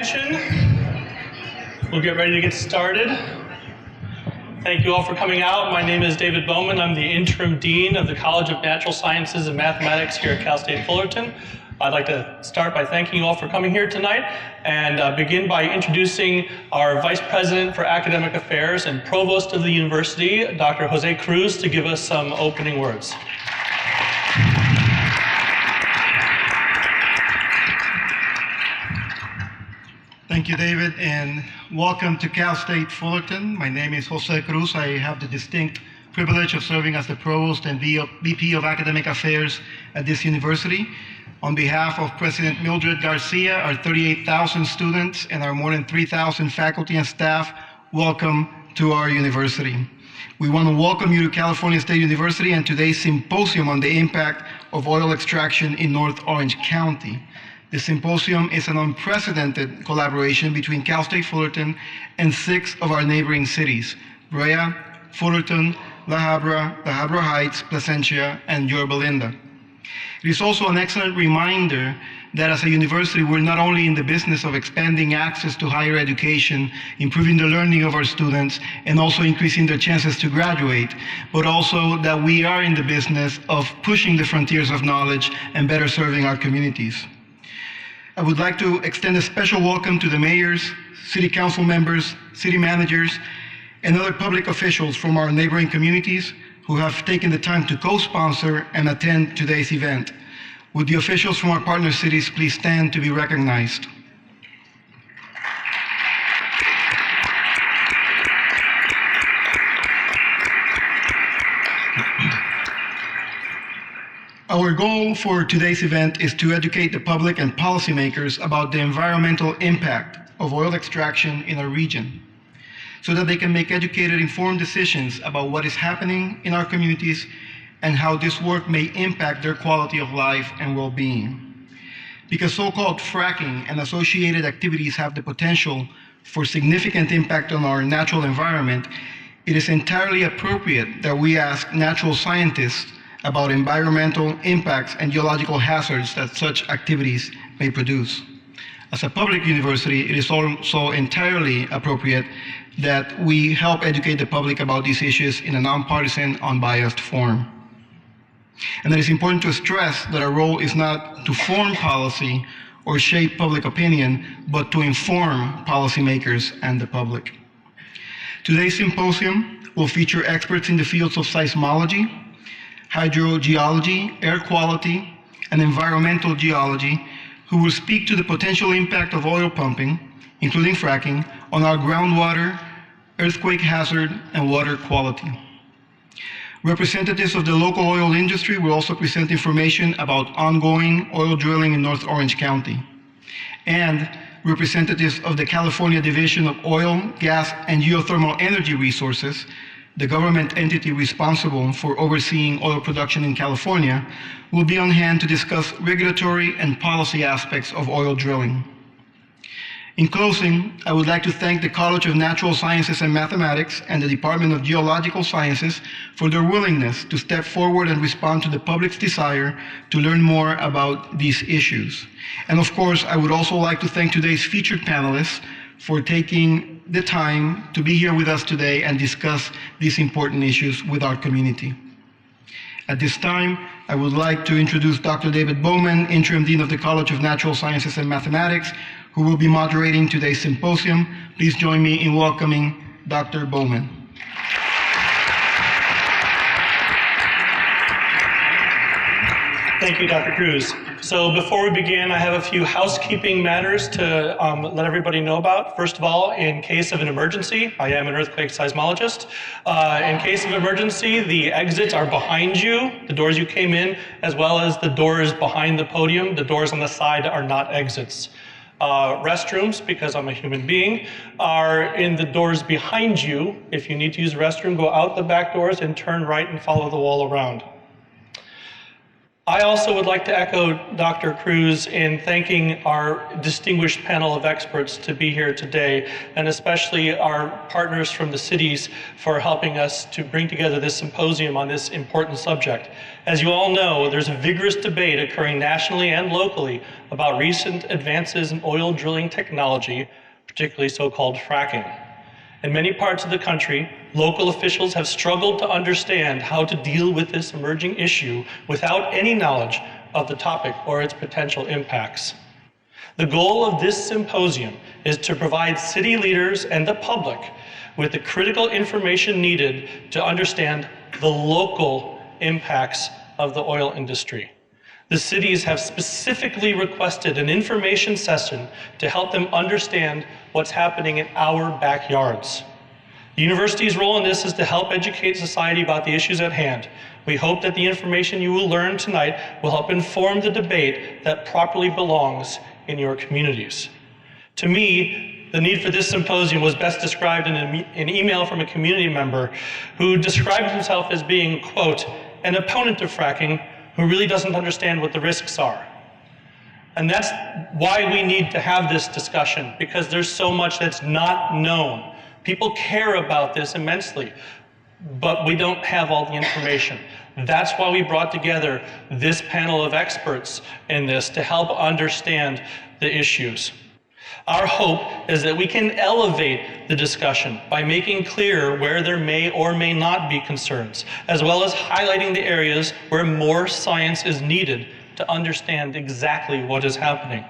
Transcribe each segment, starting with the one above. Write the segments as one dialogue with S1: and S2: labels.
S1: attention. We'll get ready to get started. Thank you all for coming out. My name is David Bowman. I'm the interim dean of the College of Natural Sciences and Mathematics here at Cal State Fullerton. I'd like to start by thanking you all for coming here tonight and begin by introducing our Vice President for Academic Affairs and Provost of the University, Dr. Jose Cruz, to give us some opening words.
S2: Thank you, David, and welcome to Cal State Fullerton. My name is Jose Cruz. I have the distinct privilege of serving as the Provost and VP of Academic Affairs at this university. On behalf of President Mildred Garcia, our 38,000 students, and our more than 3,000 faculty and staff, welcome to our university. We want to welcome you to California State University and today's symposium on the impact of oil extraction in North Orange County. The symposium is an unprecedented collaboration between Cal State Fullerton and 6 of our neighboring cities, Brea, Fullerton, La Habra Heights, Placentia, and Yorba Linda. It is also an excellent reminder that as a university, we're not only in the business of expanding access to higher education, improving the learning of our students, and also increasing their chances to graduate, but also that we are in the business of pushing the frontiers of knowledge and better serving our communities. I would like to extend a special welcome to the mayors, city council members, city managers, and other public officials from our neighboring communities who have taken the time to co-sponsor and attend today's event. Would the officials from our partner cities please stand to be recognized? Our goal for today's event is to educate the public and policymakers about the environmental impact of oil extraction in our region, so that they can make educated, informed decisions about what is happening in our communities and how this work may impact their quality of life and well-being. Because so-called fracking and associated activities have the potential for significant impact on our natural environment, it is entirely appropriate that we ask natural scientists about environmental impacts and geological hazards that such activities may produce. As a public university, it is also entirely appropriate that we help educate the public about these issues in a nonpartisan, unbiased form. And it is important to stress that our role is not to form policy or shape public opinion, but to inform policymakers and the public. Today's symposium will feature experts in the fields of seismology, hydrogeology, air quality, and environmental geology, who will speak to the potential impact of oil pumping, including fracking, on our groundwater, earthquake hazard, and water quality. Representatives of the local oil industry will also present information about ongoing oil drilling in North Orange County. And representatives of the California Division of Oil, Gas, and Geothermal Energy Resources, the government entity responsible for overseeing oil production in California, will be on hand to discuss regulatory and policy aspects of oil drilling. In closing, I would like to thank the College of Natural Sciences and Mathematics and the Department of Geological Sciences for their willingness to step forward and respond to the public's desire to learn more about these issues. And of course, I would also like to thank today's featured panelists for taking the time to be here with us today and discuss these important issues with our community. At this time, I would like to introduce Dr. David Bowman, Interim Dean of the College of Natural Sciences and Mathematics, who will be moderating today's symposium. Please join me in welcoming Dr. Bowman.
S1: Thank you, Dr. Cruz. So before we begin, I have a few housekeeping matters to let everybody know about. First of all, in case of an emergency, I am an earthquake seismologist. In case of emergency, the exits are behind you, the doors you came in, as well as the doors behind the podium. The doors on the side are not exits. Restrooms, because I'm a human being, are in the doors behind you. If you need to use the restroom, go out the back doors and turn right and follow the wall around. I also would like to echo Dr. Cruz in thanking our distinguished panel of experts to be here today, and especially our partners from the cities for helping us to bring together this symposium on this important subject. As you all know, there's a vigorous debate occurring nationally and locally about recent advances in oil drilling technology, particularly so-called fracking. In many parts of the country, local officials have struggled to understand how to deal with this emerging issue without any knowledge of the topic or its potential impacts. The goal of this symposium is to provide city leaders and the public with the critical information needed to understand the local impacts of the oil industry. The cities have specifically requested an information session to help them understand what's happening in our backyards. The university's role in this is to help educate society about the issues at hand. We hope that the information you will learn tonight will help inform the debate that properly belongs in your communities. To me, the need for this symposium was best described in an email from a community member who described himself as being, quote, an opponent of fracking who really doesn't understand what the risks are. And that's why we need to have this discussion, because there's so much that's not known. People care about this immensely, but we don't have all the information. That's why we brought together this panel of experts in this to help understand the issues. Our hope is that we can elevate the discussion by making clear where there may or may not be concerns, as well as highlighting the areas where more science is needed to understand exactly what is happening.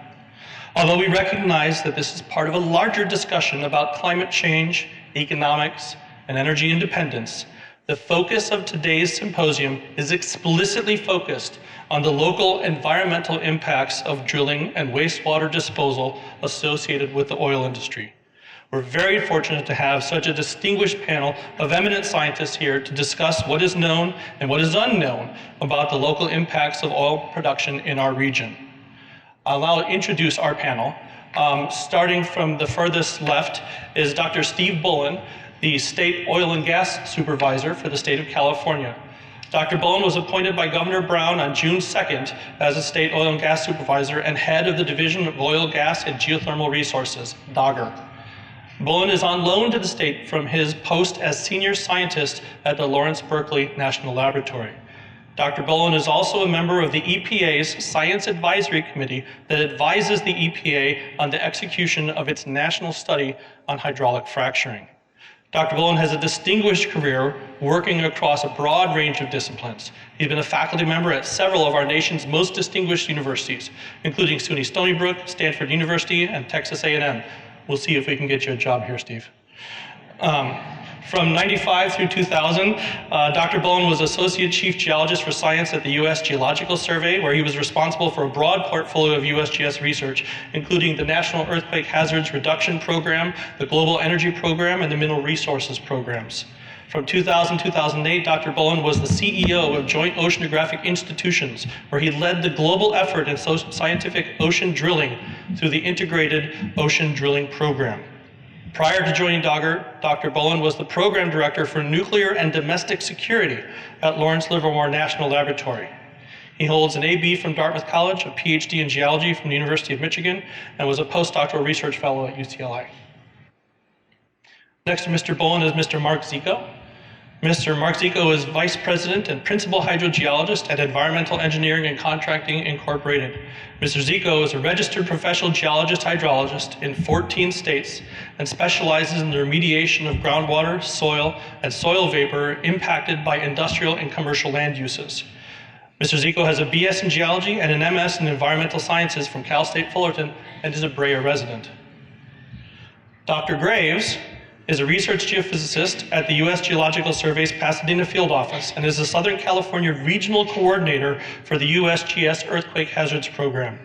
S1: Although we recognize that this is part of a larger discussion about climate change, economics, and energy independence, the focus of today's symposium is explicitly focused on the local environmental impacts of drilling and wastewater disposal associated with the oil industry. We're very fortunate to have such a distinguished panel of eminent scientists here to discuss what is known and what is unknown about the local impacts of oil production in our region. I'll now introduce our panel. Starting from the furthest left is Dr. Steve Bullen, the State Oil and Gas Supervisor for the state of California. Dr. Bullen was appointed by Governor Brown on June 2nd as a State Oil and Gas Supervisor and head of the Division of Oil, Gas, and Geothermal Resources, DOGGR. Bullen is on loan to the state from his post as Senior Scientist at the Lawrence Berkeley National Laboratory. Dr. Bullen is also a member of the EPA's Science Advisory Committee that advises the EPA on the execution of its national study on hydraulic fracturing. Dr. Bullen has a distinguished career working across a broad range of disciplines. He's been a faculty member at several of our nation's most distinguished universities, including SUNY Stony Brook, Stanford University, and Texas A&M. We'll see if we can get you a job here, Steve. From 95 through 2000, Dr. Bullen was Associate Chief Geologist for Science at the U.S. Geological Survey, where he was responsible for a broad portfolio of USGS research, including the National Earthquake Hazards Reduction Program, the Global Energy Program, and the Mineral Resources Programs. From 2000-2008, Dr. Bullen was the CEO of Joint Oceanographic Institutions, where he led the global effort in scientific ocean drilling through the Integrated Ocean Drilling Program. Prior to joining DOGGR, Dr. Bullen was the Program Director for Nuclear and Domestic Security at Lawrence Livermore National Laboratory. He holds an AB from Dartmouth College, a PhD in Geology from the University of Michigan, and was a postdoctoral research fellow at UCLA. Next to Mr. Bullen is Mr. Mark Zico. Mr. Mark Zico is Vice President and Principal Hydrogeologist at Environmental Engineering and Contracting Incorporated. Mr. Zico is a registered professional geologist hydrologist in 14 states and specializes in the remediation of groundwater, soil, and soil vapor impacted by industrial and commercial land uses. Mr. Zico has a BS in Geology and an MS in Environmental Sciences from Cal State Fullerton and is a Brea resident. Dr. Graves is a research geophysicist at the U.S. Geological Survey's Pasadena field office and is the Southern California Regional Coordinator for the USGS Earthquake Hazards Program.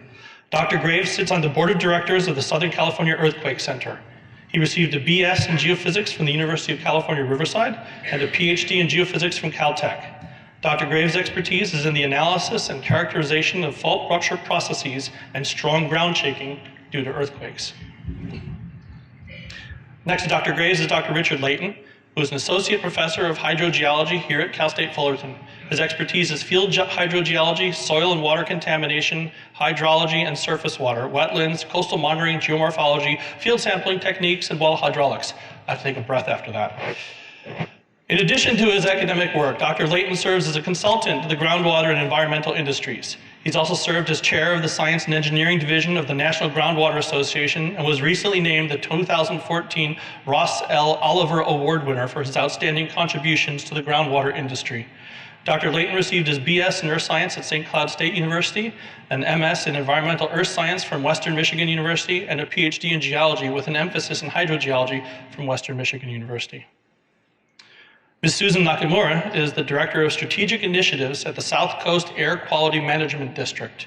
S1: Dr. Graves sits on the Board of Directors of the Southern California Earthquake Center. He received a BS in geophysics from the University of California, Riverside, and a PhD in geophysics from Caltech. Dr. Graves' expertise is in the analysis and characterization of fault rupture processes and strong ground shaking due to earthquakes. Next to Dr. Graves is Dr. Richard Layton. who is an associate professor of hydrogeology here at Cal State Fullerton. His expertise is field hydrogeology, soil and water contamination, hydrology and surface water, wetlands, coastal monitoring, geomorphology, field sampling techniques, and well hydraulics. I have to take a breath after that. In addition to his academic work, Dr. Layton serves as a consultant to the groundwater and environmental industries. He's also served as chair of the Science and Engineering Division of the National Groundwater Association and was recently named the 2014 Ross L. Oliver Award winner for his outstanding contributions to the groundwater industry. Dr. Layton received his BS in Earth Science at St. Cloud State University, an MS in Environmental Earth Science from Western Michigan University, and a PhD in Geology with an emphasis in hydrogeology from Western Michigan University. Ms. Susan Nakamura is the Director of Strategic Initiatives at the South Coast Air Quality Management District.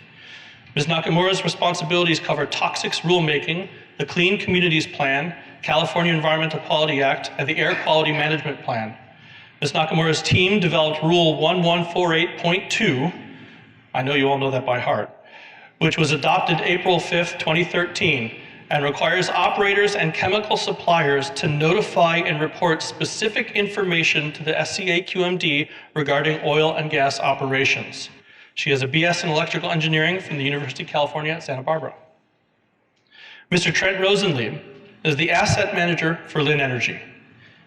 S1: Ms. Nakamura's responsibilities cover toxics rulemaking, the Clean Communities Plan, California Environmental Quality Act, and the Air Quality Management Plan. Ms. Nakamura's team developed Rule 1148.2, I know you all know that by heart, which was adopted April 5th, 2013, and requires operators and chemical suppliers to notify and report specific information to the SCA-QMD regarding oil and gas operations. She has a BS in Electrical Engineering from the University of California at Santa Barbara. Mr. Trent Rosenlieb is the Asset Manager for Linn Energy.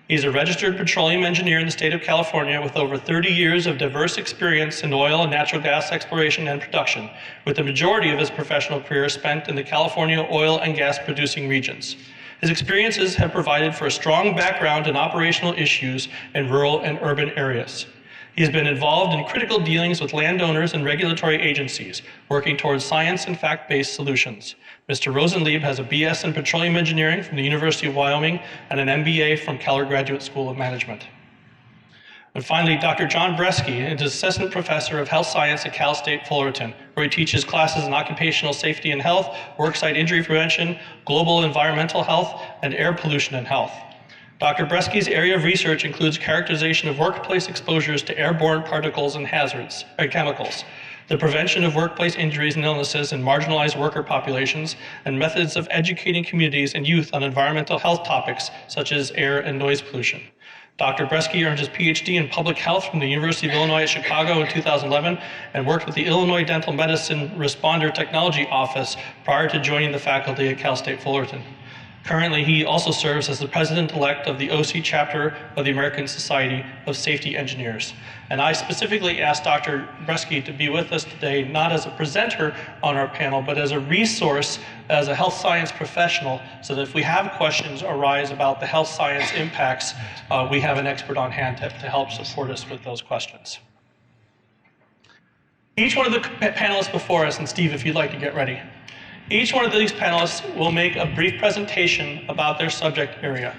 S1: He's a registered petroleum engineer in the state of California with over 30 years of diverse experience in oil and natural gas exploration and production, with the majority of his professional career spent in the California oil and gas producing regions. His experiences have provided for a strong background in operational issues in rural and urban areas. He has been involved in critical dealings with landowners and regulatory agencies, working towards science and fact-based solutions. Mr. Rosenlieb has a BS in Petroleum Engineering from the University of Wyoming and an MBA from Keller Graduate School of Management. And finally, Dr. John Bresky is Assistant Professor of Health Science at Cal State Fullerton, where he teaches classes in occupational safety and health, worksite injury prevention, global environmental health, and air pollution and health. Dr. Bresky's area of research includes characterization of workplace exposures to airborne particles and hazards, or chemicals, the prevention of workplace injuries and illnesses in marginalized worker populations, and methods of educating communities and youth on environmental health topics such as air and noise pollution. Dr. Bresky earned his PhD in public health from the University of Illinois at Chicago in 2011 and worked with the Illinois Dental Medicine Responder Technology Office prior to joining the faculty at Cal State Fullerton. Currently, he also serves as the president-elect of the OC chapter of the American Society of Safety Engineers. And I specifically asked Dr. Bresky to be with us today, not as a presenter on our panel, but as a resource, as a health science professional, so that if we have questions arise about the health science impacts, we have an expert on hand to help support us with those questions. Each one of the panelists before us, and Steve, if you'd like to get ready, each one of these panelists will make a brief presentation about their subject area.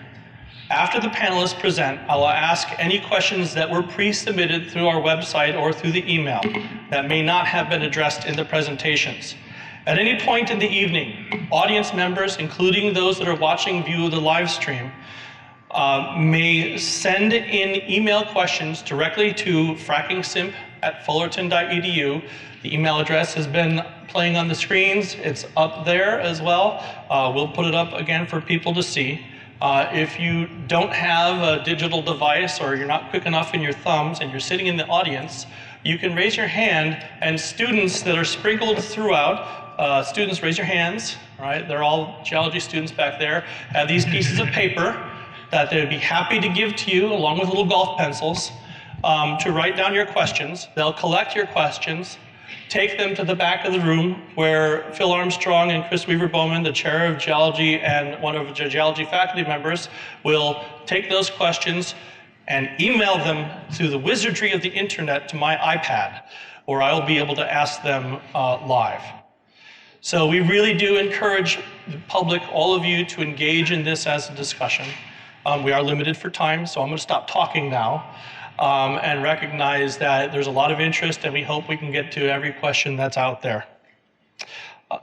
S1: After the panelists present, I will ask any questions that were pre-submitted through our website or through the email that may not have been addressed in the presentations. At any point in the evening, audience members, including those that are watching view the live stream, may send in email questions directly to frackingsimp@fullerton.edu. The email address has been playing on the screens. It's up there as well. We'll put it up again for people to see. If you don't have a digital device or you're not quick enough in your thumbs and you're sitting in the audience, you can raise your hand, and students that are sprinkled throughout, students raise your hands, right? They're all geology students back there, have these pieces of paper that they'd be happy to give to you along with little golf pencils to write down your questions. They'll collect your questions, take them to the back of the room where Phil Armstrong and Chris Weaver-Bowman, the chair of geology and one of the geology faculty members, will take those questions and email them through the wizardry of the internet to my iPad, where I'll be able to ask them live. So we really do encourage the public, all of you, to engage in this as a discussion. We are limited for time, so I'm going to stop talking now. And recognize that there's a lot of interest, and we hope we can get to every question that's out there.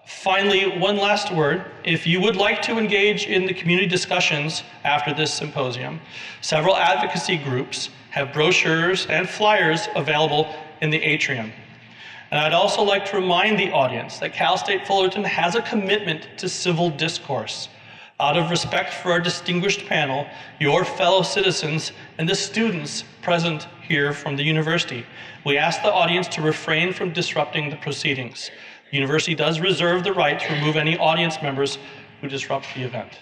S1: Finally, one last word. If you would like to engage in the community discussions after this symposium, several advocacy groups have brochures and flyers available in the atrium. And I'd also like to remind the audience that Cal State Fullerton has a commitment to civil discourse. Out of respect for our distinguished panel, your fellow citizens, and the students present here from the university, we ask the audience to refrain from disrupting the proceedings. The university does reserve the right to remove any audience members who disrupt the event.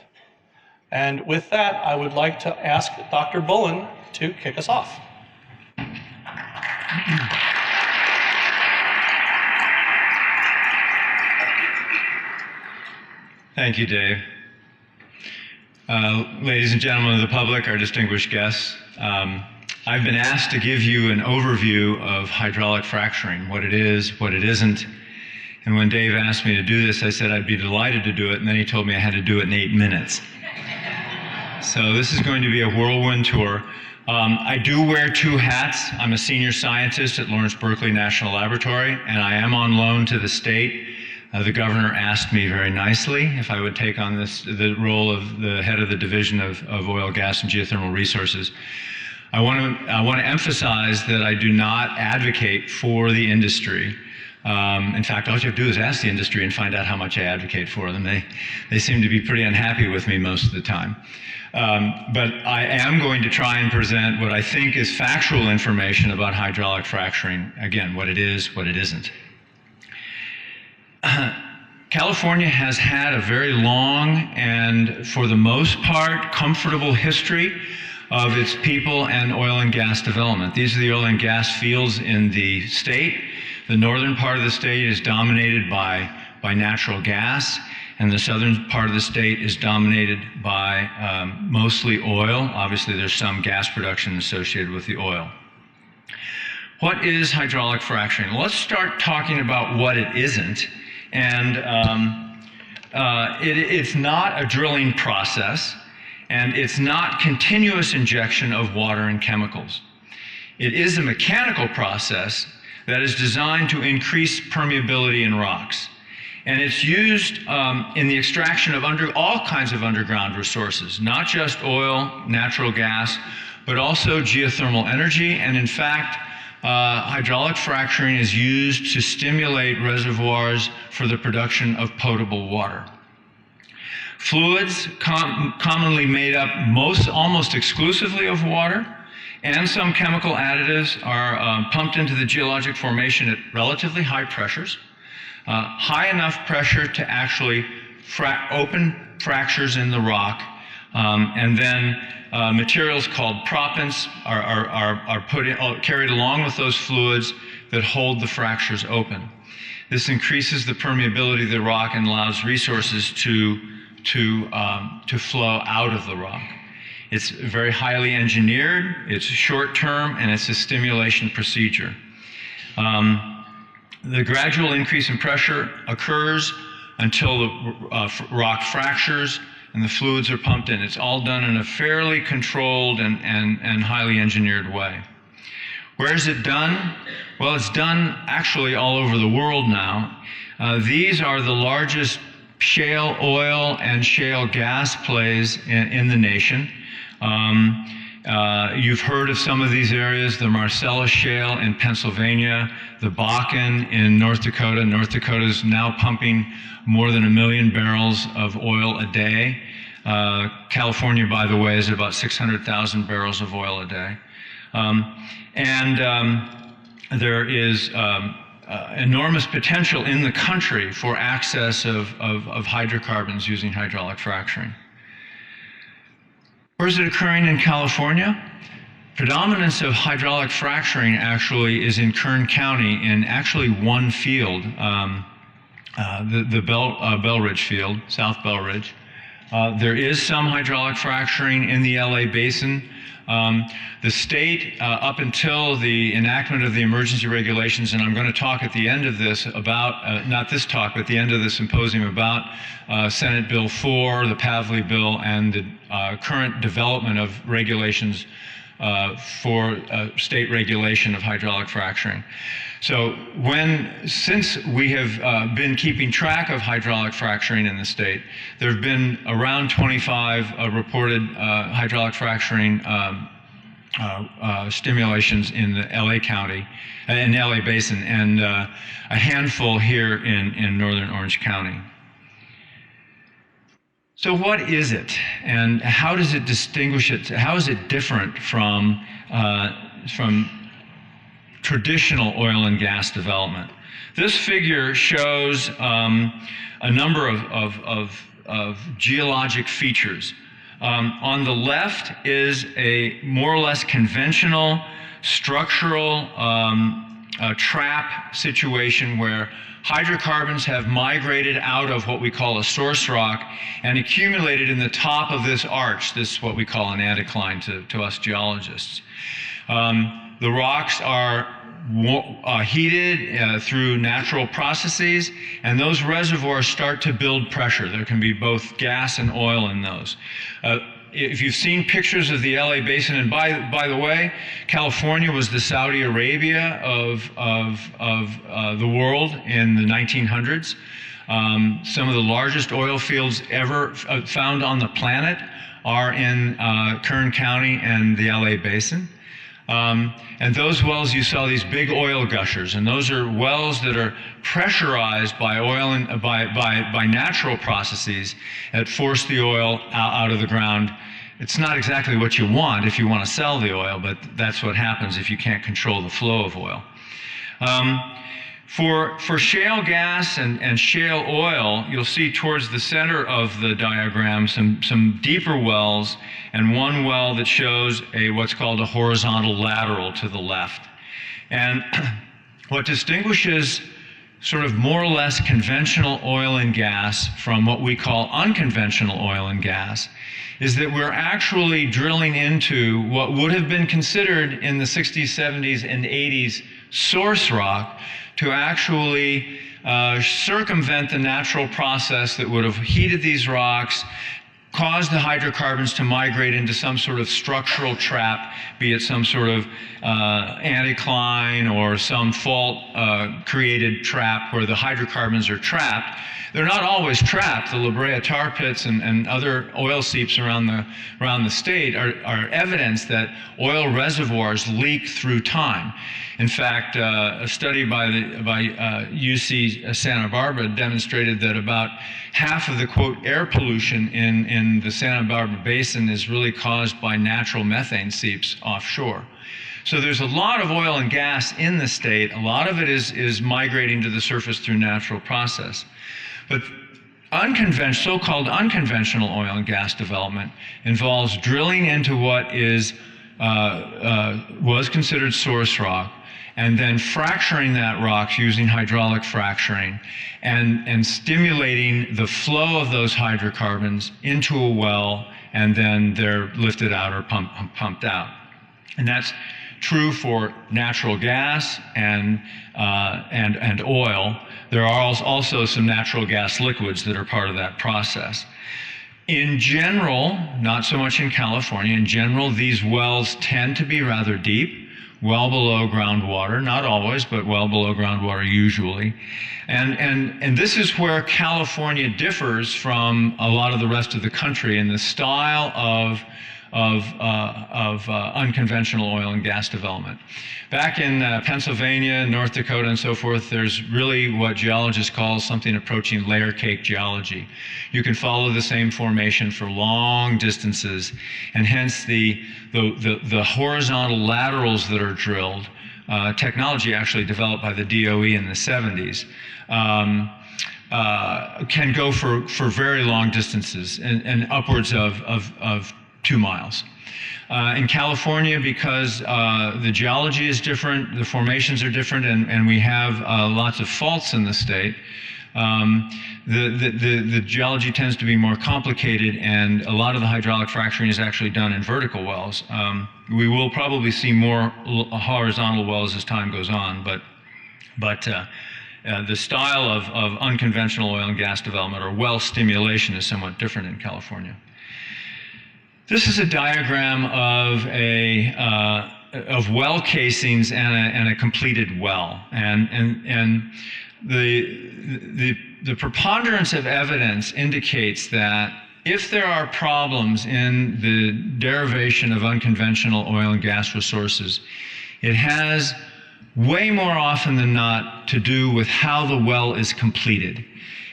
S1: And with that, I would like to ask Dr. Bullen to kick us off.
S3: Thank you, Dave. Ladies and gentlemen of the public, our distinguished guests, I've been asked to give you an overview of hydraulic fracturing, what it is, what it isn't. And when Dave asked me to do this, I said I'd be delighted to do it, and then he told me I had to do it in 8 minutes. So this is going to be a whirlwind tour. I do wear 2 hats. I'm a senior scientist at Lawrence Berkeley National Laboratory, and I am on loan to the state. The governor asked me very nicely if I would take on the role of the head of the Division of Oil, Gas, and Geothermal Resources. I want to emphasize that I do not advocate for the industry. In fact, all you have to do is ask the industry and find out how much I advocate for them. They seem to be pretty unhappy with me most of the time. But I am going to try and present what I think is factual information about hydraulic fracturing. Again, what it is, what it isn't. California has had a very long and, for the most part, comfortable history of its people and oil and gas development. These are the oil and gas fields in the state. The northern part of the state is dominated by natural gas, and the southern part of the state is dominated by mostly oil. Obviously, there's some gas production associated with the oil. What is hydraulic fracturing? Let's start talking about what it isn't. And it's not a drilling process, and it's not continuous injection of water and chemicals. It is a mechanical process that is designed to increase permeability in rocks. And it's used in the extraction of all kinds of underground resources, not just oil, natural gas, but also geothermal energy. And in fact, hydraulic fracturing is used to stimulate reservoirs for the production of potable water. Fluids commonly made up almost exclusively of water, and some chemical additives are pumped into the geologic formation at relatively high pressures, high enough pressure to actually open fractures in the rock, and then materials called proppants are carried along with those fluids that hold the fractures open. This increases the permeability of the rock and allows resources to flow out of the rock. It's very highly engineered, it's short-term, and it's a stimulation procedure. The gradual increase in pressure occurs until the rock fractures and the fluids are pumped in. It's all done in a fairly controlled and highly engineered way. Where is it done? Well, it's done actually all over the world now. These are the largest shale oil and shale gas plays in the nation. You've heard of some of these areas, the Marcellus Shale in Pennsylvania, the Bakken in North Dakota. North Dakota is now pumping more than 1 million barrels of oil a day. California, by the way, is about 600,000 barrels of oil a day. There is enormous potential in the country for access of hydrocarbons using hydraulic fracturing. Where is it occurring in California? Predominance of hydraulic fracturing actually is in Kern County in actually one field, the Belridge field, South Belridge. There is some hydraulic fracturing in the LA basin. The state, up until the enactment of the emergency regulations, and I'm going to talk at the end of this about, not this talk, but the end of the symposium about Senate Bill 4, the Pavilion bill, and the current development of regulations for state regulation of hydraulic fracturing. So since we have been keeping track of hydraulic fracturing in the state, there have been around 25 reported hydraulic fracturing stimulations in the LA County, in the LA Basin, and a handful here in northern Orange County. So what is it, and how does it distinguish it? How is it different from traditional oil and gas development? This figure shows a number of geologic features. On the left is a more or less conventional structural trap situation where hydrocarbons have migrated out of what we call a source rock and accumulated in the top of this arch, this what we call an anticline to us geologists. The rocks are heated through natural processes, and those reservoirs start to build pressure. There can be both gas and oil in those. If you've seen pictures of the LA Basin, and by the way, California was the Saudi Arabia of the world in the 1900s. Some of the largest oil fields ever found on the planet are in Kern County and the LA Basin. And those wells, you saw these big oil gushers, and those are wells that are pressurized by oil and by natural processes that force the oil out of the ground. It's not exactly what you want if you want to sell the oil, but that's what happens if you can't control the flow of oil. For shale gas and shale oil, you'll see towards the center of the diagram some deeper wells, and one well that shows what's called a horizontal lateral to the left. And what distinguishes sort of more or less conventional oil and gas from what we call unconventional oil and gas is that we're actually drilling into what would have been considered in the 60s, 70s, and 80s source rock to actually circumvent the natural process that would have heated these rocks, caused the hydrocarbons to migrate into some sort of structural trap, be it some sort of anticline or some fault created trap where the hydrocarbons are trapped. They're not always trapped. The La Brea tar pits and other oil seeps around the state are evidence that oil reservoirs leak through time. In fact, a study by UC Santa Barbara demonstrated that about half of the, quote, air pollution in the Santa Barbara Basin is really caused by natural methane seeps offshore. So there's a lot of oil and gas in the state. A lot of it is migrating to the surface through natural process. But so-called unconventional oil and gas development involves drilling into what was considered source rock, and then fracturing that rock using hydraulic fracturing and stimulating the flow of those hydrocarbons into a well, and then they're lifted out or pumped out. And that's true for natural gas and oil. There are also some natural gas liquids that are part of that process. In general, not so much in California, in general, these wells tend to be rather deep, well below groundwater, not always, but well below groundwater usually. And this is where California differs from a lot of the rest of the country in the style of unconventional oil and gas development. Back in Pennsylvania, North Dakota, and so forth, there's really what geologists call something approaching layer cake geology. You can follow the same formation for long distances, and hence the horizontal laterals that are drilled, technology actually developed by the DOE in the 70s, can go for very long distances and upwards of 2 miles. In California, because the geology is different, the formations are different, and we have lots of faults in the state, the geology tends to be more complicated, and a lot of the hydraulic fracturing is actually done in vertical wells. We will probably see more horizontal wells as time goes on, but the style of unconventional oil and gas development or well stimulation is somewhat different in California. This is a diagram of well casings and a completed well, and the preponderance of evidence indicates that if there are problems in the derivation of unconventional oil and gas resources, it has way more often than not to do with how the well is completed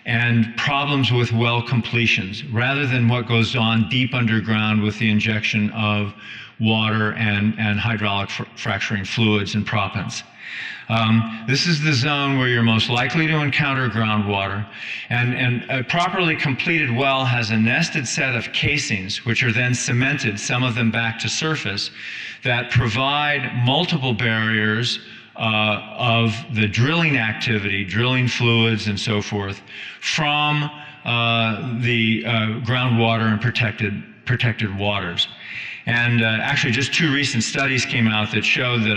S3: and problems with well completions, rather than what goes on deep underground with the injection of water and hydraulic fracturing fluids and proppants. This is the zone where you're most likely to encounter groundwater, and a properly completed well has a nested set of casings, which are then cemented, some of them back to surface, that provide multiple barriers of the drilling activity, drilling fluids and so forth, from the groundwater and protected waters. And actually, just 2 recent studies came out that showed that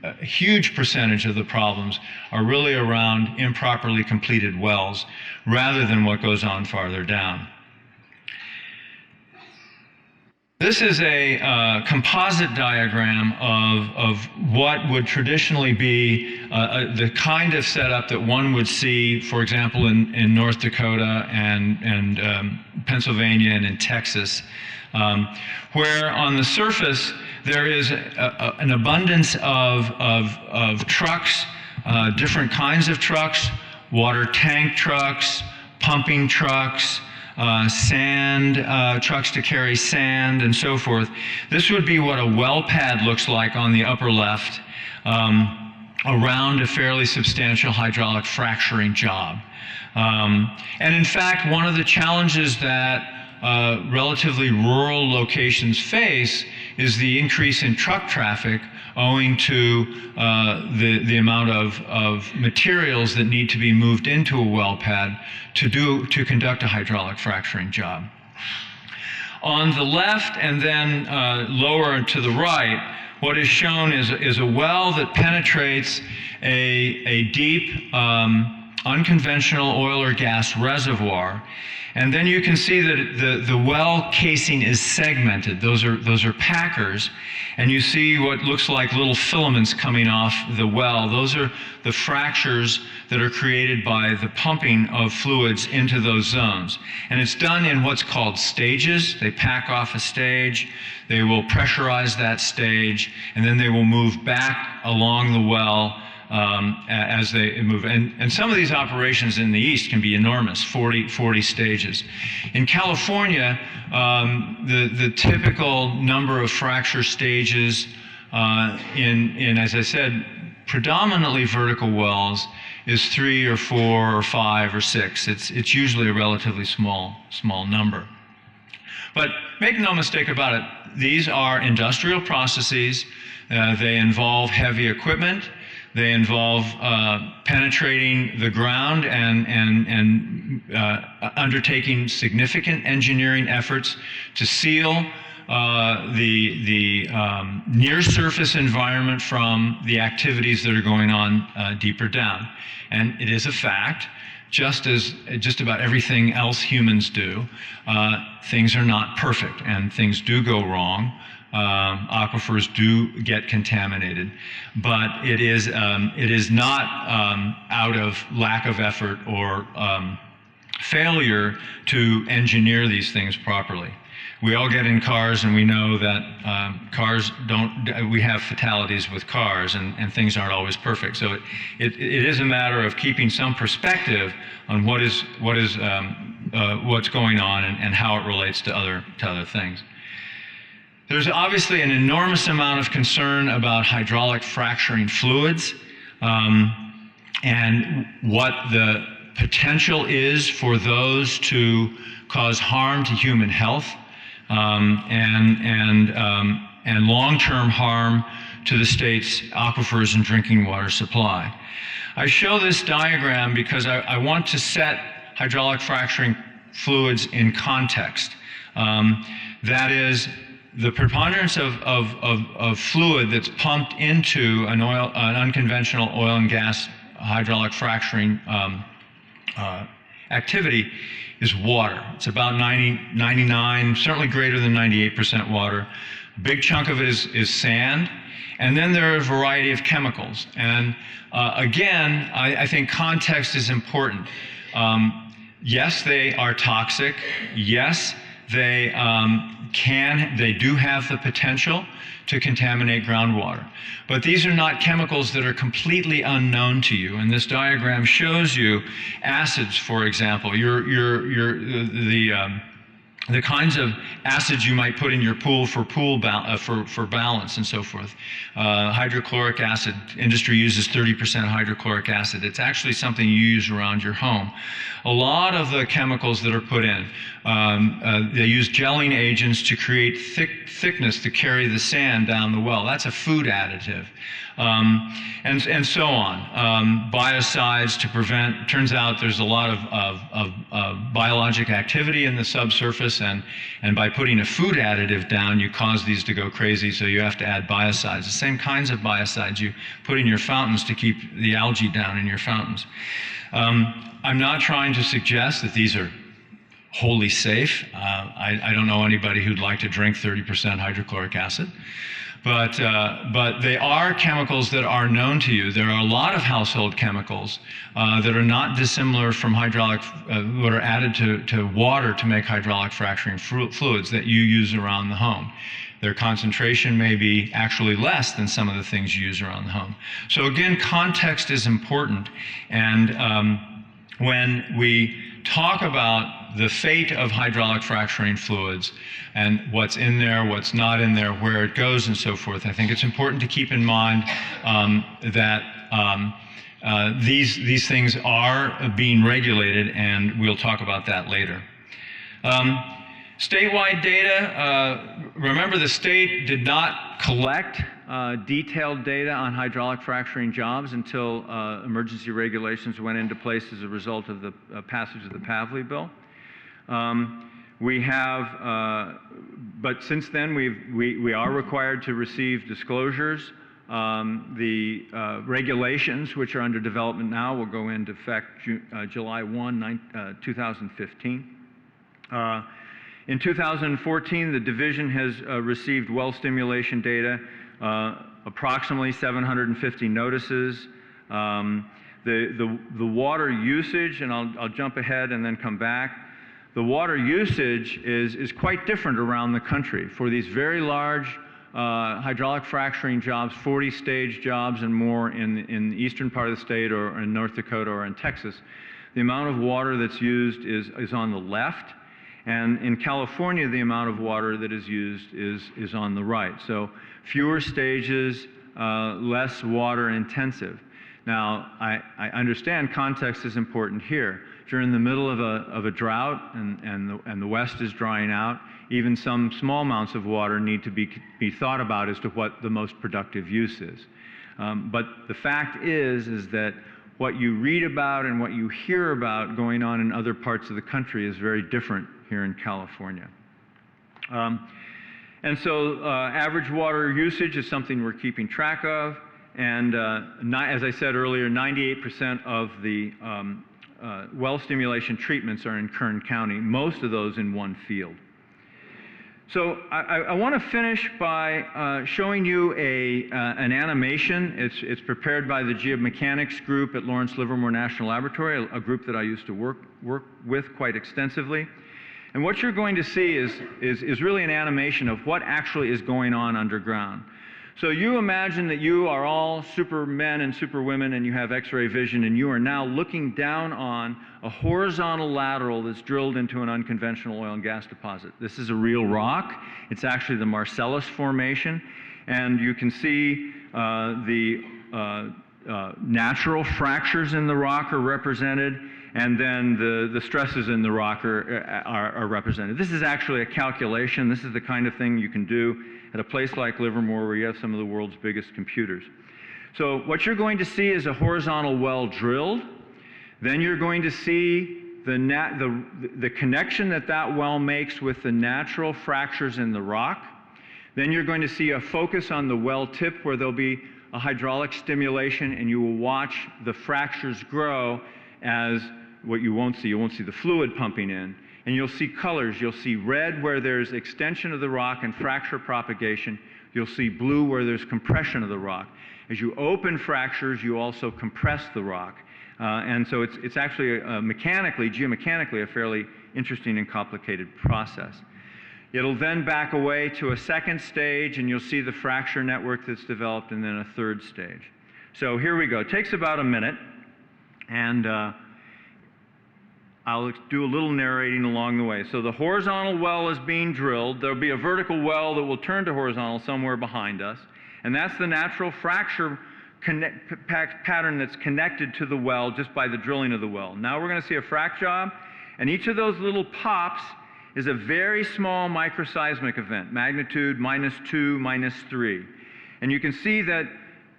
S3: a huge percentage of the problems are really around improperly completed wells, rather than what goes on farther down. This is a composite diagram of what would traditionally be the kind of setup that one would see, for example, in North Dakota and Pennsylvania and in Texas, where on the surface there is an abundance of trucks, different kinds of trucks, water tank trucks, pumping trucks, sand, trucks to carry sand and so forth. This would be what a well pad looks like on the upper left, around a fairly substantial hydraulic fracturing job. And in fact, one of the challenges that relatively rural locations face is the increase in truck traffic owing to the amount of materials that need to be moved into a well pad to conduct a hydraulic fracturing job. On the left and then lower to the right, what is shown is a well that penetrates a deep unconventional oil or gas reservoir. And then you can see that the well casing is segmented. Those are packers, and you see what looks like little filaments coming off the well. Those are the fractures that are created by the pumping of fluids into those zones. And it's done in what's called stages. They pack off a stage, they will pressurize that stage, and then they will move back along the well as they move. And some of these operations in the East can be enormous, 40 stages. In California, the typical number of fracture stages in, as I said, predominantly vertical wells is 3 or 4 or 5 or 6. It's usually a relatively small number. But make no mistake about it, these are industrial processes. They involve heavy equipment. They involve penetrating the ground and undertaking significant engineering efforts to seal the near-surface environment from the activities that are going on deeper down. And it is a fact, just as just about everything else humans do, things are not perfect and things do go wrong. Aquifers do get contaminated, but it is not out of lack of effort or failure to engineer these things properly. We all get in cars and we know that cars we have fatalities with cars and things aren't always perfect. So it is a matter of keeping some perspective on what's going on and how it relates to other things. There's obviously an enormous amount of concern about hydraulic fracturing fluids and what the potential is for those to cause harm to human health and long-term harm to the state's aquifers and drinking water supply. I show this diagram because I want to set hydraulic fracturing fluids in context. That is, the preponderance of fluid that's pumped into an unconventional oil and gas hydraulic fracturing activity is water. It's about 99, certainly greater than 98% water. A big chunk of it is sand. And then there are a variety of chemicals. And again, I think context is important. Yes, they are toxic. Yes, they do have the potential to contaminate groundwater. But these are not chemicals that are completely unknown to you. And this diagram shows you acids, for example. The kinds of acids you might put in your pool for balance and so forth. Hydrochloric acid, industry uses 30% hydrochloric acid. It's actually something you use around your home. A lot of the chemicals that are put in, they use gelling agents to create thickness to carry the sand down the well. That's a food additive. And so on. Biocides to prevent, turns out there's a lot of biologic activity in the subsurface, and by putting a food additive down, you cause these to go crazy, so you have to add biocides. The same kinds of biocides you put in your fountains to keep the algae down in your fountains. I'm not trying to suggest that these are wholly safe. I don't know anybody who'd like to drink 30% hydrochloric acid. But they are chemicals that are known to you. There are a lot of household chemicals that are not dissimilar from hydraulic, that are added to water to make hydraulic fracturing fluids that you use around the home. Their concentration may be actually less than some of the things you use around the home. So again, context is important. And when we talk about the fate of hydraulic fracturing fluids and what's in there, what's not in there, where it goes, and so forth, I think it's important to keep in mind that these things are being regulated, and we'll talk about that later. Statewide data, remember the state did not collect detailed data on hydraulic fracturing jobs until emergency regulations went into place as a result of the passage of the Pavilion bill. We have, but since then we are required to receive disclosures. The regulations, which are under development now, will go into effect July 1, 2015. In 2014, the division has received well stimulation data, approximately 750 notices. The water usage, and I'll jump ahead and then come back. The water usage is quite different around the country. For these very large hydraulic fracturing jobs, 40-stage jobs and more in the eastern part of the state or in North Dakota or in Texas, the amount of water that's used is on the left. And in California, the amount of water that is used is on the right. So fewer stages, less water intensive. Now, I understand context is important here. If you're in the middle of a drought and the West is drying out, even some small amounts of water need to be thought about as to what the most productive use is. But the fact is that what you read about and what you hear about going on in other parts of the country is very different here in California. And so average water usage is something we're keeping track of. And as I said earlier, 98% of the well stimulation treatments are in Kern County, most of those in one field. So I want to finish by showing you an animation. It's prepared by the geomechanics group at Lawrence Livermore National Laboratory, a group that I used to work with quite extensively. And what you're going to see is really an animation of what actually is going on underground. So you imagine that you are all supermen and superwomen and you have X-ray vision, and you are now looking down on a horizontal lateral that's drilled into an unconventional oil and gas deposit. This is a real rock. It's actually the Marcellus Formation, and you can see the natural fractures in the rock are represented, and then the stresses in the rock are represented. This is actually a calculation. This is the kind of thing you can do at a place like Livermore, where you have some of the world's biggest computers. So what you're going to see is a horizontal well drilled. Then you're going to see the connection that well makes with the natural fractures in the rock. Then you're going to see a focus on the well tip where there'll be a hydraulic stimulation, and you will watch the fractures grow as what you won't see the fluid pumping in. And you'll see colors. You'll see red where there's extension of the rock and fracture propagation. You'll see blue where there's compression of the rock. As you open fractures, you also compress the rock. And so it's actually geomechanically, a fairly interesting and complicated process. It'll then back away to a second stage, and you'll see the fracture network that's developed, and then a third stage. So here we go. It takes about a minute, and I'll do a little narrating along the way. So the horizontal well is being drilled. There'll be a vertical well that will turn to horizontal somewhere behind us, and that's the natural fracture pattern that's connected to the well just by the drilling of the well. Now we're going to see a frac job, and each of those little pops is a very small microseismic event, magnitude -2, -3. And you can see that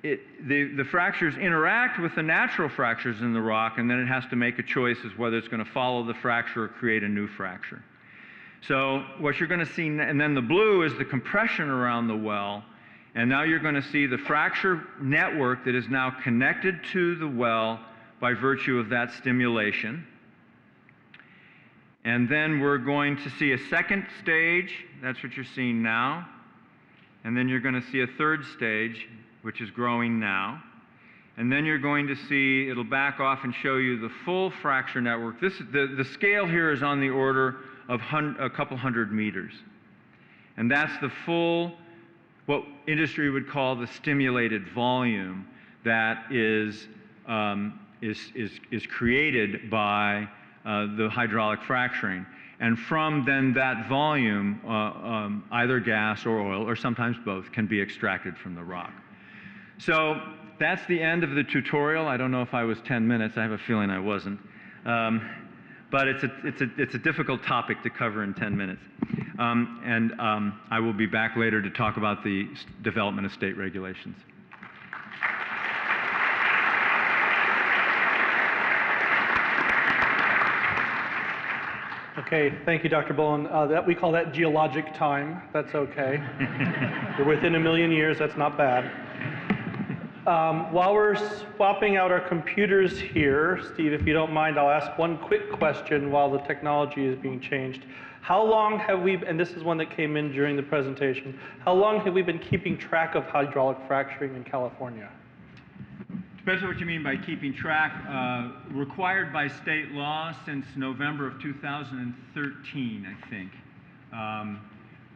S3: the fractures interact with the natural fractures in the rock, and then it has to make a choice as whether it's going to follow the fracture or create a new fracture. So what you're going to see, and then the blue is the compression around the well, and now you're going to see the fracture network that is now connected to the well by virtue of that stimulation. And then we're going to see a second stage, that's what you're seeing now. And then you're going to see a third stage, which is growing now. And then you're going to see, it'll back off and show you the full fracture network. The scale here is on the order of a couple hundred meters. And that's the full, what industry would call the stimulated volume that is created by the hydraulic fracturing. And from then that volume, either gas or oil, or sometimes both, can be extracted from the rock. So that's the end of the tutorial. I don't know if I was 10 minutes. I have a feeling I wasn't. But it's a difficult topic to cover in 10 minutes. I will be back later to talk about the development of state regulations.
S1: Okay, thank you, Dr. Bullen. We call that geologic time. That's okay. You're within 1 million years. That's not bad. While we're swapping out our computers here, Steve, if you don't mind, I'll ask one quick question while the technology is being changed. How long have we, and this is one that came in during the presentation, how long have we been keeping track of hydraulic fracturing in California?
S3: Depends on what you mean by keeping track. Required by state law since November of 2013, I think.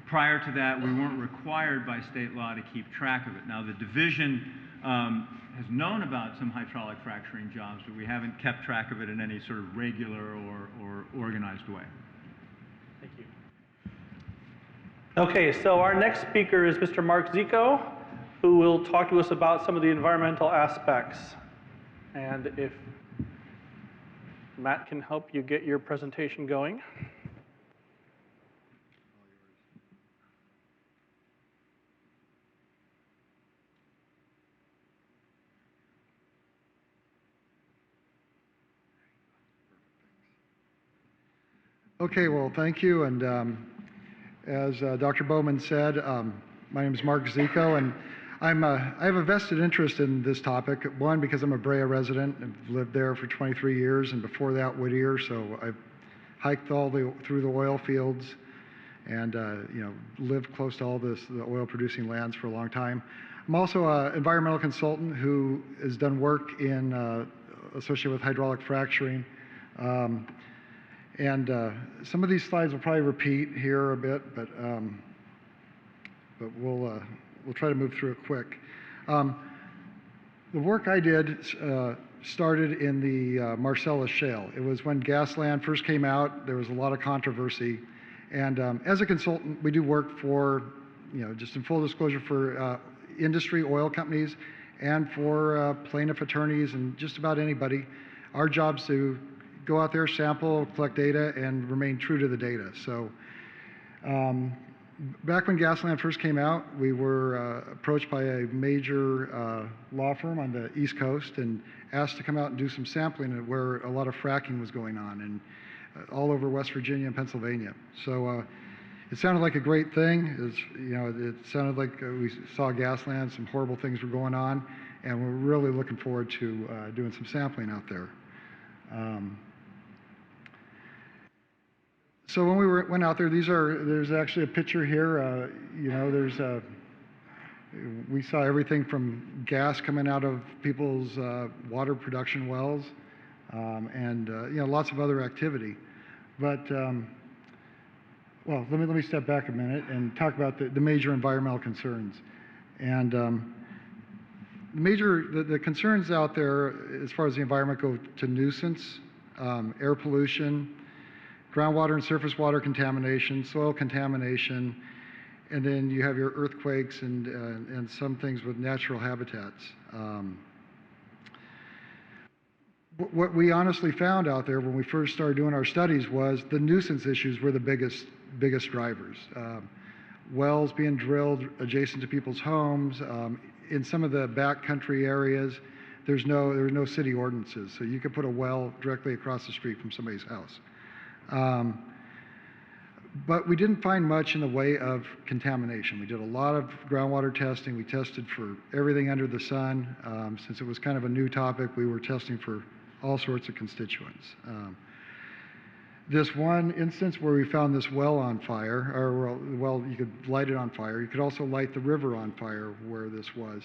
S3: Prior to that, we weren't required by state law to keep track of it. Now, the division has known about some hydraulic fracturing jobs, but we haven't kept track of it in any sort of regular or organized way.
S1: Thank you. Okay, so our next speaker is Mr. Mark Zico, who will talk to us about some of the environmental aspects. And if Matt can help you get your presentation going.
S4: Okay, well, thank you. And as Dr. Bowman said, my name is Mark Zico, and I have a vested interest in this topic. One, because I'm a Brea resident. I've lived there for 23 years, and before that, Whittier. So I've hiked through the oil fields, and lived close to all the oil-producing lands for a long time. I'm also an environmental consultant who has done work in associated with hydraulic fracturing. Some of these slides will probably repeat here a bit, but we'll try to move through it quick. The work I did started in the Marcellus Shale. It was when Gasland first came out. There was a lot of controversy, and as a consultant, we do work for, just in full disclosure, for industry, oil companies, and for plaintiff attorneys and just about anybody. Our job's to go out there, sample, collect data, and remain true to the data. So back when Gasland first came out, we were approached by a major law firm on the East Coast and asked to come out and do some sampling of where a lot of fracking was going on, and all over West Virginia and Pennsylvania. So it sounded like a great thing. It sounded like we saw Gasland, some horrible things were going on, and we're really looking forward to doing some sampling out there. So when we went out there, there's actually a picture here. We saw everything from gas coming out of people's water production wells, and lots of other activity. But Well, let me step back a minute and talk about the major environmental concerns. And the concerns out there as far as the environment go to nuisance, air pollution, groundwater and surface water contamination, soil contamination, and then you have your earthquakes and some things with natural habitats. What we honestly found out there when we first started doing our studies was the nuisance issues were the biggest drivers. Wells being drilled adjacent to people's homes. In some of the backcountry areas, there were no city ordinances, so you could put a well directly across the street from somebody's house. But we didn't find much in the way of contamination. We did a lot of groundwater testing. We tested for everything under the sun. Since it was kind of a new topic, we were testing for all sorts of constituents. This one instance where we found this well on fire, or well, you could light it on fire. You could also light the river on fire where this was.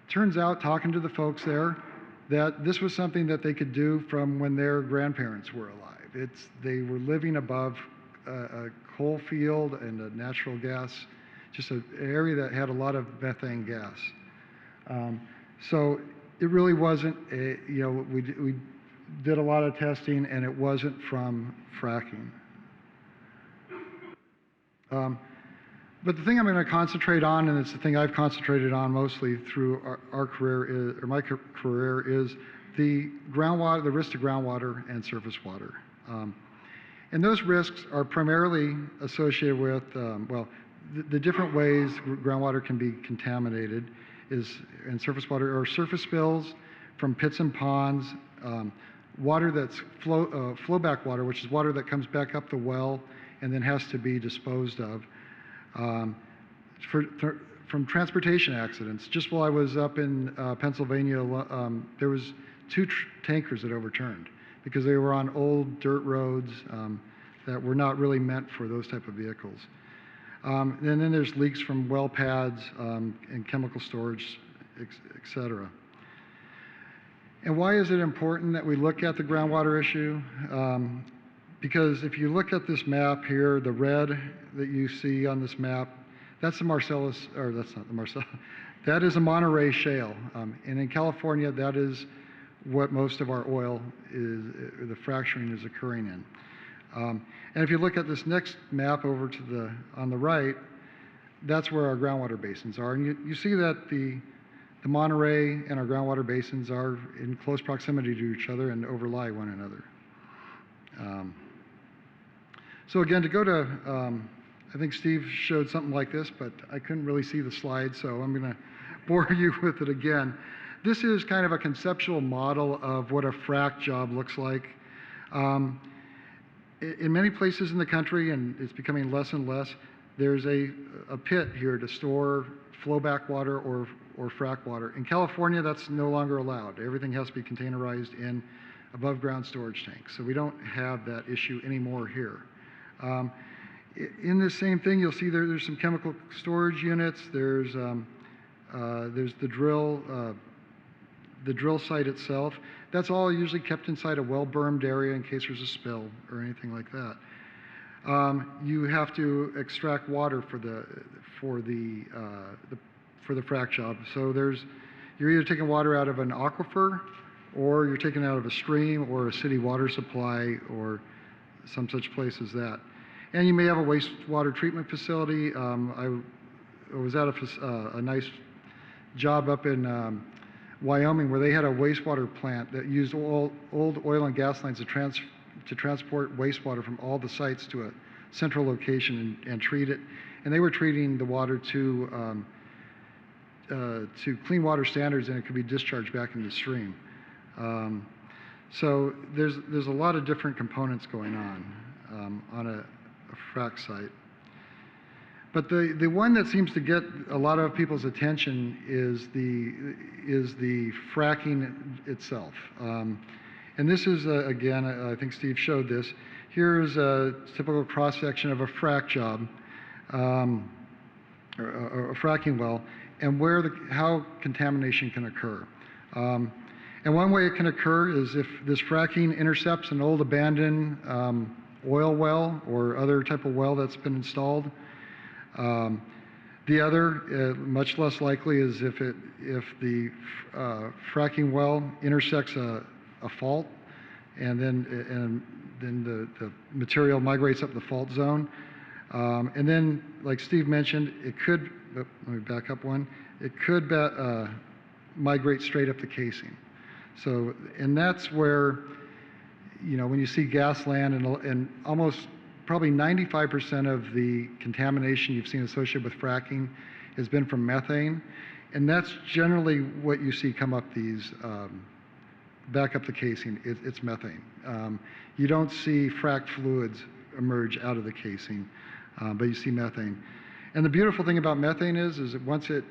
S4: Turns out, talking to the folks there, that this was something that they could do from when their grandparents were alive. They were living above a coal field and a natural gas, just an area that had a lot of methane gas. So it really wasn't, we did a lot of testing and it wasn't from fracking. But the thing I'm going to concentrate on, and it's the thing I've concentrated on mostly through our career, or my career, is the groundwater, the risk to groundwater and surface water. And those risks are primarily associated with, the different ways groundwater can be contaminated in surface water, or surface spills from pits and ponds, water that's flowback water, which is water that comes back up the well and then has to be disposed of. From transportation accidents. Just while I was up in Pennsylvania, there was two tankers that overturned because they were on old dirt roads that were not really meant for those type of vehicles. And then there's leaks from well pads and chemical storage, et cetera. And why is it important that we look at the groundwater issue? Because if you look at this map here, the red that you see on this map, that's the Marcellus, or that's not the Marcellus, that is a Monterey shale. And in California, that is what most of our oil is, the fracturing is occurring in. And if you look at this next map over to on the right, that's where our groundwater basins are. And you see that the Monterey and our groundwater basins are in close proximity to each other and overlie one another. So again, to go to, I think Steve showed something like this, but I couldn't really see the slide, so I'm going to bore you with it again. This is kind of a conceptual model of what a frac job looks like. In many places in the country, and it's becoming less and less, there's a pit here to store flowback water or frac water. In California, that's no longer allowed. Everything has to be containerized in above ground storage tanks. So we don't have that issue anymore here. In this same thing, you'll see there's some chemical storage units. There's the drill site itself. That's all usually kept inside a well-bermed area in case there's a spill or anything like that. You have to extract water for the frac job. So you're either taking water out of an aquifer, or you're taking it out of a stream or a city water supply or some such place as that. And you may have a wastewater treatment facility. I was at a nice job up in Wyoming where they had a wastewater plant that used old oil and gas lines to transport wastewater from all the sites to a central location and treat it. And they were treating the water to clean water standards, and it could be discharged back into the stream. So there's a lot of different components going on a frac site. But the one that seems to get a lot of people's attention is the fracking itself. And this is, again, I think Steve showed this. Here's a typical cross-section of a frac job, or a fracking well, and how contamination can occur. And one way it can occur is if this fracking intercepts an old abandoned oil well or other type of well that's been installed. The other, much less likely, is if the fracking well intersects a fault, and then the material migrates up the fault zone. And then, like Steve mentioned, it could, let me back up one, it could migrate straight up the casing. So, and that's where, when you see gas land and almost probably 95% of the contamination you've seen associated with fracking has been from methane. And that's generally what you see come up these, back up the casing, it's methane. You don't see fracked fluids emerge out of the casing, but you see methane. And the beautiful thing about methane is that once the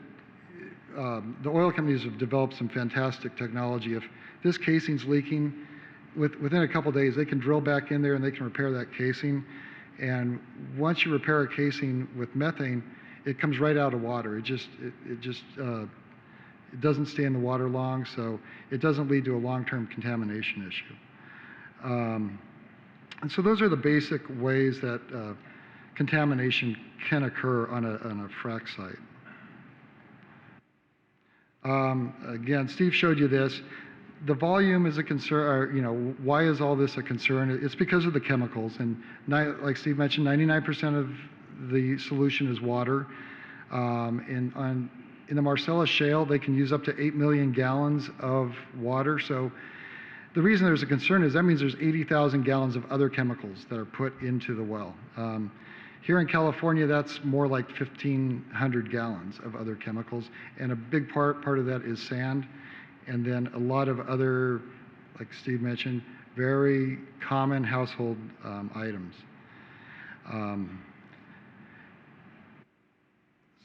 S4: oil companies have developed some fantastic technology. If this casing's leaking, within a couple days, they can drill back in there and they can repair that casing. And once you repair a casing with methane, it comes right out of water. It doesn't stay in the water long, so it doesn't lead to a long-term contamination issue. And so those are the basic ways that contamination can occur on a frac site. Again, Steve showed you this. The volume is a concern, or, why is all this a concern? It's because of the chemicals. And like Steve mentioned, 99% of the solution is water. In the Marcellus Shale, they can use up to 8 million gallons of water. So the reason there's a concern is that means there's 80,000 gallons of other chemicals that are put into the well. Here in California, that's more like 1,500 gallons of other chemicals. And a big part of that is sand. And then a lot of other, like Steve mentioned, very common household items.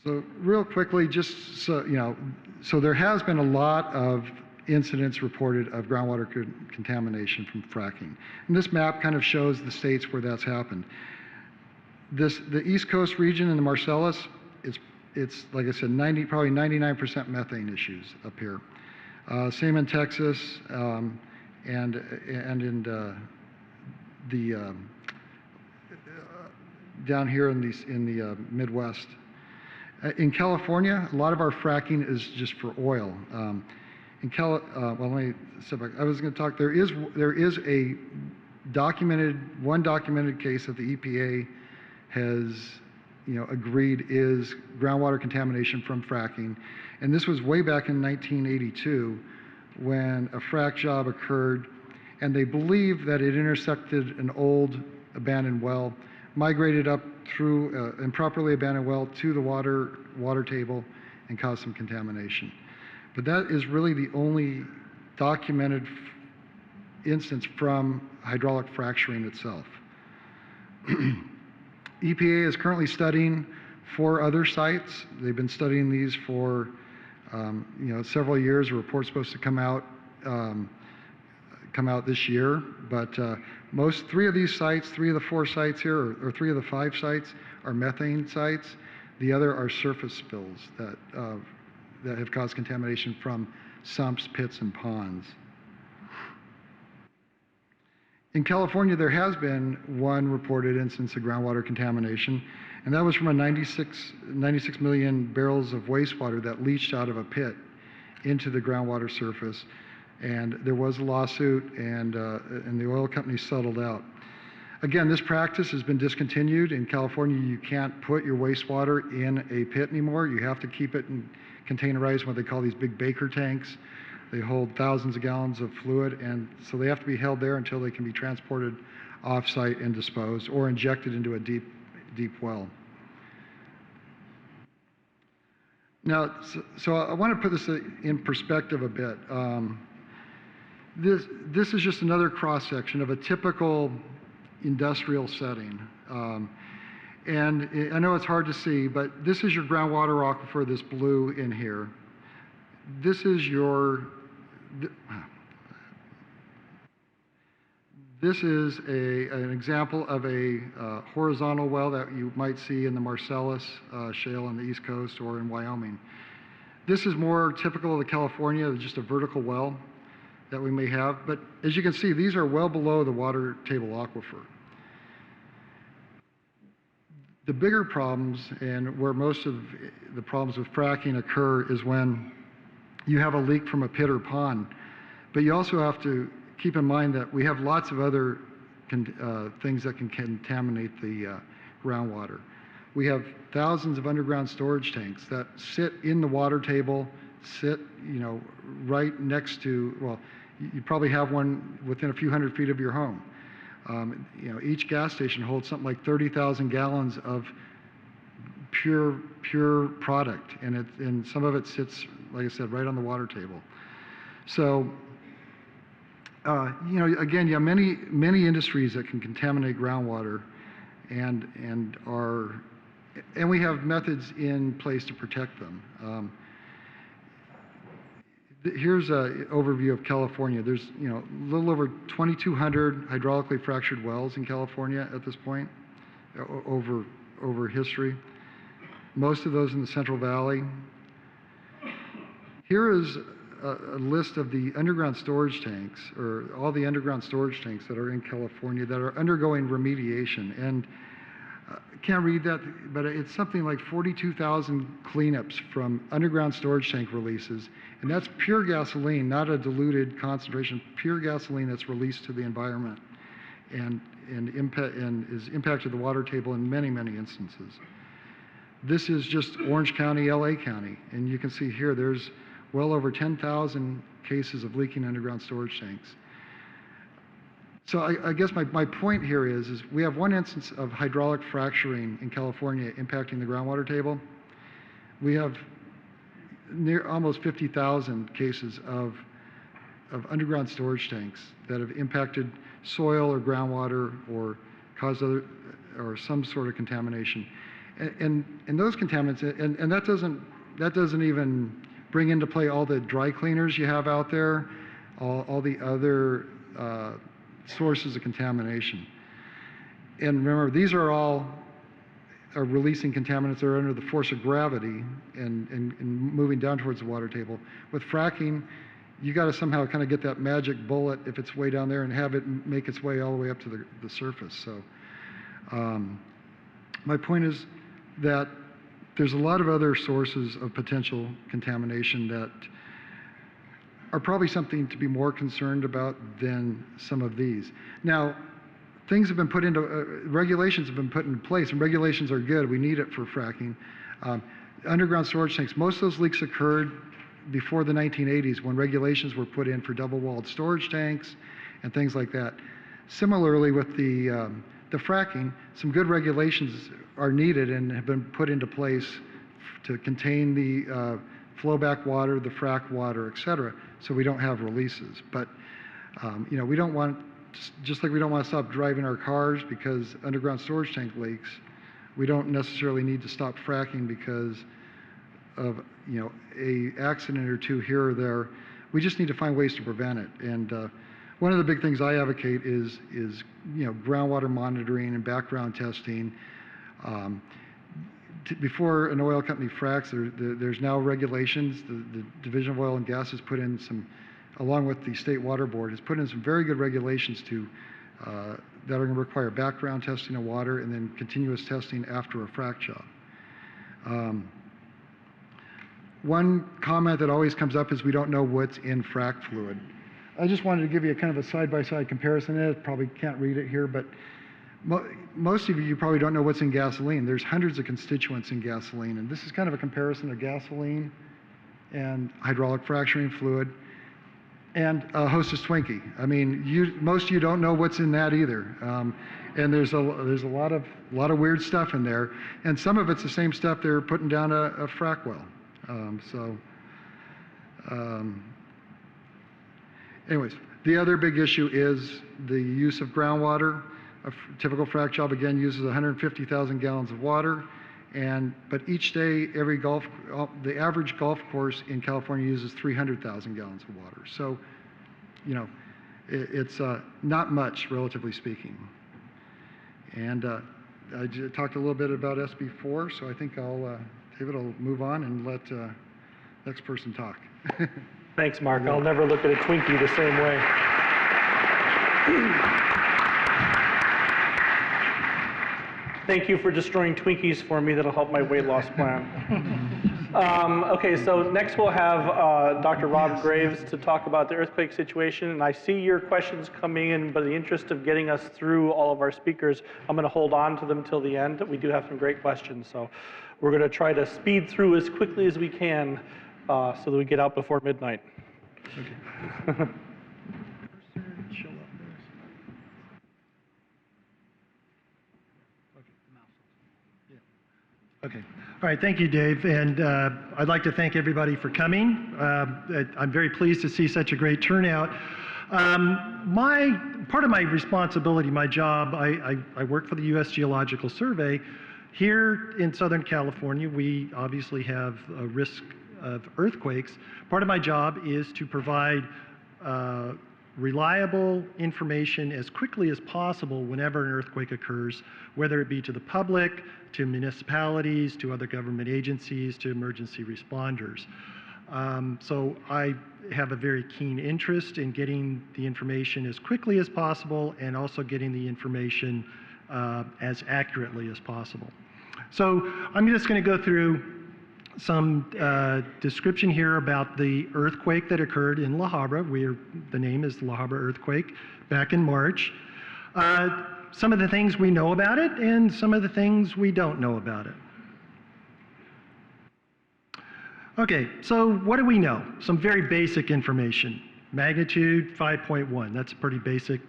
S4: So real quickly, just so so there has been a lot of incidents reported of groundwater contamination from fracking. And this map kind of shows the states where that's happened. The East Coast region in the Marcellus, it's like I said, probably 99% methane issues up here. Same in Texas, and in down here in the Midwest. In California, a lot of our fracking is just for oil. Well, let me step back. I was going to talk. There is a one documented case that the EPA has agreed is groundwater contamination from fracking. And this was way back in 1982 when a frac job occurred, and they believe that it intersected an old abandoned well, migrated up through an improperly abandoned well to the water table and caused some contamination. But that is really the only documented instance from hydraulic fracturing itself. EPA is currently studying 4 other sites. They've been studying these for several years. A report's supposed to come out this year. But 3 of these sites, 3 of the 4 sites here, or 3 of the 5 sites are methane sites. The other are surface spills that have caused contamination from sumps, pits, and ponds. In California, there has been 1 reported instance of groundwater contamination, and that was from a 96 million barrels of wastewater that leached out of a pit into the groundwater surface. And there was a lawsuit, and the oil company settled out. Again, this practice has been discontinued. In California, you can't put your wastewater in a pit anymore. You have to keep it containerized in what they call these big Baker tanks. They hold thousands of gallons of fluid, and so they have to be held there until they can be transported off-site and disposed or injected into a deep well. Now, so I want to put this in perspective a bit. This is just another cross-section of a typical industrial setting. And I know it's hard to see, but this is your groundwater aquifer, this blue in here. This is an example of a horizontal well that you might see in the Marcellus Shale on the East Coast or in Wyoming. This is more typical of the California, just a vertical well that we may have. But as you can see, these are well below the water table aquifer. The bigger problems, and where most of the problems with fracking occur, is when you have a leak from a pit or pond. But you also have to keep in mind that we have lots of other things that can contaminate the groundwater. We have thousands of underground storage tanks that sit in the water table, sit, right next to, well, you probably have one within a few hundred feet of your home. Each gas station holds something like 30,000 gallons of pure product, and some of it sits, like I said, right on the water table. So, again, you have many industries that can contaminate groundwater, and we have methods in place to protect them. Here's an overview of California. There's a little over 2,200 hydraulically fractured wells in California at this point, over history. Most of those in the Central Valley. Here is a list of the underground storage tanks, or all the underground storage tanks that are in California that are undergoing remediation. And can't read that, but it's something like 42,000 cleanups from underground storage tank releases, and that's pure gasoline, not a diluted concentration, pure gasoline that's released to the environment, and is impacted the water table in many instances. This is just Orange County, LA County, and you can see here there's well over 10,000 cases of leaking underground storage tanks. So I guess my point here is we have one instance of hydraulic fracturing in California impacting the groundwater table. We have almost 50,000 cases of underground storage tanks that have impacted soil or groundwater or caused or some sort of contamination. And those contaminants, and that doesn't even bring into play all the dry cleaners you have out there, all the other sources of contamination. And remember, these are all releasing contaminants that are under the force of gravity and moving down towards the water table. With fracking, you got to somehow kind of get that magic bullet if it's way down there and have it make its way all the way up to the surface. So my point is that there's a lot of other sources of potential contamination that are probably something to be more concerned about than some of these. Now, things have been put into, regulations have been put in place, and regulations are good. We need it for fracking. Underground storage tanks, most of those leaks occurred before the 1980s when regulations were put in for double-walled storage tanks and things like that. Similarly, with the fracking, some good regulations are needed and have been put into place to contain the flowback water, the frack water, et cetera, so we don't have releases. But we don't want, just like we don't want to stop driving our cars because underground storage tank leaks, we don't necessarily need to stop fracking because of a accident or two here or there. We just need to find ways to prevent it. And one of the big things I advocate is groundwater monitoring and background testing. Before an oil company fracks, there's now regulations. The Division of Oil and Gas has put in some, along with the State Water Board, has put in some very good regulations that are going to require background testing of water and then continuous testing after a frack job. One comment that always comes up is we don't know what's in frack fluid. I just wanted to give you a kind of a side-by-side comparison. I probably can't read it here, but most of you probably don't know what's in gasoline. There's hundreds of constituents in gasoline, and this is kind of a comparison of gasoline and hydraulic fracturing fluid and Hostess Twinkie. I mean, most of you don't know what's in that either, and there's a lot of weird stuff in there, and some of it's the same stuff they're putting down a frack well. Anyways, the other big issue is the use of groundwater. A typical frack job, again, uses 150,000 gallons of water, but each day, the average golf course in California uses 300,000 gallons of water. So, it's not much, relatively speaking. And I talked a little bit about SB4, so I think David will move on and let next person talk.
S1: Thanks, Mark. I'll never look at a Twinkie the same way. Thank you for destroying Twinkies for me. That'll help my weight loss plan. Okay, so next we'll have Dr. Rob Graves to talk about the earthquake situation. And I see your questions coming in, but in the interest of getting us through all of our speakers, I'm going to hold on to them till the end. We do have some great questions, so we're going to try to speed through as quickly as we can so that we get out before midnight. Okay.
S5: Okay. All right. Thank you, Dave. And I'd like to thank everybody for coming. I'm very pleased to see such a great turnout. Part of my responsibility, my job, I work for the U.S. Geological Survey. Here in Southern California, we obviously have a risk of earthquakes. Part of my job is to provide reliable information as quickly as possible whenever an earthquake occurs, whether it be to the public, to municipalities, to other government agencies, to emergency responders. So I have a very keen interest in getting the information as quickly as possible and also getting the information as accurately as possible. So I'm just going to go through some description here about the earthquake that occurred in La Habra. The name is La Habra earthquake back in March. Some of the things we know about it and some of the things we don't know about it. Okay, so what do we know? Some very basic information. Magnitude 5.1, that's pretty basic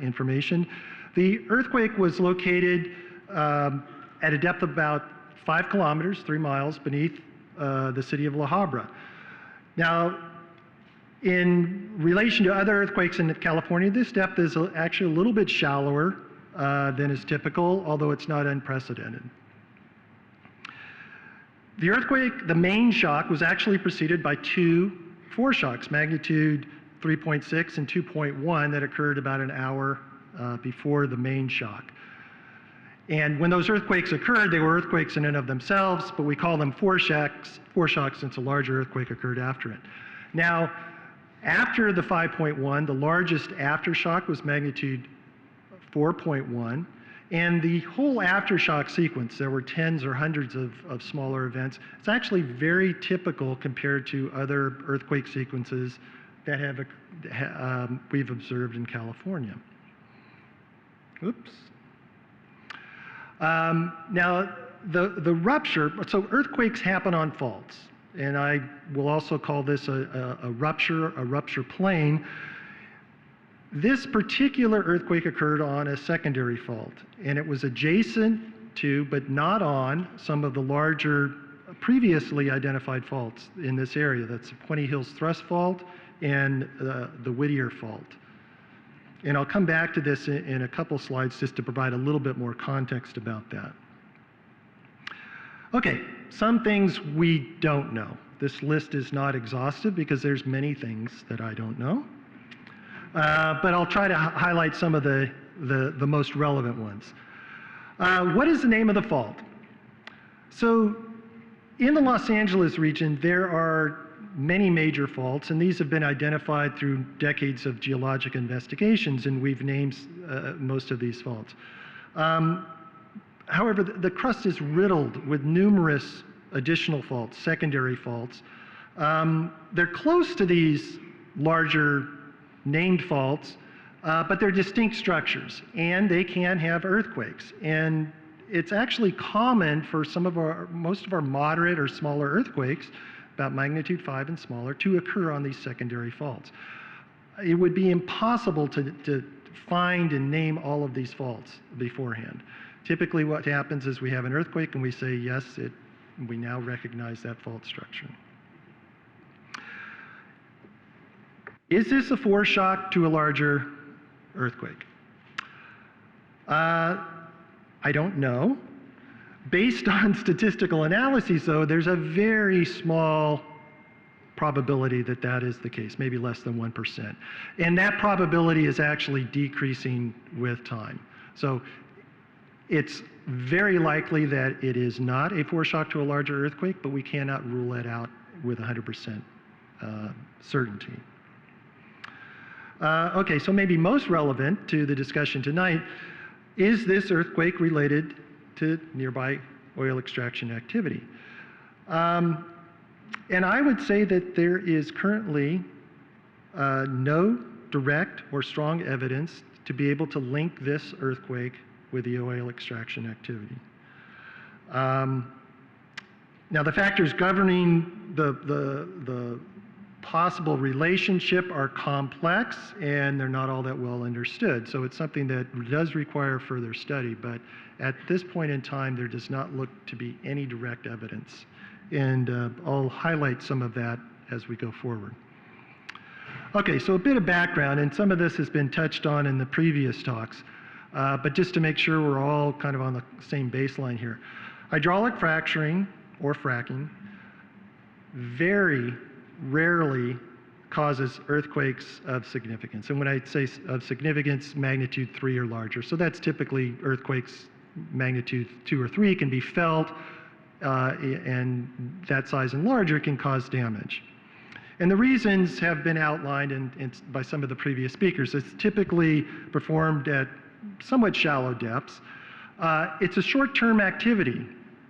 S5: information. The earthquake was located at a depth of about 5 kilometers, 3 miles beneath the city of La Habra. Now, in relation to other earthquakes in California, this depth is actually a little bit shallower than is typical, although it's not unprecedented. The earthquake, the main shock, was actually preceded by 2 foreshocks, magnitude 3.6 and 2.1, that occurred about an hour before the main shock. And when those earthquakes occurred, they were earthquakes in and of themselves, but we call them foreshocks since a larger earthquake occurred after it. Now, after the 5.1, the largest aftershock was magnitude 4.1, and the whole aftershock sequence, there were tens or hundreds of smaller events. It's actually very typical compared to other earthquake sequences that we've observed in California. Oops. Now, the rupture, so earthquakes happen on faults, and I will also call this a rupture plane. This particular earthquake occurred on a secondary fault, and it was adjacent to, but not on, some of the larger previously identified faults in this area. That's the Puente Hills Thrust Fault and the Whittier Fault. And I'll come back to this in a couple slides just to provide a little bit more context about that. Okay, some things we don't know. This list is not exhaustive because there's many things that I don't know. But I'll try to highlight some of the most relevant ones. What is the name of the fault? So in the Los Angeles region, there are many major faults, and these have been identified through decades of geologic investigations, and we've named most of these faults. However, the crust is riddled with numerous additional faults, secondary faults. They're close to these larger named faults, but they're distinct structures, and they can have earthquakes. And it's actually common for most of our moderate or smaller earthquakes, about magnitude 5 and smaller, to occur on these secondary faults. It would be impossible to find and name all of these faults beforehand. Typically what happens is we have an earthquake and we say, yes, we now recognize that fault structure. Is this a foreshock to a larger earthquake? I don't know. Based on statistical analyses, though, there's a very small probability that that is the case, maybe less than 1%. And that probability is actually decreasing with time. So it's very likely that it is not a foreshock to a larger earthquake, but we cannot rule it out with 100% certainty. Okay, so maybe most relevant to the discussion tonight, is this earthquake related to nearby oil extraction activity. And I would say that there is currently no direct or strong evidence to be able to link this earthquake with the oil extraction activity. Now, the factors governing the possible relationship are complex, and they're not all that well understood. So it's something that does require further study, but at this point in time, there does not look to be any direct evidence. And I'll highlight some of that as we go forward. Okay, so a bit of background, and some of this has been touched on in the previous talks, but just to make sure we're all kind of on the same baseline here. Hydraulic fracturing, or fracking, very rarely causes earthquakes of significance. And when I say of significance, magnitude 3 or larger. So that's typically earthquakes magnitude 2 or 3 can be felt, and that size and larger can cause damage. And the reasons have been outlined by some of the previous speakers. It's typically performed at somewhat shallow depths. It's a short-term activity.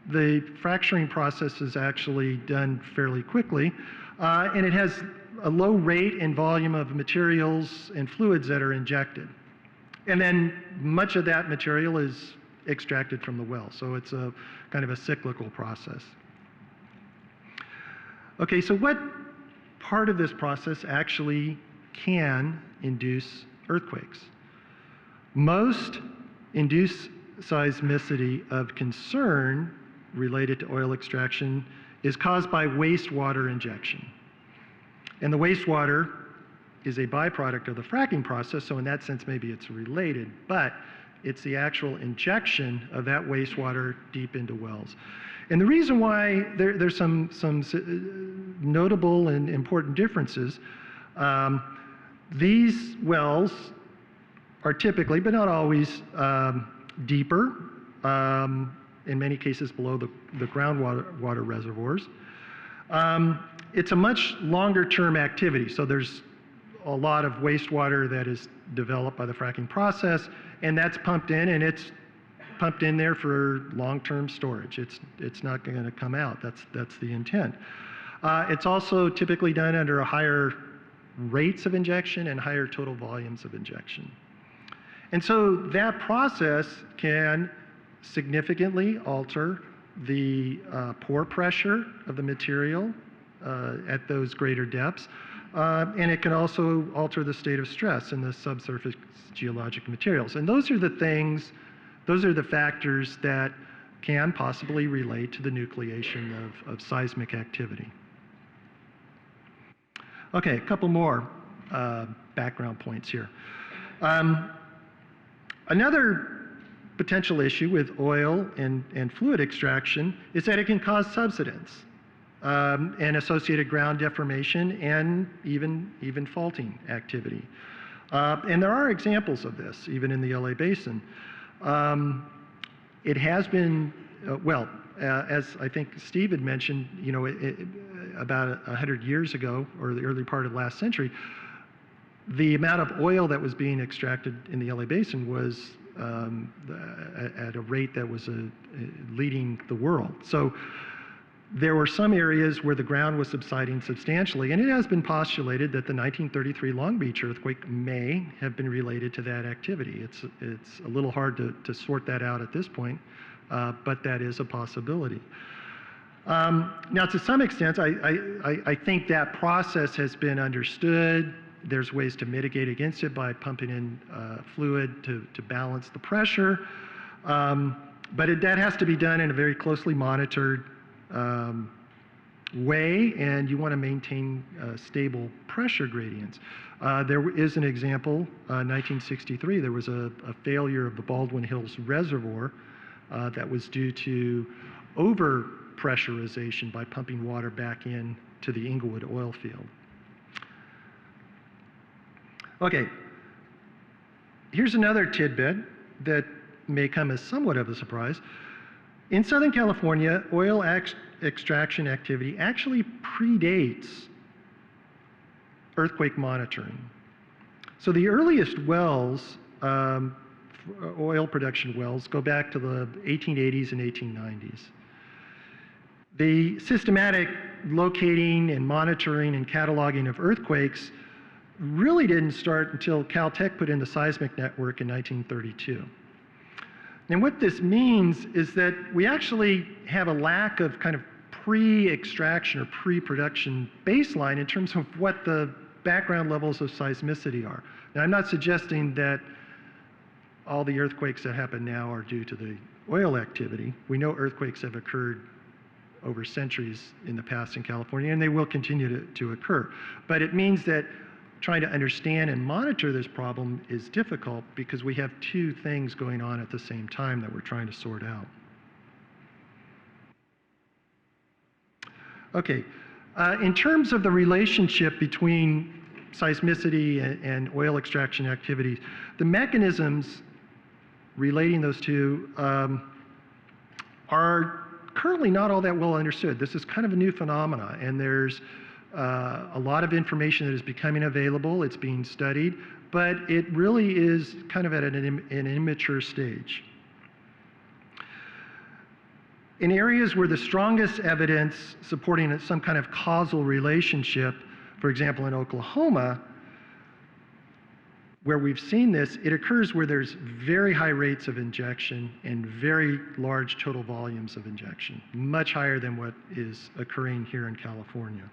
S5: The fracturing process is actually done fairly quickly, and it has a low rate and volume of materials and fluids that are injected. And then much of that material is extracted from the well, so it's a kind of a cyclical process. Okay, so what part of this process actually can induce earthquakes? Most induce seismicity of concern related to oil extraction is caused by wastewater injection. And the wastewater is a byproduct of the fracking process, so in that sense maybe it's related, but it's the actual injection of that wastewater deep into wells. And the reason why there's some notable and important differences, these wells are typically, but not always, deeper, in many cases below the groundwater reservoirs. It's a much longer term activity, so there's a lot of wastewater that is developed by the fracking process, and that's pumped in, and it's pumped in there for long-term storage. It's not going to come out. That's the intent. It's also typically done under a higher rates of injection and higher total volumes of injection. And so that process can significantly alter the pore pressure of the material at those greater depths, and it can also alter the state of stress in the subsurface geologic materials. And those are the things, those are the factors that can possibly relate to the nucleation of seismic activity. Okay, a couple more background points here. Another potential issue with oil and fluid extraction is that it can cause subsidence and associated ground deformation and even faulting activity. And there are examples of this, even in the LA Basin. It has been, as I think Steve had mentioned, you know, about 100 years ago, or the early part of last century, the amount of oil that was being extracted in the LA Basin was at a rate that was leading the world. So there were some areas where the ground was subsiding substantially, and it has been postulated that the 1933 Long Beach earthquake may have been related to that activity. It's a little hard to sort that out at this point, but that is a possibility. Now, to some extent, I think that process has been understood. There's ways to mitigate against it by pumping in fluid to balance the pressure, but that has to be done in a very closely monitored way, and you want to maintain stable pressure gradients. There is an example, 1963, there was a failure of the Baldwin Hills Reservoir that was due to over-pressurization by pumping water back in to the Inglewood oil field. Okay, here's another tidbit that may come as somewhat of a surprise. In Southern California, oil extraction activity actually predates earthquake monitoring. So the earliest wells oil production wells go back to the 1880s and 1890s. The systematic locating and monitoring and cataloging of earthquakes really didn't start until Caltech put in the seismic network in 1932. And what this means is that we actually have a lack of kind of pre-extraction or pre-production baseline in terms of what the background levels of seismicity are. Now, I'm not suggesting that all the earthquakes that happen now are due to the oil activity. We know earthquakes have occurred over centuries in the past in California, and they will continue to occur. But it means that trying to understand and monitor this problem is difficult because we have two things going on at the same time that we're trying to sort out. Okay, in terms of the relationship between seismicity and oil extraction activities, the mechanisms relating those two are currently not all that well understood. This is kind of a new phenomena, and there's a lot of information that is becoming available. It's being studied, but it really is kind of at an immature stage. In areas where the strongest evidence supporting some kind of causal relationship, for example, in Oklahoma, where we've seen this, it occurs where there's very high rates of injection and very large total volumes of injection, much higher than what is occurring here in California.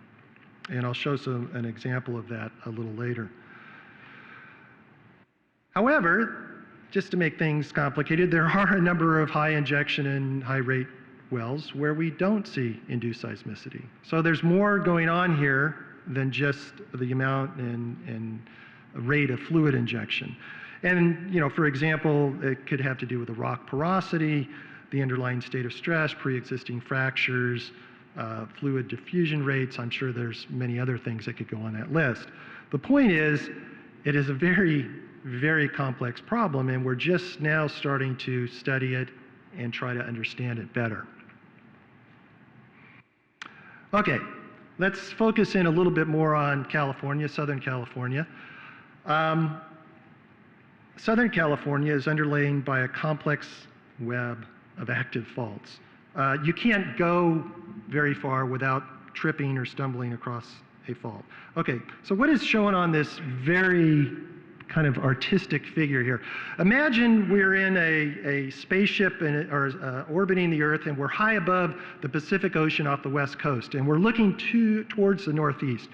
S5: And I'll show an example of that a little later. However, just to make things complicated, there are a number of high injection and high rate wells where we don't see induced seismicity. So there's more going on here than just the amount and rate of fluid injection. And, you know, for example, it could have to do with the rock porosity, the underlying state of stress, pre-existing fractures, fluid diffusion rates. I'm sure there's many other things that could go on that list. The point is, it is a very, very complex problem, and we're just now starting to study it and try to understand it better. Okay, let's focus in a little bit more on California, Southern California. Southern California is underlain by a complex web of active faults. You can't go very far without tripping or stumbling across a fault. Okay, so what is shown on this very kind of artistic figure here? Imagine we're in a spaceship orbiting the Earth, and we're high above the Pacific Ocean off the west coast, and we're looking towards the northeast.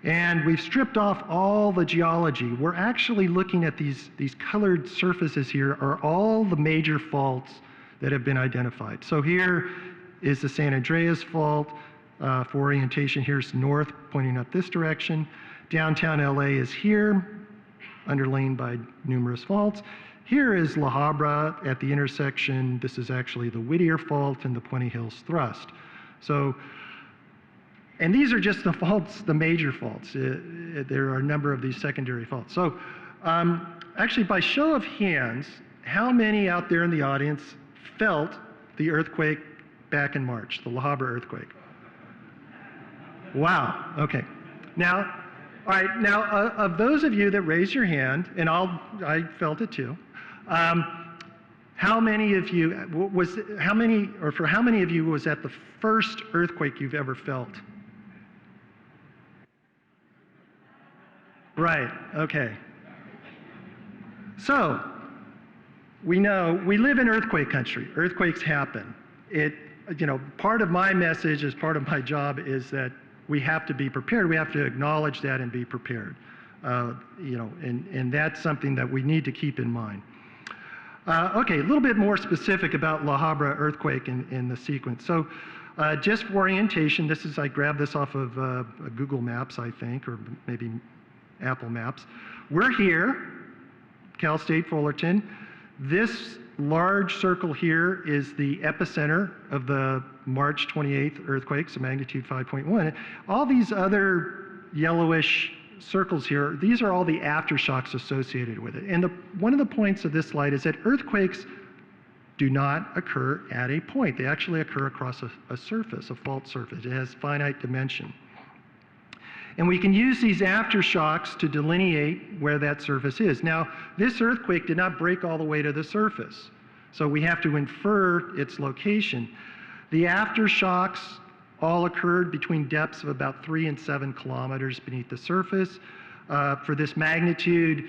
S5: And we've stripped off all the geology. We're actually looking at these colored surfaces here are all the major faults that have been identified. So here is the San Andreas Fault. For orientation, here's north, pointing up this direction. Downtown LA is here, underlain by numerous faults. Here is La Habra at the intersection. This is actually the Whittier Fault and the Puente Hills Thrust. So, and these are just the faults, the major faults. There are a number of these secondary faults. So, actually, by show of hands, how many out there in the audience felt the earthquake back in March, the La Habra earthquake? Wow, okay. How of those of you that raised your hand, and I felt it too, how many of you, for how many of you was that the first earthquake you've ever felt? Right, okay. So, we know, we live in earthquake country. Earthquakes happen. Part of my message as part of my job is that we have to be prepared. We have to acknowledge that and be prepared. And that's something that we need to keep in mind. Okay, a little bit more specific about La Habra earthquake in the sequence. So just for orientation, I grabbed this off of Google Maps, I think, or maybe Apple Maps. We're here, Cal State Fullerton. This large circle here is the epicenter of the March 28th earthquake, so magnitude 5.1. All these other yellowish circles here, these are all the aftershocks associated with it. And one of the points of this slide is that earthquakes do not occur at a point. They actually occur across a surface, a fault surface. It has finite dimension. And we can use these aftershocks to delineate where that surface is. Now, this earthquake did not break all the way to the surface, so we have to infer its location. The aftershocks all occurred between depths of about 3 and 7 kilometers beneath the surface. For this magnitude,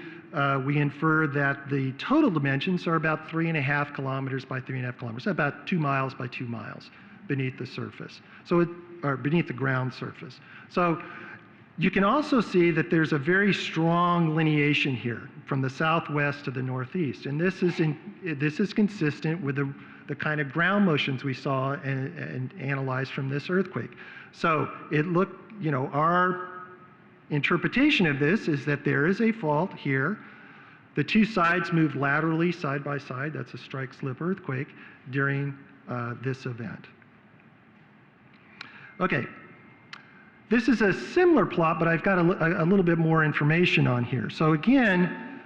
S5: we infer that the total dimensions are about 3.5 kilometers by 3.5 kilometers, about 2 miles by 2 miles beneath the surface, or beneath the ground surface. So you can also see that there's a very strong lineation here from the southwest to the northeast, and this is consistent with the kind of ground motions we saw and analyzed from this earthquake. So it looked, our interpretation of this is that there is a fault here. The two sides move laterally side by side. That's a strike-slip earthquake during this event. Okay, this is a similar plot, but I've got a little bit more information on here. So again,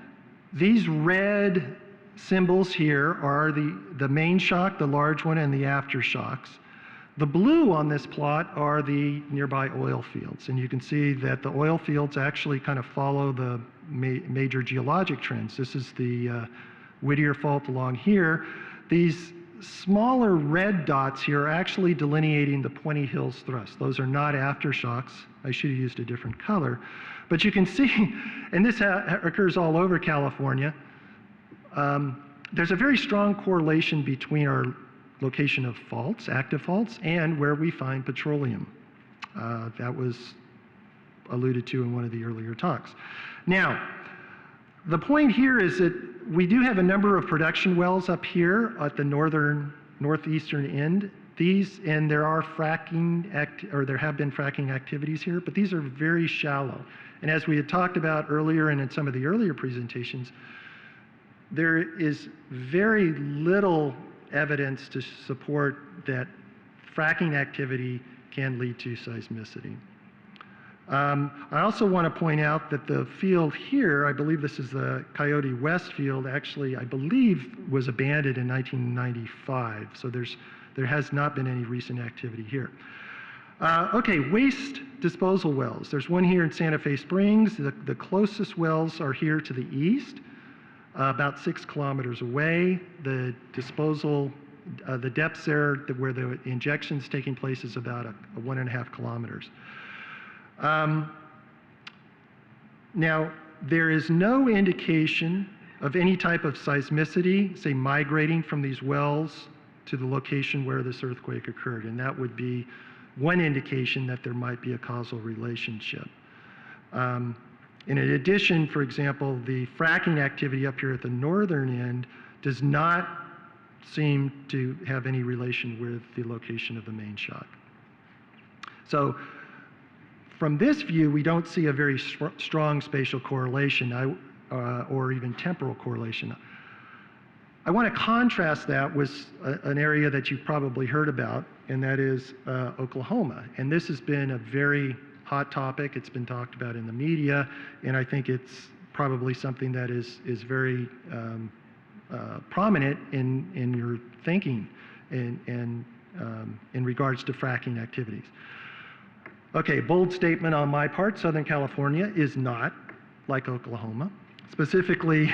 S5: these red symbols here are the main shock, the large one, and the aftershocks. The blue on this plot are the nearby oil fields, and you can see that the oil fields actually kind of follow the major geologic trends. This is the Whittier Fault along here. These smaller red dots here are actually delineating the Puente Hills thrust. Those are not aftershocks. I should have used a different color. But you can see, and this occurs all over California, there's a very strong correlation between our location of faults, active faults, and where we find petroleum. That was alluded to in one of the earlier talks. Now, the point here is that we do have a number of production wells up here at the northeastern end. And there are there have been fracking activities here, but these are very shallow. And as we had talked about earlier and in some of the earlier presentations, there is very little evidence to support that fracking activity can lead to seismicity. I also want to point out that the field here, I believe this is the Coyote West field, actually I believe was abandoned in 1995, so there has not been any recent activity here. Okay, waste disposal wells. There's one here in Santa Fe Springs. The closest wells are here to the east, about 6 kilometers away. The disposal, the depths there where the injection's taking place is about 1.5 kilometers. Now, there is no indication of any type of seismicity, say, migrating from these wells to the location where this earthquake occurred, and that would be one indication that there might be a causal relationship. In addition, for example, the fracking activity up here at the northern end does not seem to have any relation with the location of the main shock. So from this view, we don't see a very strong spatial correlation or even temporal correlation. I want to contrast that with an area that you've probably heard about, and that is Oklahoma. And this has been a very hot topic. It's been talked about in the media, and I think it's probably something that is very prominent in your thinking in regards to fracking activities. Okay, bold statement on my part, Southern California is not like Oklahoma, specifically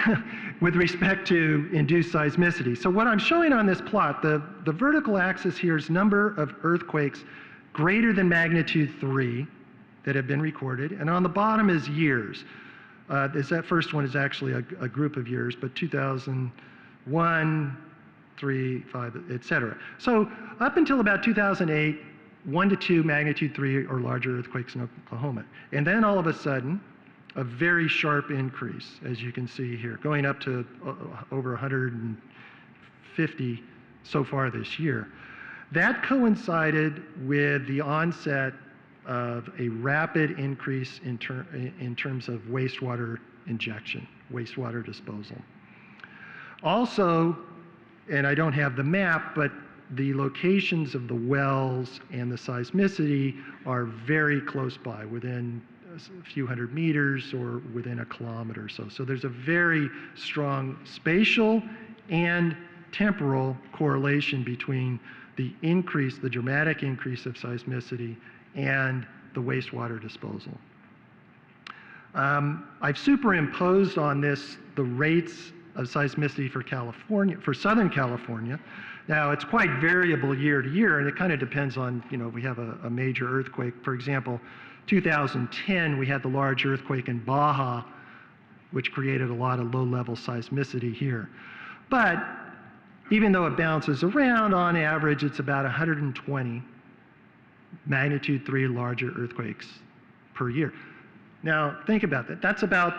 S5: with respect to induced seismicity. So what I'm showing on this plot, the vertical axis here is number of earthquakes greater than magnitude 3 that have been recorded, and on the bottom is years. That first one is actually a group of years, but 2001, 3, 5, et cetera. So up until about 2008, 1 to 2 magnitude 3 or larger earthquakes in Oklahoma. And then all of a sudden, a very sharp increase, as you can see here, going up to over 150 so far this year. That coincided with the onset of a rapid increase in terms of wastewater injection, wastewater disposal. Also, and I don't have the map, but the locations of the wells and the seismicity are very close by, within a few hundred meters or within a kilometer or so. So there's a very strong spatial and temporal correlation between the increase, the dramatic increase of seismicity and the wastewater disposal. I've superimposed on this the rates of seismicity for California, for Southern California. Now, it's quite variable year to year, and it kind of depends on, if we have a major earthquake. For example, 2010, we had the large earthquake in Baja, which created a lot of low-level seismicity here. But even though it bounces around, on average, it's about 120 magnitude 3 larger earthquakes per year. Now, think about that. That's about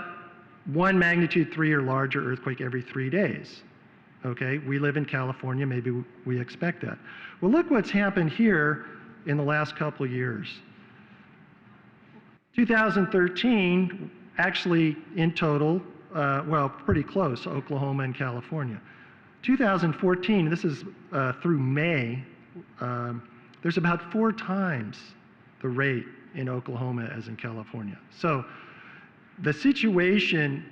S5: 1 magnitude 3 or larger earthquake every 3 days. Okay, we live in California, maybe we expect that. Well, look what's happened here in the last couple of years. 2013, actually in total, well, pretty close, Oklahoma and California. 2014, this is through May, there's about 4 times the rate in Oklahoma as in California. So the situation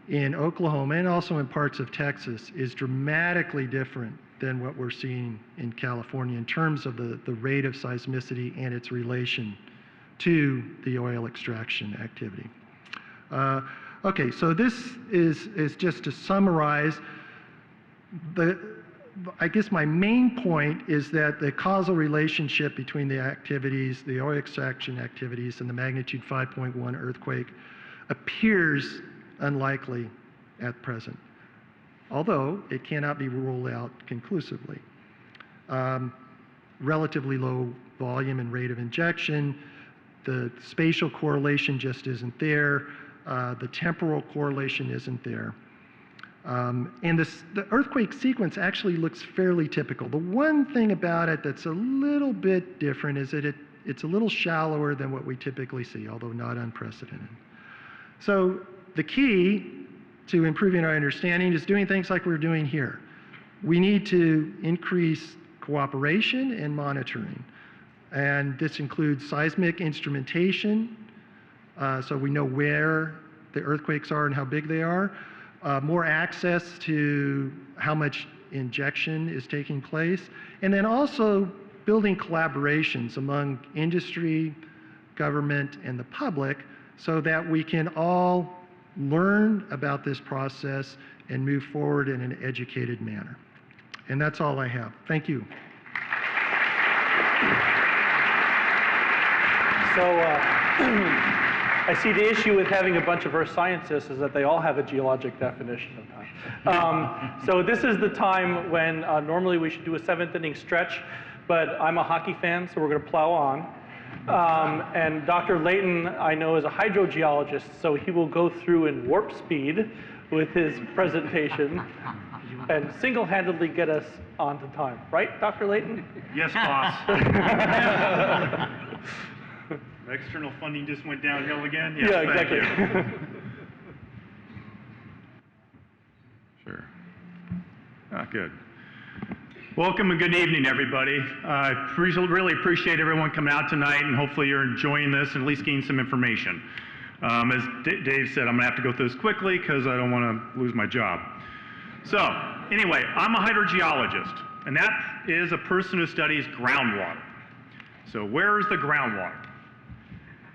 S5: in Oklahoma and also in parts of Texas is dramatically different than what we're seeing in California in terms of the rate of seismicity and its relation to the oil extraction activity. Okay, so this is just to summarize. I guess my main point is that the causal relationship between the activities, the oil extraction activities, and the magnitude 5.1 earthquake appears unlikely at present, although it cannot be ruled out conclusively. Relatively low volume and rate of injection, the spatial correlation just isn't there, the temporal correlation isn't there. And the earthquake sequence actually looks fairly typical. The one thing about it that's a little bit different is that it's a little shallower than what we typically see, although not unprecedented. So the key to improving our understanding is doing things like we're doing here. We need to increase cooperation and monitoring. And this includes seismic instrumentation, so we know where the earthquakes are and how big they are. More access to how much injection is taking place, and then also building collaborations among industry, government, and the public so that we can all learn about this process and move forward in an educated manner. And that's all I have. Thank you.
S1: So I see the issue with having a bunch of earth scientists is that they all have a geologic definition of time. So this is the time when normally we should do a 7th inning stretch, but I'm a hockey fan, so we're going to plow on. And Dr. Layton, I know, is a hydrogeologist, so he will go through in warp speed with his presentation and single-handedly get us onto time. Right, Dr. Layton?
S6: Yes, boss. External funding just went downhill again? Yes,
S1: yeah, exactly.
S6: Sure. Good. Welcome and good evening, everybody. I really appreciate everyone coming out tonight, and hopefully you're enjoying this and at least getting some information. As Dave said, I'm going to have to go through this quickly because I don't want to lose my job. So, anyway, I'm a hydrogeologist, and that is a person who studies groundwater. So where is the groundwater?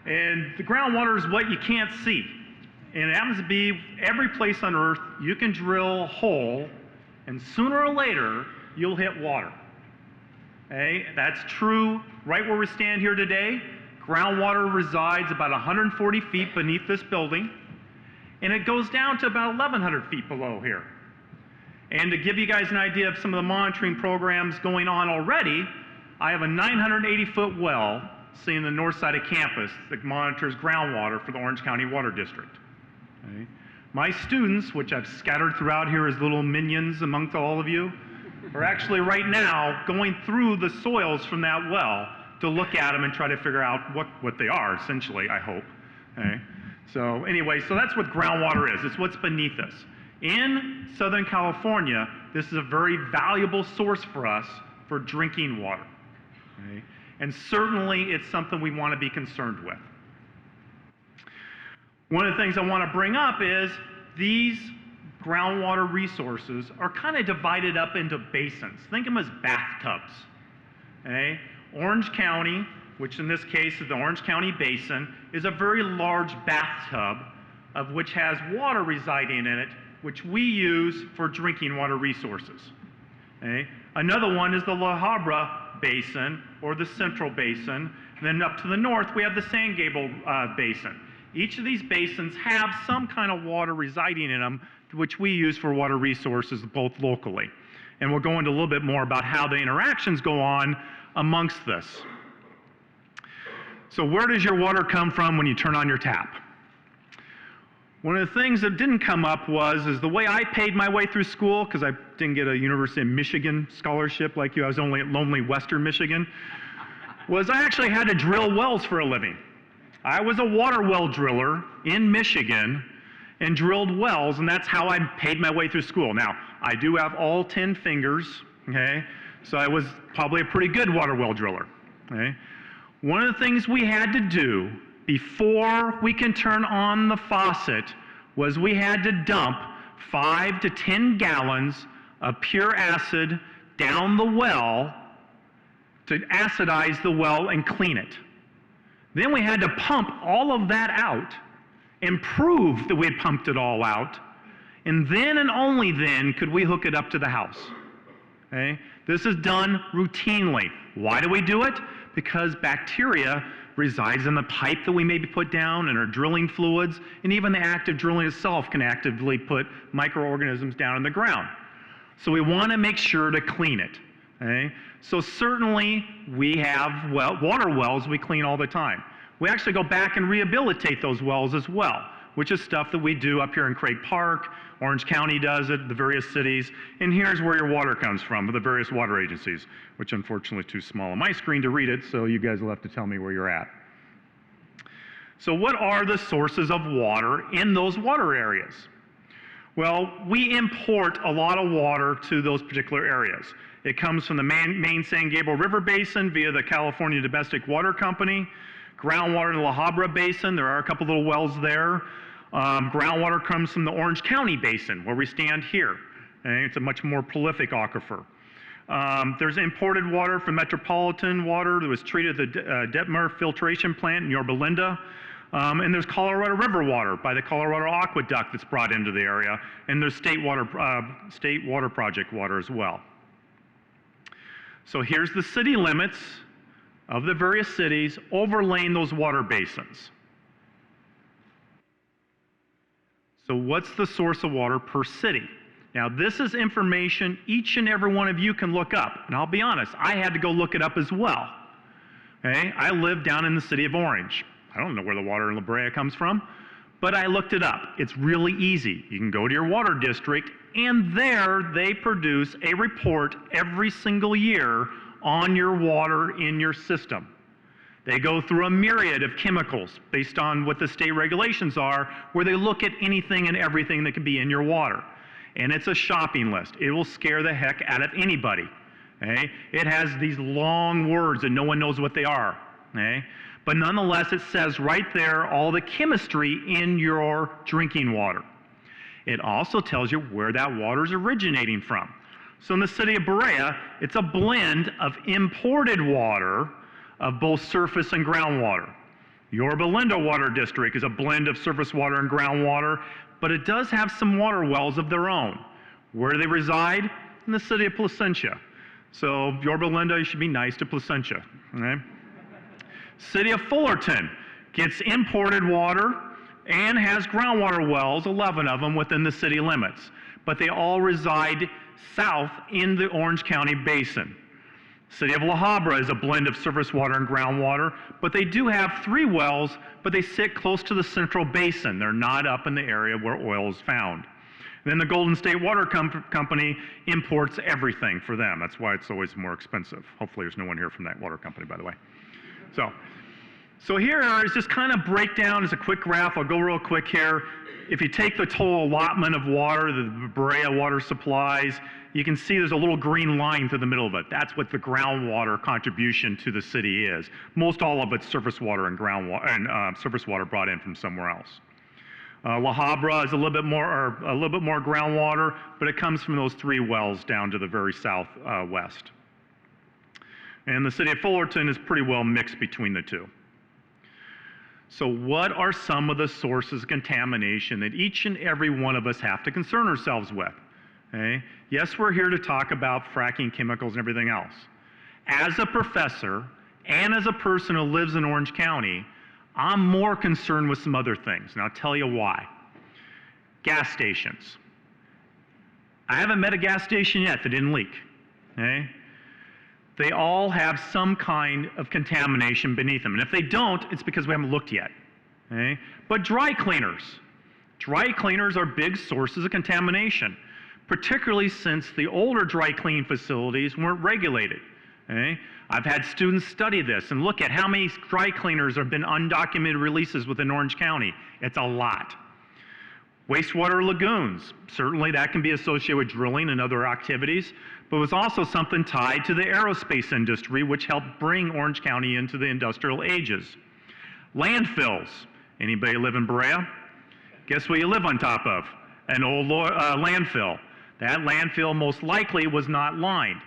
S6: And the groundwater is what you can't see. And it happens to be every place on Earth you can drill a hole, and sooner or later, you'll hit water. Okay? That's true right where we stand here today. Groundwater resides about 140 feet beneath this building, and it goes down to about 1,100 feet below here. And to give you guys an idea of some of the monitoring programs going on already, I have a 980-foot well sitting in the north side of campus that monitors groundwater for the Orange County Water District. Okay? My students, which I've scattered throughout here as little minions amongst all of you, are actually right now going through the soils from that well to look at them and try to figure out what they are, essentially, I hope. Okay? So anyway, so that's what groundwater is. It's what's beneath us. In Southern California, this is a very valuable source for us for drinking water. Okay? And certainly it's something we want to be concerned with. One of the things I want to bring up is these groundwater resources are kind of divided up into basins. Think of them as bathtubs. Okay? Orange County, which in this case is the Orange County Basin, is a very large bathtub of which has water residing in it, which we use for drinking water resources. Okay? Another one is the La Habra Basin, or the Central Basin. And then up to the north, we have the San Gabriel Basin. Each of these basins have some kind of water residing in them, which we use for water resources both locally. And we'll go into a little bit more about how the interactions go on amongst this. So where does your water come from when you turn on your tap? One of the things that didn't come up is the way I paid my way through school, because I didn't get a University of Michigan scholarship like you, I was only at lonely Western Michigan, was I actually had to drill wells for a living. I was a water well driller in Michigan and drilled wells, and that's how I paid my way through school. Now, I do have all 10 fingers, okay? So I was probably a pretty good water well driller, okay? One of the things we had to do before we can turn on the faucet was we had to dump 5 to 10 gallons of pure acid down the well to acidize the well and clean it. Then we had to pump all of that out and prove that we had pumped it all out, and then and only then could we hook it up to the house. Okay? This is done routinely. Why do we do it? Because bacteria resides in the pipe that we maybe put down in our drilling fluids, and even the act of drilling itself can actively put microorganisms down in the ground. So we want to make sure to clean it. Okay? So certainly we have water wells we clean all the time. We actually go back and rehabilitate those wells as well, which is stuff that we do up here in Craig Park. Orange County does it, the various cities, and here's where your water comes from, the various water agencies, which unfortunately is too small on my screen to read it, so you guys will have to tell me where you're at. So what are the sources of water in those water areas? Well, we import a lot of water to those particular areas. It comes from the main San Gabriel River Basin via the California Domestic Water Company, groundwater in the La Habra Basin, there are a couple little wells there. Groundwater comes from the Orange County Basin, where we stand here. Okay? It's a much more prolific aquifer. There's imported water from Metropolitan Water that was treated at the Detmer filtration plant in Yorba Linda. And there's Colorado River water by the Colorado Aqueduct that's brought into the area. And there's State Water Project water as well. So here's the city limits of the various cities overlaying those water basins. So what's the source of water per city? Now this is information each and every one of you can look up. And I'll be honest, I had to go look it up as well. Okay? I live down in the city of Orange. I don't know where the water in La Brea comes from, but I looked it up. It's really easy. You can go to your water district, and there they produce a report every single year on your water in your system. They go through a myriad of chemicals based on what the state regulations are, where they look at anything and everything that could be in your water. And it's a shopping list. It will scare the heck out of anybody. Okay? It has these long words and no one knows what they are. Okay? But nonetheless, it says right there all the chemistry in your drinking water. It also tells you where that water is originating from. So in the city of Brea, it's a blend of imported water of both surface and groundwater. Yorba Linda Water District is a blend of surface water and groundwater, but it does have some water wells of their own. Where do they reside? In the city of Placentia. So Yorba Linda, you should be nice to Placentia. Okay? City of Fullerton gets imported water and has groundwater wells, 11 of them within the city limits, but they all reside south in the Orange County Basin. City of La Habra is a blend of surface water and groundwater, but they do have 3 wells, but they sit close to the Central Basin. They're not up in the area where oil is found. And then the Golden State Water Company imports everything for them. That's why it's always more expensive. Hopefully there's no one here from that water company, by the way. So here is just kind of breakdown as a quick graph. I'll go real quick here. If you take the total allotment of water, the Brea water supplies, you can see there's a little green line through the middle of it. That's what the groundwater contribution to the city is. Most all of it's surface water and groundwater, and surface water brought in from somewhere else. La Habra is a little bit more groundwater, but it comes from those 3 wells down to the very southwest. And the city of Fullerton is pretty well mixed between the 2. So what are some of the sources of contamination that each and every one of us have to concern ourselves with? Okay? Yes, we're here to talk about fracking chemicals and everything else. As a professor and as a person who lives in Orange County, I'm more concerned with some other things, and I'll tell you why. Gas stations. I haven't met a gas station yet that didn't leak. Okay? They all have some kind of contamination beneath them. And if they don't, it's because we haven't looked yet. Okay? But dry cleaners are big sources of contamination, particularly since the older dry cleaning facilities weren't regulated. Okay? I've had students study this and look at how many dry cleaners have been undocumented releases within Orange County. It's a lot. Wastewater lagoons, certainly that can be associated with drilling and other activities, but it was also something tied to the aerospace industry, which helped bring Orange County into the industrial ages. Landfills. Anybody live in Brea? Guess what you live on top of? An old landfill. That landfill most likely was not lined.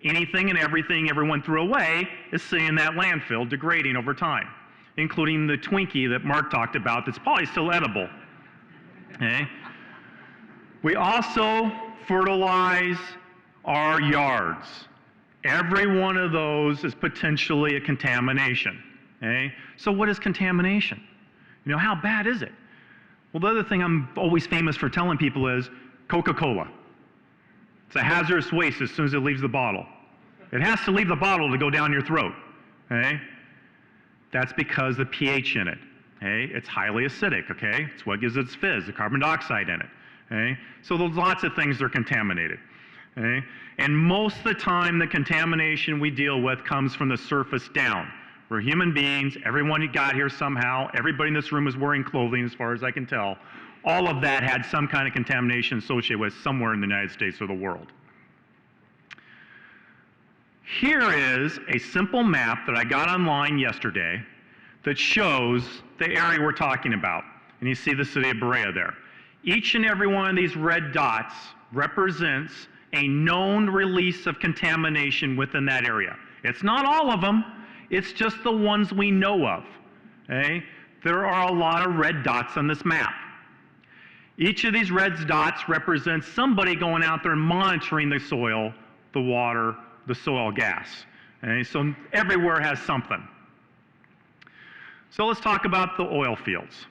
S6: Anything and everything everyone threw away is sitting in that landfill degrading over time, including the Twinkie that Mark talked about that's probably still edible. Okay? We also fertilize our yards. Every one of those is potentially a contamination. Okay? So what is contamination? You know, how bad is it? Well, the other thing I'm always famous for telling people is Coca-Cola. It's a hazardous waste as soon as it leaves the bottle. It has to leave the bottle to go down your throat. Okay? That's because the pH in it. Okay? It's highly acidic, okay? It's what gives it its fizz, the carbon dioxide in it. Okay? So there's lots of things that are contaminated. Okay? And most of the time the contamination we deal with comes from the surface down. We're human beings, everyone who got here somehow, everybody in this room is wearing clothing as far as I can tell. All of that had some kind of contamination associated with somewhere in the United States or the world. Here is a simple map that I got online yesterday that shows the area we're talking about. And you see the city of Brea there. Each and every one of these red dots represents a known release of contamination within that area. It's not all of them, it's just the ones we know of. Okay? There are a lot of red dots on this map. Each of these red dots represents somebody going out there and monitoring the soil, the water, the soil gas. Okay? So everywhere has something. So let's talk about the oil fields.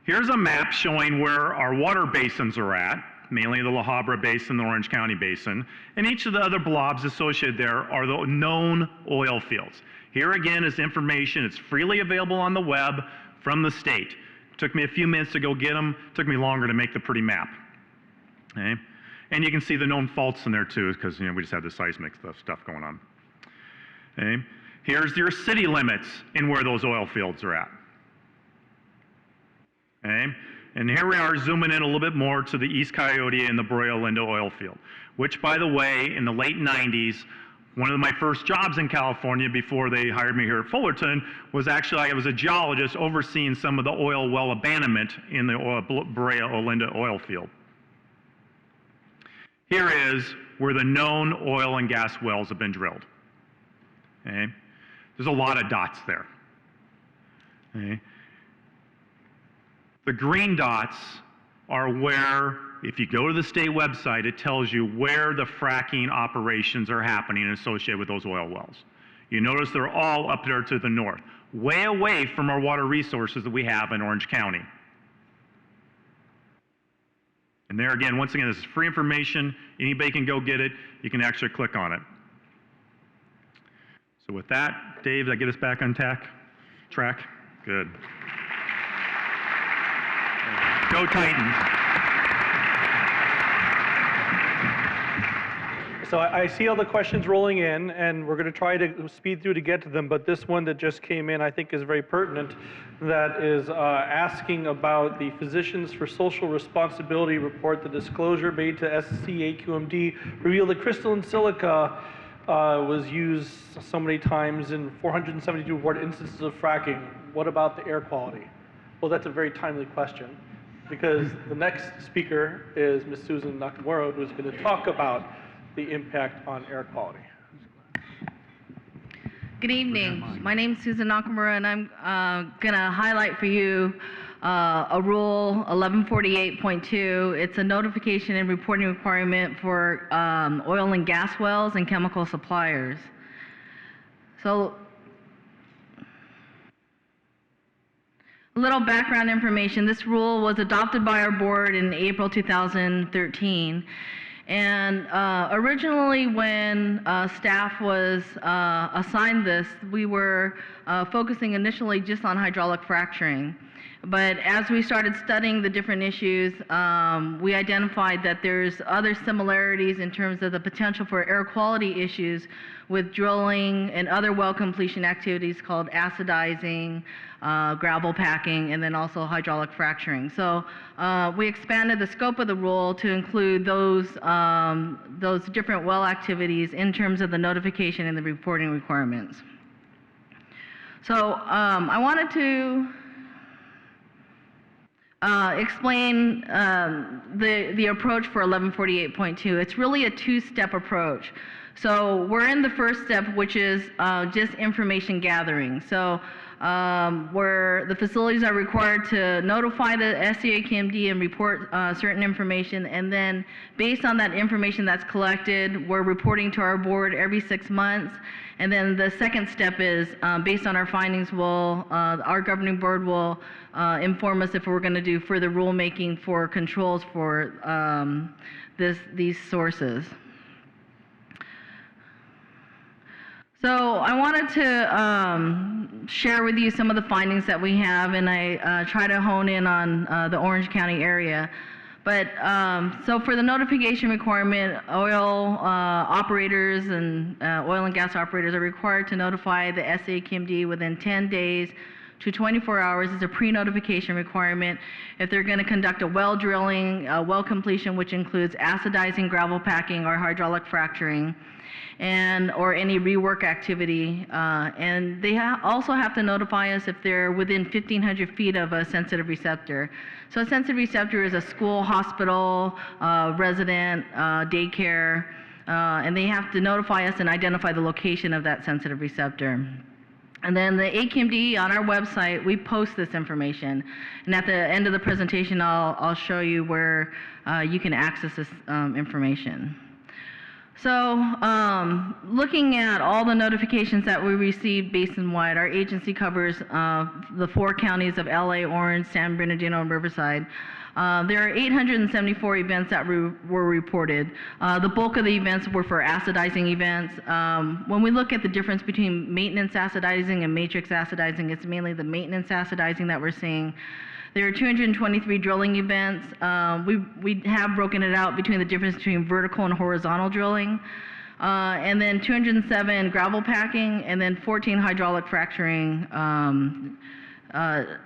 S6: Here's a map showing where our water basins are at, mainly the La Habra Basin, the Orange County Basin, and each of the other blobs associated there are the known oil fields. Here again is information, it's freely available on the web from the state. It took me a few minutes to go get them, it took me longer to make the pretty map. Okay? And you can see the known faults in there too, because we just have the seismic stuff going on. Okay? Here's your city limits and where those oil fields are at. Okay? And here we are zooming in a little bit more to the East Coyote and the Brea Linda oil field, which, by the way, in the late 90s, one of my first jobs in California before they hired me here at Fullerton was actually I was a geologist overseeing some of the oil well abandonment in the Brea Linda oil field. Here is where the known oil and gas wells have been drilled. Okay? There's a lot of dots there. Okay? The green dots are where, if you go to the state website, it tells you where the fracking operations are happening associated with those oil wells. You notice they're all up there to the north, way away from our water resources that we have in Orange County. And there again, once again, this is free information. Anybody can go get it. You can actually click on it. So with that, Dave, did I get us back on track? Good. Go Titans.
S1: So I see all the questions rolling in, and we're going to try to speed through to get to them, but this one that just came in I think is very pertinent, that is asking about the Physicians for Social Responsibility report. The disclosure made to SCAQMD revealed that crystalline silica was used so many times in 472 reported instances of fracking. What about the air quality? Well, that's a very timely question, because the next speaker is Ms. Susan Nakamura, who's going to talk about the impact on air quality.
S7: Good evening. My name is Susan Nakamura, and I'm going to highlight for you a Rule 1148.2. It's a notification and reporting requirement for oil and gas wells and chemical suppliers. So, a little background information. This rule was adopted by our board in April 2013. And originally when staff was assigned this, we were focusing initially just on hydraulic fracturing. But as we started studying the different issues, we identified that there's other similarities in terms of the potential for air quality issues with drilling and other well completion activities called acidizing, gravel packing, and then also hydraulic fracturing. So we expanded the scope of the rule to include those different well activities in terms of the notification and the reporting requirements. So I wanted to explain the approach for 1148.2. It's really a two-step approach. So we're in the first step, which is just information gathering. So where the facilities are required to notify the SCAQMD and report certain information, and then based on that information that's collected, we're reporting to our board every 6 months. And then the second step is, based on our findings, our governing board will inform us if we're going to do further rulemaking for controls for these sources. So I wanted to share with you some of the findings that we have, and I try to hone in on the Orange County area. But so for the notification requirement, oil operators and oil and gas operators are required to notify the SAQMD within 10 days to 24 hours. Is a pre-notification requirement if they're going to conduct a well drilling, well completion, which includes acidizing, gravel packing, or hydraulic fracturing, or any rework activity. And they also have to notify us if they're within 1,500 feet of a sensitive receptor. So a sensitive receptor is a school, hospital, resident, daycare, and they have to notify us and identify the location of that sensitive receptor. And then the AQMD on our website, we post this information. And at the end of the presentation, I'll show you where you can access this information. So looking at all the notifications that we received basin-wide, our agency covers the 4 counties of LA, Orange, San Bernardino, and Riverside. There are 874 events that were reported. The bulk of the events were for acidizing events. When we look at the difference between maintenance acidizing and matrix acidizing, it's mainly the maintenance acidizing that we're seeing. There are 223 drilling events. We have broken it out between the difference between vertical and horizontal drilling. And then 207 gravel packing, and then 14 hydraulic fracturing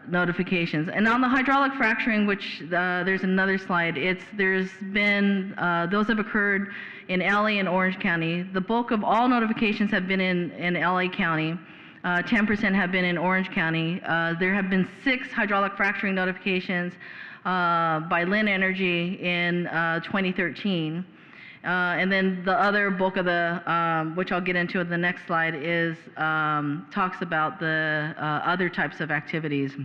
S7: notifications. And on the hydraulic fracturing, which there's another slide, there's been, those have occurred in LA and Orange County. The bulk of all notifications have been in LA County. 10% have been in Orange County. There have been 6 hydraulic fracturing notifications by Lynn Energy in 2013. And then the other bulk of the, which I'll get into in the next slide, is talks about the other types of activities.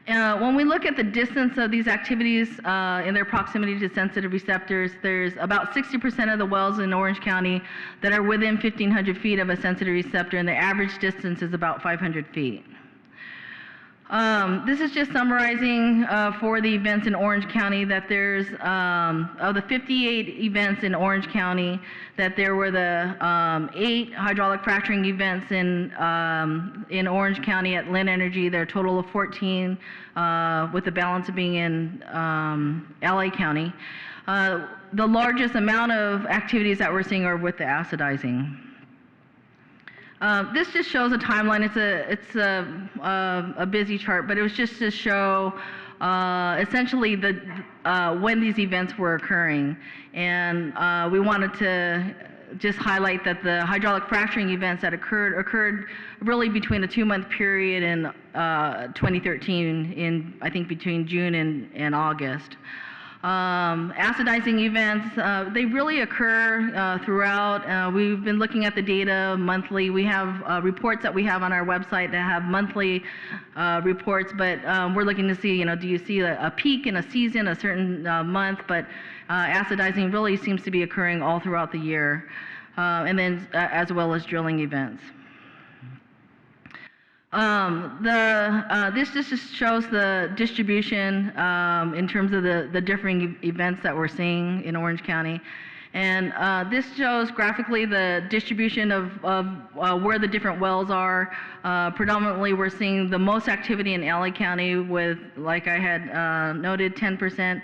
S7: When we look at the distance of these activities in their proximity to sensitive receptors, there's about 60% of the wells in Orange County that are within 1,500 feet of a sensitive receptor, and the average distance is about 500 feet. This is just summarizing for the events in Orange County that there's, of the 58 events in Orange County, that there were the 8 hydraulic fracturing events in Orange County at Lynn Energy. There are a total of 14, with the balance being in LA County. The largest amount of activities that we're seeing are with the acidizing. This just shows a timeline. It's a busy chart, but it was just to show essentially when these events were occurring. And we wanted to just highlight that the hydraulic fracturing events that occurred really between a 2-month period in 2013, I think between June and August. Acidizing events, they really occur throughout. We've been looking at the data monthly. We have reports that we have on our website that have monthly reports, but we're looking to see, do you see a peak in a season, a certain month, but acidizing really seems to be occurring all throughout the year, and then as well as drilling events. This just shows the distribution in terms of the differing events that we're seeing in Orange County. And this shows graphically the distribution of where the different wells are. Predominantly, we're seeing the most activity in LA County with, like I had noted, 10%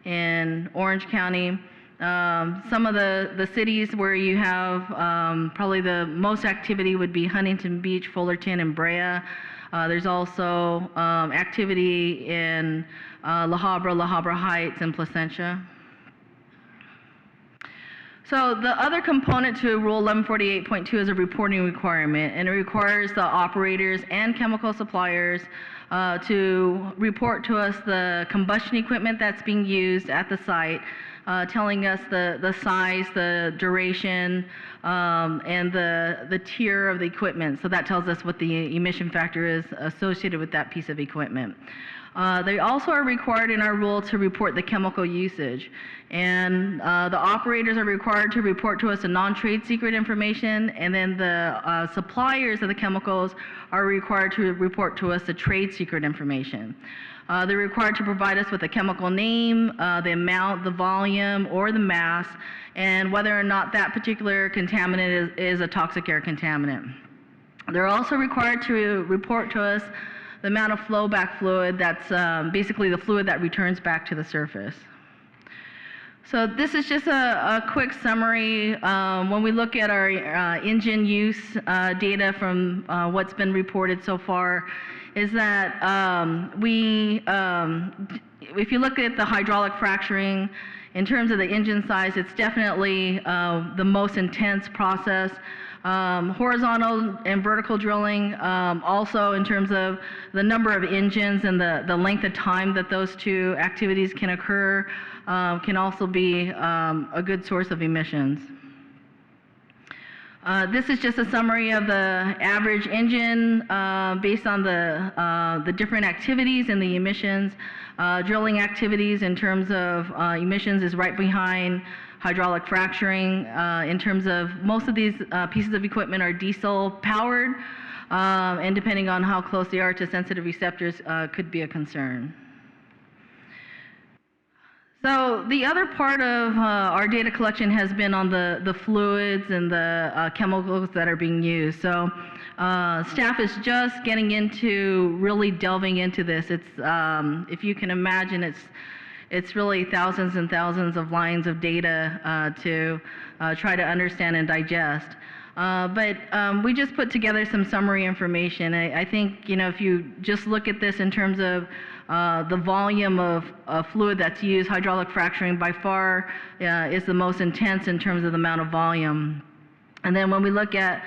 S7: in Orange County. Some of the cities where you have probably the most activity would be Huntington Beach, Fullerton, and Brea. There's also activity in Habra Heights, and Placentia. So the other component to Rule 1148.2 is a reporting requirement, and it requires the operators and chemical suppliers to report to us the combustion equipment that's being used at the site, telling us the size, the duration, and the tier of the equipment. So that tells us what the emission factor is associated with that piece of equipment. They also are required in our rule to report the chemical usage. And the operators are required to report to us the non-trade secret information, and then the suppliers of the chemicals are required to report to us the trade secret information. They're required to provide us with a chemical name, the amount, the volume, or the mass, and whether or not that particular contaminant is a toxic air contaminant. They're also required to report to us the amount of flowback fluid that's basically the fluid that returns back to the surface. So this is just a quick summary. When we look at our engine use data from what's been reported so far, is that if you look at the hydraulic fracturing, in terms of the engine size, it's definitely the most intense process. Horizontal and vertical drilling, also in terms of the number of engines and the length of time that those two activities can occur, can also be a good source of emissions. This is just a summary of the average engine based on the different activities and the emissions. Drilling activities in terms of emissions is right behind hydraulic fracturing. In terms of most of these pieces of equipment are diesel powered, and depending on how close they are to sensitive receptors could be a concern. So the other part of our data collection has been on the fluids and the chemicals that are being used. So staff is just getting into really delving into this. It's, if you can imagine, it's really thousands and thousands of lines of data to try to understand and digest. But we just put together some summary information. I think, if you just look at this in terms of the volume of fluid that's used, hydraulic fracturing by far is the most intense in terms of the amount of volume. And then when we look at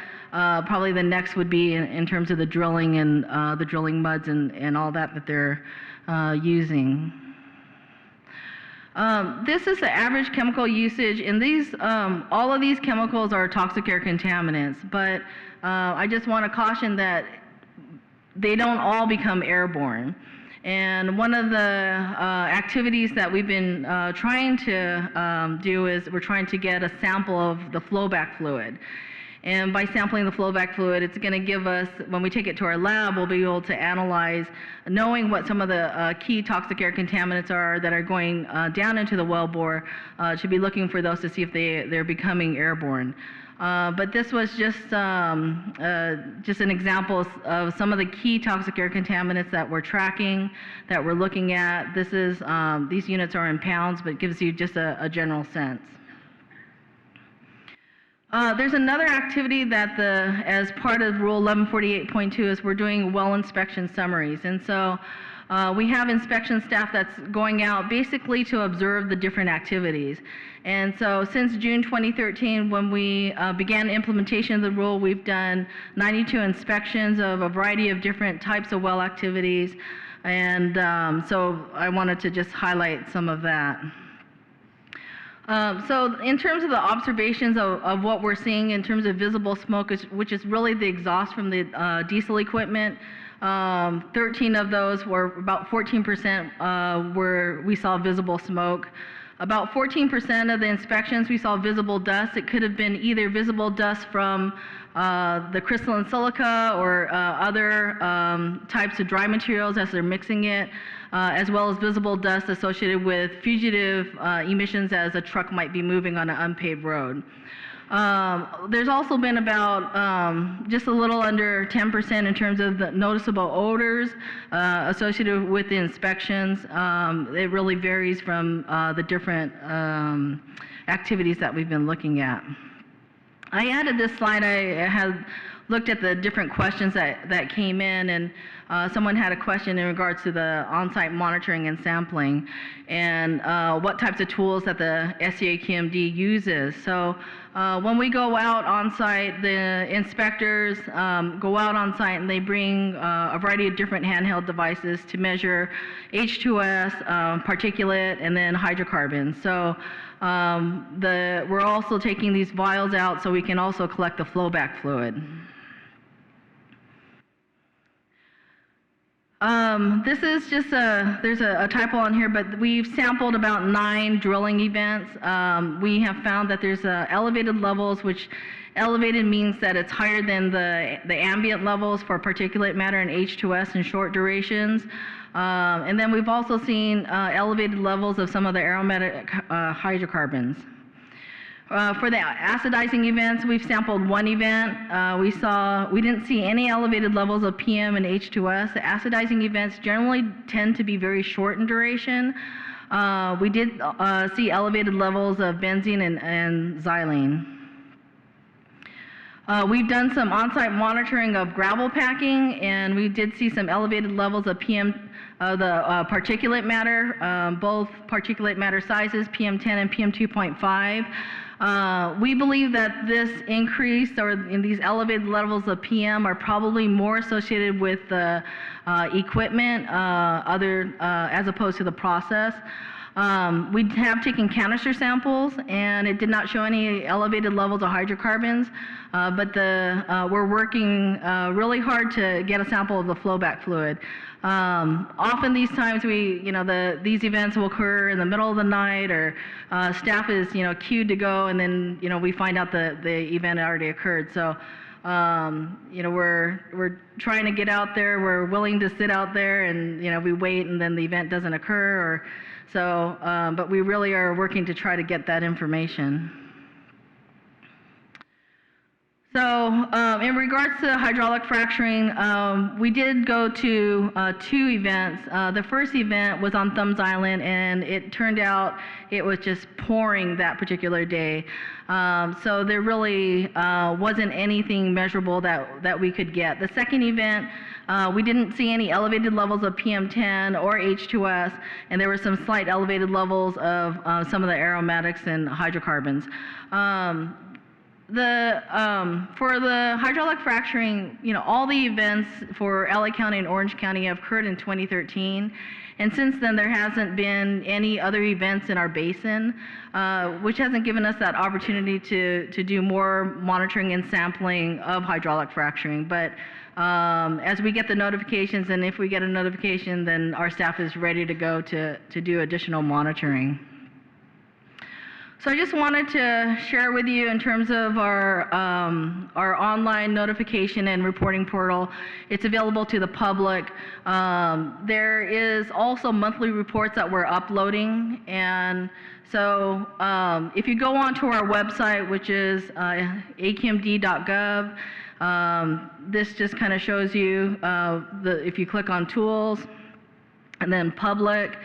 S7: probably the next would be in terms of the drilling and the drilling muds and all that they're using. This is the average chemical usage, and these, all of these chemicals are toxic air contaminants, but I just want to caution that they don't all become airborne. And one of the activities that we've been trying to do is we're trying to get a sample of the flowback fluid. And by sampling the flowback fluid, it's going to give us, when we take it to our lab, we'll be able to analyze, knowing what some of the key toxic air contaminants are that are going down into the wellbore, to be looking for those to see if they're becoming airborne. But this was just an example of some of the key toxic air contaminants that we're tracking, that we're looking at. This is, these units are in pounds, but it gives you just a general sense. There's another activity that as part of Rule 1148.2 is we're doing well inspection summaries. And so we have inspection staff that's going out basically to observe the different activities. And so since June 2013, when we began implementation of the rule, we've done 92 inspections of a variety of different types of well activities. And so I wanted to just highlight some of that. So in terms of the observations of what we're seeing in terms of visible smoke, which is really the exhaust from the diesel equipment, 13 of those were about 14% where we saw visible smoke. About 14% of the inspections we saw visible dust. It could have been either visible dust from the crystalline silica or other types of dry materials as they're mixing it, as well as visible dust associated with fugitive emissions as a truck might be moving on an unpaved road. There's also been about just a little under 10% in terms of the noticeable odors associated with the inspections. It really varies from the different activities that we've been looking at. I added this slide. I had looked at the different questions that came in, and someone had a question in regards to the on-site monitoring and sampling and what types of tools that the SCAQMD uses. So when we go out on site, the inspectors go out on site and they bring a variety of different handheld devices to measure H2S, particulate, and then hydrocarbons. So we're also taking these vials out so we can also collect the flowback fluid. This is just there's a typo on here, but we've sampled about 9 drilling events. We have found that there's elevated levels, which elevated means that it's higher than the ambient levels for particulate matter and H2S in short durations. And then we've also seen elevated levels of some of the aromatic hydrocarbons. For the acidizing events, we've sampled 1 event. We didn't see any elevated levels of PM and H2S. The acidizing events generally tend to be very short in duration. We did see elevated levels of benzene and xylene. We've done some on-site monitoring of gravel packing, and we did see some elevated levels of PM, the particulate matter, both particulate matter sizes, PM10 and PM2.5. We believe that this increase or in these elevated levels of PM are probably more associated with the equipment as opposed to the process. We have taken canister samples and it did not show any elevated levels of hydrocarbons, but we're working really hard to get a sample of the flowback fluid. Often these times these events will occur in the middle of the night, or staff is queued to go, and then we find out the event already occurred. So we're trying to get out there. We're willing to sit out there, and we wait, and then the event doesn't occur, but we really are working to try to get that information. So in regards to hydraulic fracturing, we did go to 2 events. The first event was on Thumbs Island, and it turned out it was just pouring that particular day. So there really wasn't anything measurable that we could get. The second event, we didn't see any elevated levels of PM10 or H2S, and there were some slight elevated levels of some of the aromatics and hydrocarbons. For the hydraulic fracturing, all the events for LA County and Orange County have occurred in 2013, and since then there hasn't been any other events in our basin, which hasn't given us that opportunity to do more monitoring and sampling of hydraulic fracturing. But as we get the notifications, and if we get a notification, then our staff is ready to go to do additional monitoring. So I just wanted to share with you in terms of our online notification and reporting portal. It's available to the public. There is also monthly reports that we're uploading, and so if you go onto our website, which is aqmd.gov, this just kind of shows you if you click on tools and then public,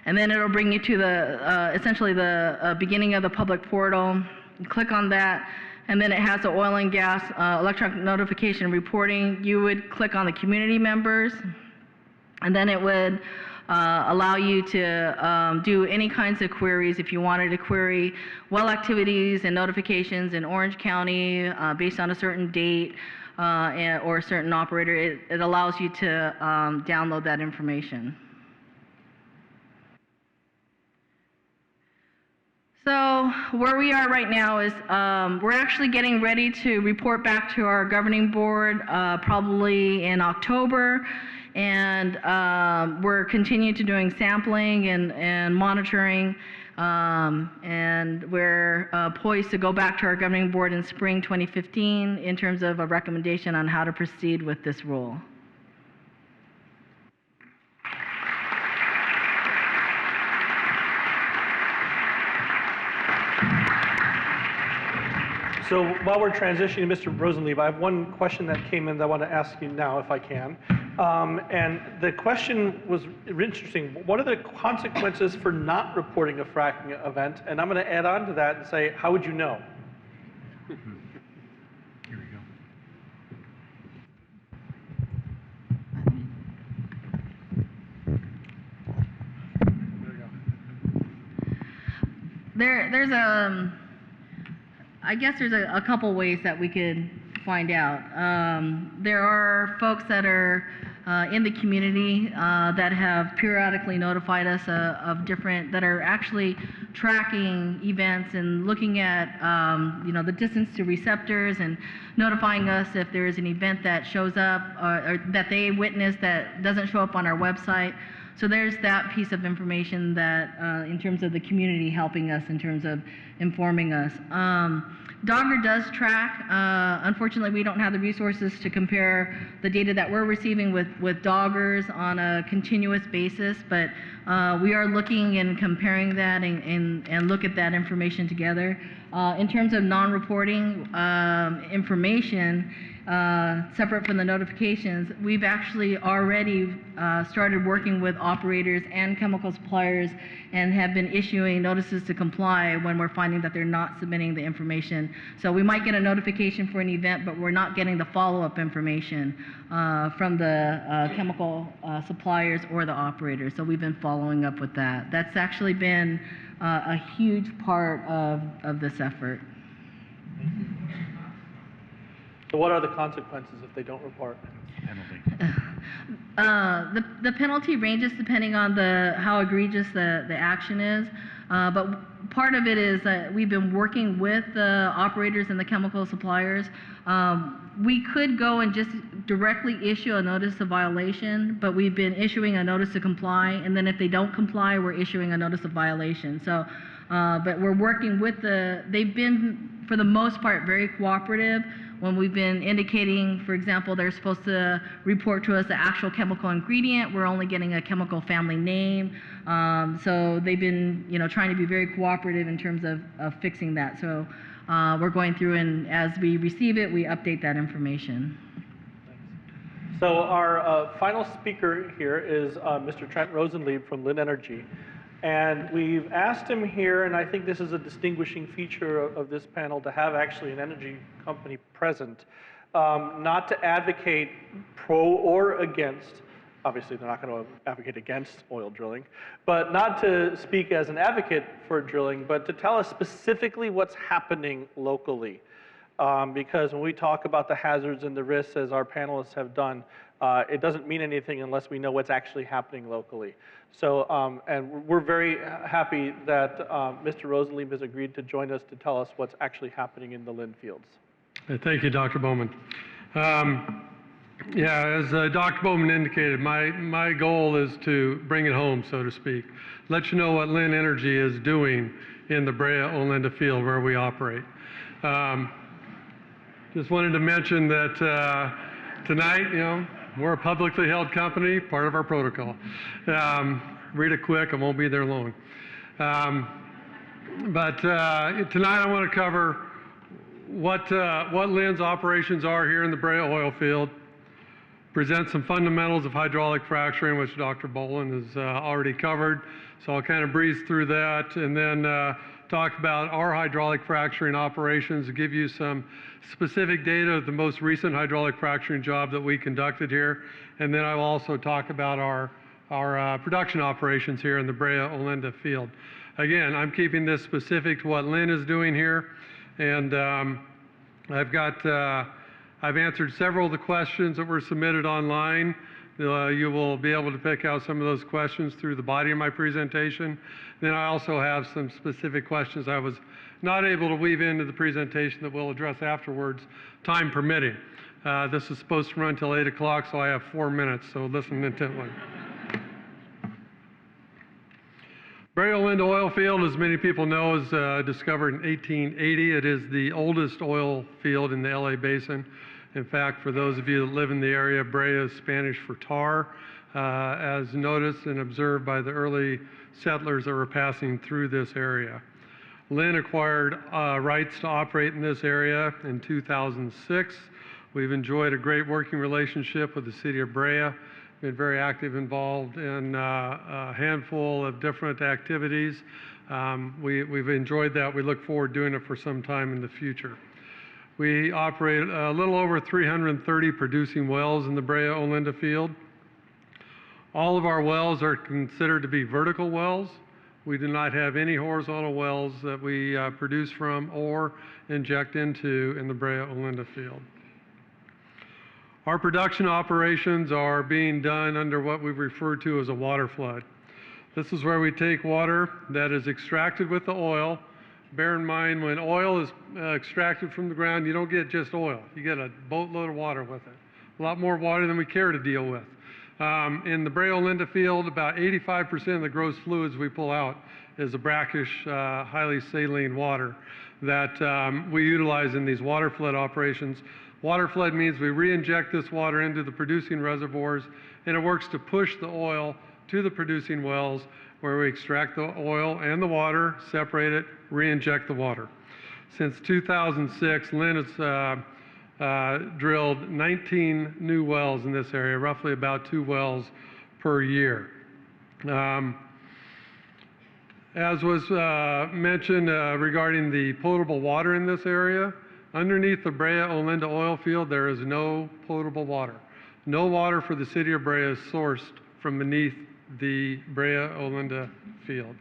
S7: and then it'll bring you to the essentially the beginning of the public portal. You click on that, and then it has the oil and gas electronic notification reporting. You would click on the community members, and then it would allow you to do any kinds of queries. If you wanted to query well activities and notifications in Orange County based on a certain date, or a certain operator, it allows you to download that information. So where we are right now is we're actually getting ready to report back to our governing board probably in October, and we're continuing to doing sampling and monitoring, and we're poised to go back to our governing board in spring 2015 in terms of a recommendation on how to proceed with this rule.
S1: So while we're transitioning to Mr. Rosenlieb, I have one question that came in that I want to ask you now, if I can. And the question was interesting. What are the consequences for not reporting a fracking event? And I'm going to add on to that and say, how would you know?
S6: Here we go.
S7: There's I guess there's a couple ways that we could find out. There are folks that are in the community that have periodically notified us of different, that are actually tracking events and looking at the distance to receptors and notifying us if there is an event that shows up or that they witnessed that doesn't show up on our website. So there's that piece of information that in terms of the community helping us in terms of informing us. Dogger does track. Unfortunately, we don't have the resources to compare the data that we're receiving with Doggers on a continuous basis, but we are looking and comparing that and look at that information together. In terms of non-reporting information, separate from the notifications, we've actually already started working with operators and chemical suppliers and have been issuing notices to comply when we're finding that they're not submitting the information. So we might get a notification for an event, but we're not getting the follow-up information from the chemical suppliers or the operators. So we've been following up with that. That's actually been a huge part of this effort.
S1: So what are the consequences if they don't report?
S6: Penalty.
S7: The penalty ranges depending on how egregious the action is, but part of it is that we've been working with the operators and the chemical suppliers. We could go and just directly issue a notice of violation, but we've been issuing a notice to comply, and then if they don't comply, we're issuing a notice of violation. So, but we're working with they've been, for the most part, very cooperative. When we've been indicating, for example, they're supposed to report to us the actual chemical ingredient, we're only getting a chemical family name. So they've been, trying to be very cooperative in terms of fixing that. So we're going through, and as we receive it, we update that information.
S1: Thanks. So our final speaker here is Mr. Trent Rosenlieb from Linn Energy. And we've asked him here, and I think this is a distinguishing feature of this panel, to have actually an energy company present, not to advocate pro or against, obviously they're not going to advocate against oil drilling, but not to speak as an advocate for drilling, but to tell us specifically what's happening locally. Because when we talk about the hazards and the risks, as our panelists have done, it doesn't mean anything unless we know what's actually happening locally. So, and we're very happy that Mr. Rosenlieb has agreed to join us to tell us what's actually happening in the Linn fields.
S8: Thank you, Dr. Bowman. Yeah, as Dr. Bowman indicated, my goal is to bring it home, so to speak. Let you know what Linn Energy is doing in the Brea Olinda field where we operate. Just wanted to mention that tonight, we're a publicly held company, part of our protocol. Read it quick, I won't be there long. But tonight I want to cover what Linn's operations are here in the Brea oil field, present some fundamentals of hydraulic fracturing, which Dr. Boland has already covered. So I'll kind of breeze through that, and then talk about our hydraulic fracturing operations, give you some specific data of the most recent hydraulic fracturing job that we conducted here. And then I will also talk about our production operations here in the Brea Olinda field. Again, I'm keeping this specific to what Linn is doing here. And I've got I've answered several of the questions that were submitted online. You will be able to pick out some of those questions through the body of my presentation. Then I also have some specific questions I was not able to weave into the presentation that we'll address afterwards, time permitting. This is supposed to run till 8 o'clock, so I have 4 minutes, so listen intently. Brea Linda oil field, as many people know, was discovered in 1880. It is the oldest oil field in the LA Basin. In fact, for those of you that live in the area, Brea is Spanish for tar, as noticed and observed by the early settlers that were passing through this area. Lynn acquired rights to operate in this area in 2006. We've enjoyed a great working relationship with the city of Brea, been very active, involved in a handful of different activities. We've enjoyed that. We look forward to doing it for some time in the future. We operate a little over 330 producing wells in the Brea Olinda field. All of our wells are considered to be vertical wells. We do not have any horizontal wells that we produce from or inject into in the Brea Olinda field. Our production operations are being done under what we refer to as a water flood. This is where we take water that is extracted with the oil. Bear in mind, when oil is extracted from the ground, you don't get just oil. You get a boatload of water with it. A lot more water than we care to deal with. In the Brea Olinda field, about 85% of the gross fluids we pull out is a brackish, highly saline water that we utilize in these water flood operations. Water flood means we re-inject this water into the producing reservoirs, and it works to push the oil to the producing wells, where we extract the oil and the water, separate it, re-inject the water. Since 2006, Lynn has drilled 19 new wells in this area, roughly about 2 wells per year. As was mentioned regarding the potable water in this area, underneath the Brea Olinda oil field, there is no potable water. No water for the city of Brea is sourced from beneath the Brea Olinda field.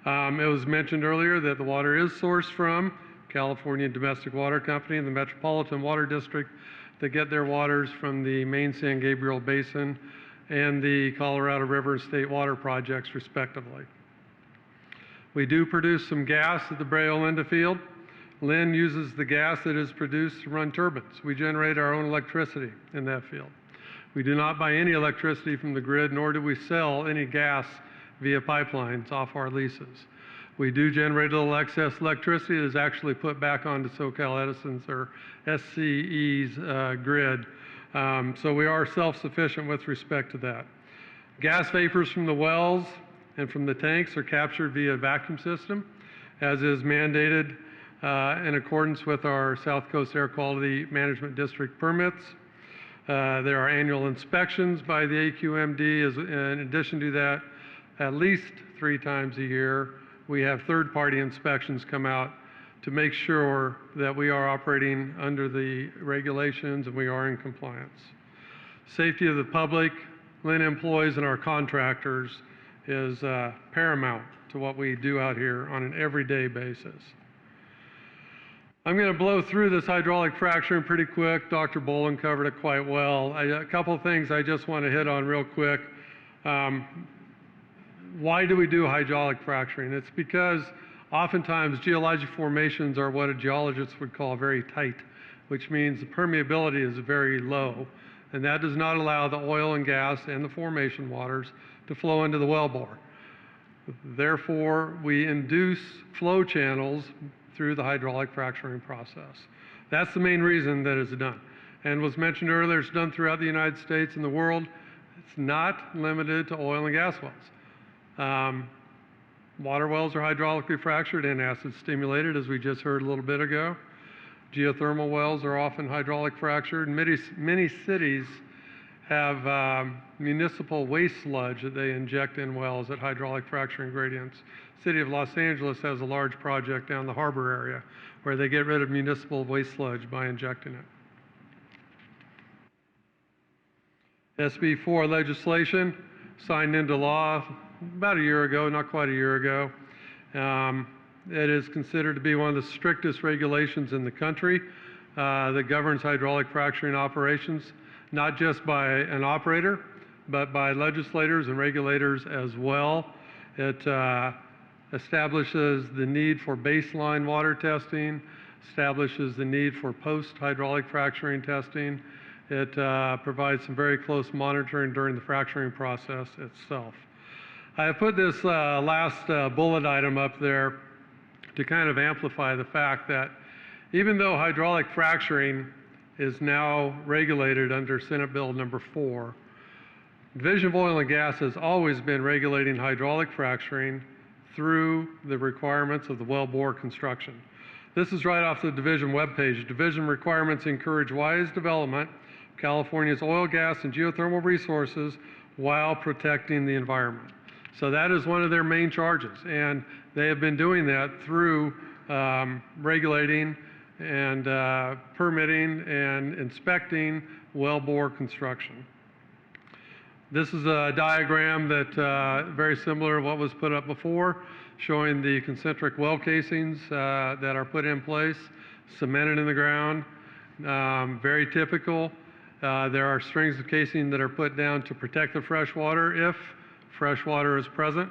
S8: It was mentioned earlier that the water is sourced from California Domestic Water Company and the Metropolitan Water District that get their waters from the main San Gabriel Basin and the Colorado River and State Water Projects, respectively. We do produce some gas at the Brea Olinda field. Lynn uses the gas that is produced to run turbines. We generate our own electricity in that field. We do not buy any electricity from the grid, nor do we sell any gas via pipelines off our leases. We do generate a little excess electricity that is actually put back onto SoCal Edison's or SCE's grid. So we are self-sufficient with respect to that. Gas vapors from the wells and from the tanks are captured via a vacuum system, as is mandated in accordance with our South Coast Air Quality Management District permits. There are annual inspections by the AQMD. In addition to that, at least 3 times a year, we have third-party inspections come out to make sure that we are operating under the regulations and we are in compliance. Safety of the public, Lynn employees, and our contractors is paramount to what we do out here on an everyday basis. I'm going to blow through this hydraulic fracturing pretty quick. Dr. Bolin covered it quite well. A couple of things I just want to hit on real quick. Why do we do hydraulic fracturing? It's because oftentimes geologic formations are what a geologist would call very tight, which means the permeability is very low, and that does not allow the oil and gas and the formation waters to flow into the wellbore. Therefore, we induce flow channels through the hydraulic fracturing process. That's the main reason that it's done. And was mentioned earlier, it's done throughout the United States and the world. It's not limited to oil and gas wells. Water wells are hydraulically fractured and acid stimulated, as we just heard a little bit ago. Geothermal wells are often hydraulic fractured. Many cities have municipal waste sludge that they inject in wells at hydraulic fracturing gradients. City of Los Angeles has a large project down the harbor area where they get rid of municipal waste sludge by injecting it. SB 4 legislation signed into law about a year ago, not quite a year ago. It is considered to be one of the strictest regulations in the country. that governs hydraulic fracturing operations, not just by an operator, but by legislators and regulators as well. It establishes the need for baseline water testing, establishes the need for post-hydraulic fracturing testing. It provides some very close monitoring during the fracturing process itself. I have put this last bullet item up there to kind of amplify the fact that even though hydraulic fracturing is now regulated under Senate Bill number 4, Division of Oil and Gas has always been regulating hydraulic fracturing through the requirements of the wellbore construction. This is right off the Division webpage. Division requirements encourage wise development of California's oil, gas, and geothermal resources while protecting the environment. So that is one of their main charges, and they have been doing that through regulating and permitting and inspecting wellbore construction. This is a diagram that very similar to what was put up before, showing the concentric well casings that are put in place, cemented in the ground, very typical. There are strings of casing that are put down to protect the fresh water if fresh water is present.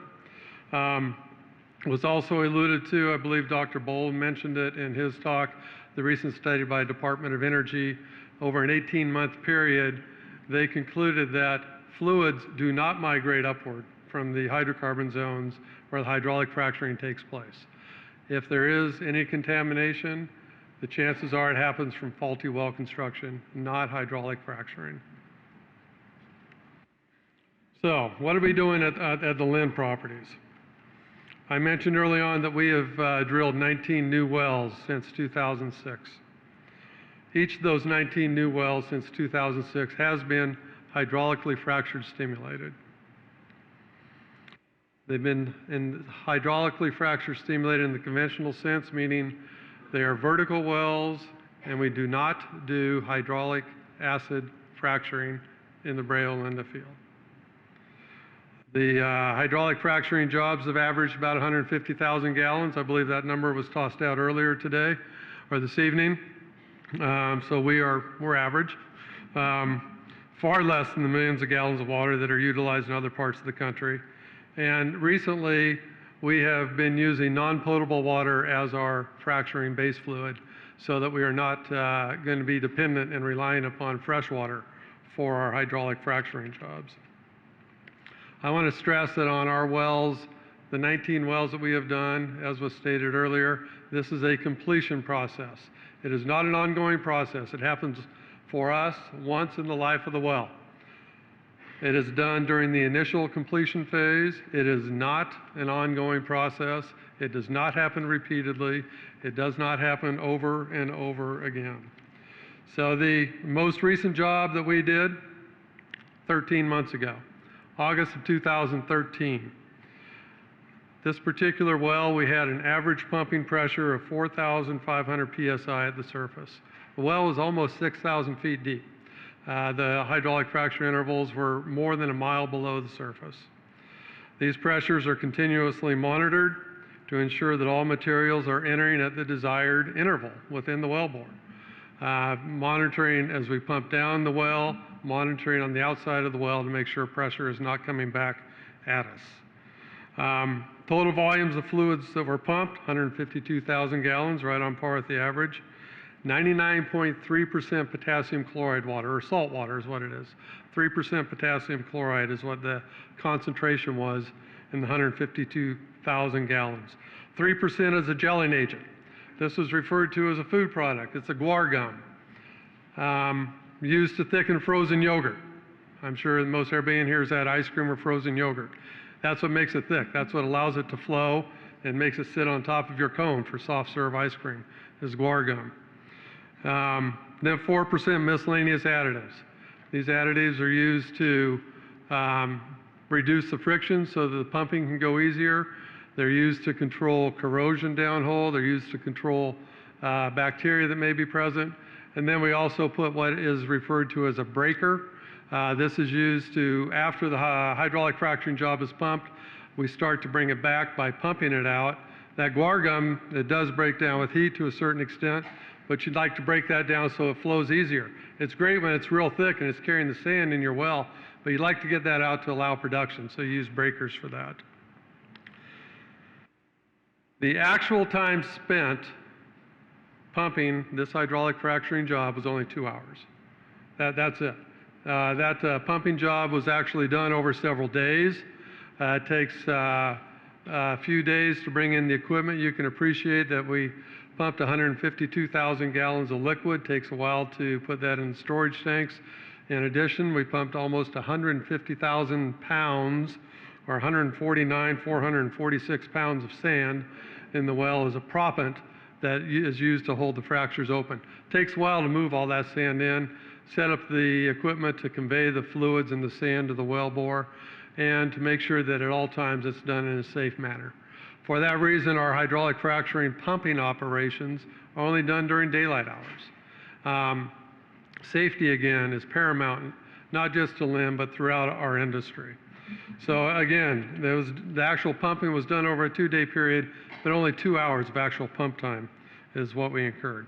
S8: Was also alluded to, I believe Dr. Boll mentioned it in his talk, the recent study by Department of Energy. Over an 18-month period, they concluded that fluids do not migrate upward from the hydrocarbon zones where the hydraulic fracturing takes place. If there is any contamination, the chances are it happens from faulty well construction, not hydraulic fracturing. So, what are we doing at the Lynn properties? I mentioned early on that we have drilled 19 new wells since 2006. Each of those 19 new wells since 2006 has been hydraulically fractured stimulated. They've been hydraulically fractured stimulated in the conventional sense, meaning they are vertical wells, and we do not do hydraulic acid fracturing in the Brea Linda field. The hydraulic fracturing jobs have averaged about 150,000 gallons. I believe that number was tossed out earlier today or this evening. So we're average. Far less than the millions of gallons of water that are utilized in other parts of the country. And recently, we have been using non-potable water as our fracturing base fluid so that we are not going to be dependent and relying upon fresh water for our hydraulic fracturing jobs. I want to stress that on our wells, the 19 wells that we have done, as was stated earlier, this is a completion process. It is not an ongoing process. It happens for us once in the life of the well. It is done during the initial completion phase. It is not an ongoing process. It does not happen repeatedly. It does not happen over and over again. So the most recent job that we did 13 months ago, August of 2013. This particular well, we had an average pumping pressure of 4,500 psi at the surface. The well was almost 6,000 feet deep. The hydraulic fracture intervals were more than a mile below the surface. These pressures are continuously monitored to ensure that all materials are entering at the desired interval within the wellbore. Monitoring as we pump down the well, monitoring on the outside of the well to make sure pressure is not coming back at us. Total volumes of fluids that were pumped, 152,000 gallons, right on par with the average. 99.3% potassium chloride water, or salt water is what it is. 3% potassium chloride is what the concentration was in the 152,000 gallons. 3% is a gelling agent. This is referred to as a food product. It's a guar gum used to thicken frozen yogurt. I'm sure most everybody in here has had ice cream or frozen yogurt. That's what makes it thick. That's what allows it to flow and makes it sit on top of your cone for soft serve ice cream, is guar gum. Then 4% miscellaneous additives. These additives are used to reduce the friction so that the pumping can go easier. They're used to control corrosion downhole. They're used to control bacteria that may be present. And then we also put what is referred to as a breaker. This is used to, after the hydraulic fracturing job is pumped, we start to bring it back by pumping it out. That guar gum, it does break down with heat to a certain extent, but you'd like to break that down so it flows easier. It's great when it's real thick and it's carrying the sand in your well, but you'd like to get that out to allow production, so you use breakers for that. The actual time spent pumping this hydraulic fracturing job was only 2 hours. That's it. That pumping job was actually done over several days. It takes a few days to bring in the equipment. You can appreciate that we pumped 152,000 gallons of liquid. Takes a while to put that in storage tanks. In addition, we pumped almost 150,000 pounds, or 446 pounds of sand in the well as a proppant that is used to hold the fractures open. Takes a while to move all that sand in, set up the equipment to convey the fluids and the sand to the well bore, and to make sure that at all times it's done in a safe manner. For that reason, our hydraulic fracturing pumping operations are only done during daylight hours. Safety, again, is paramount, not just to LIM, but throughout our industry. So again, the actual pumping was done over a 2-day period, but only 2 hours of actual pump time is what we incurred.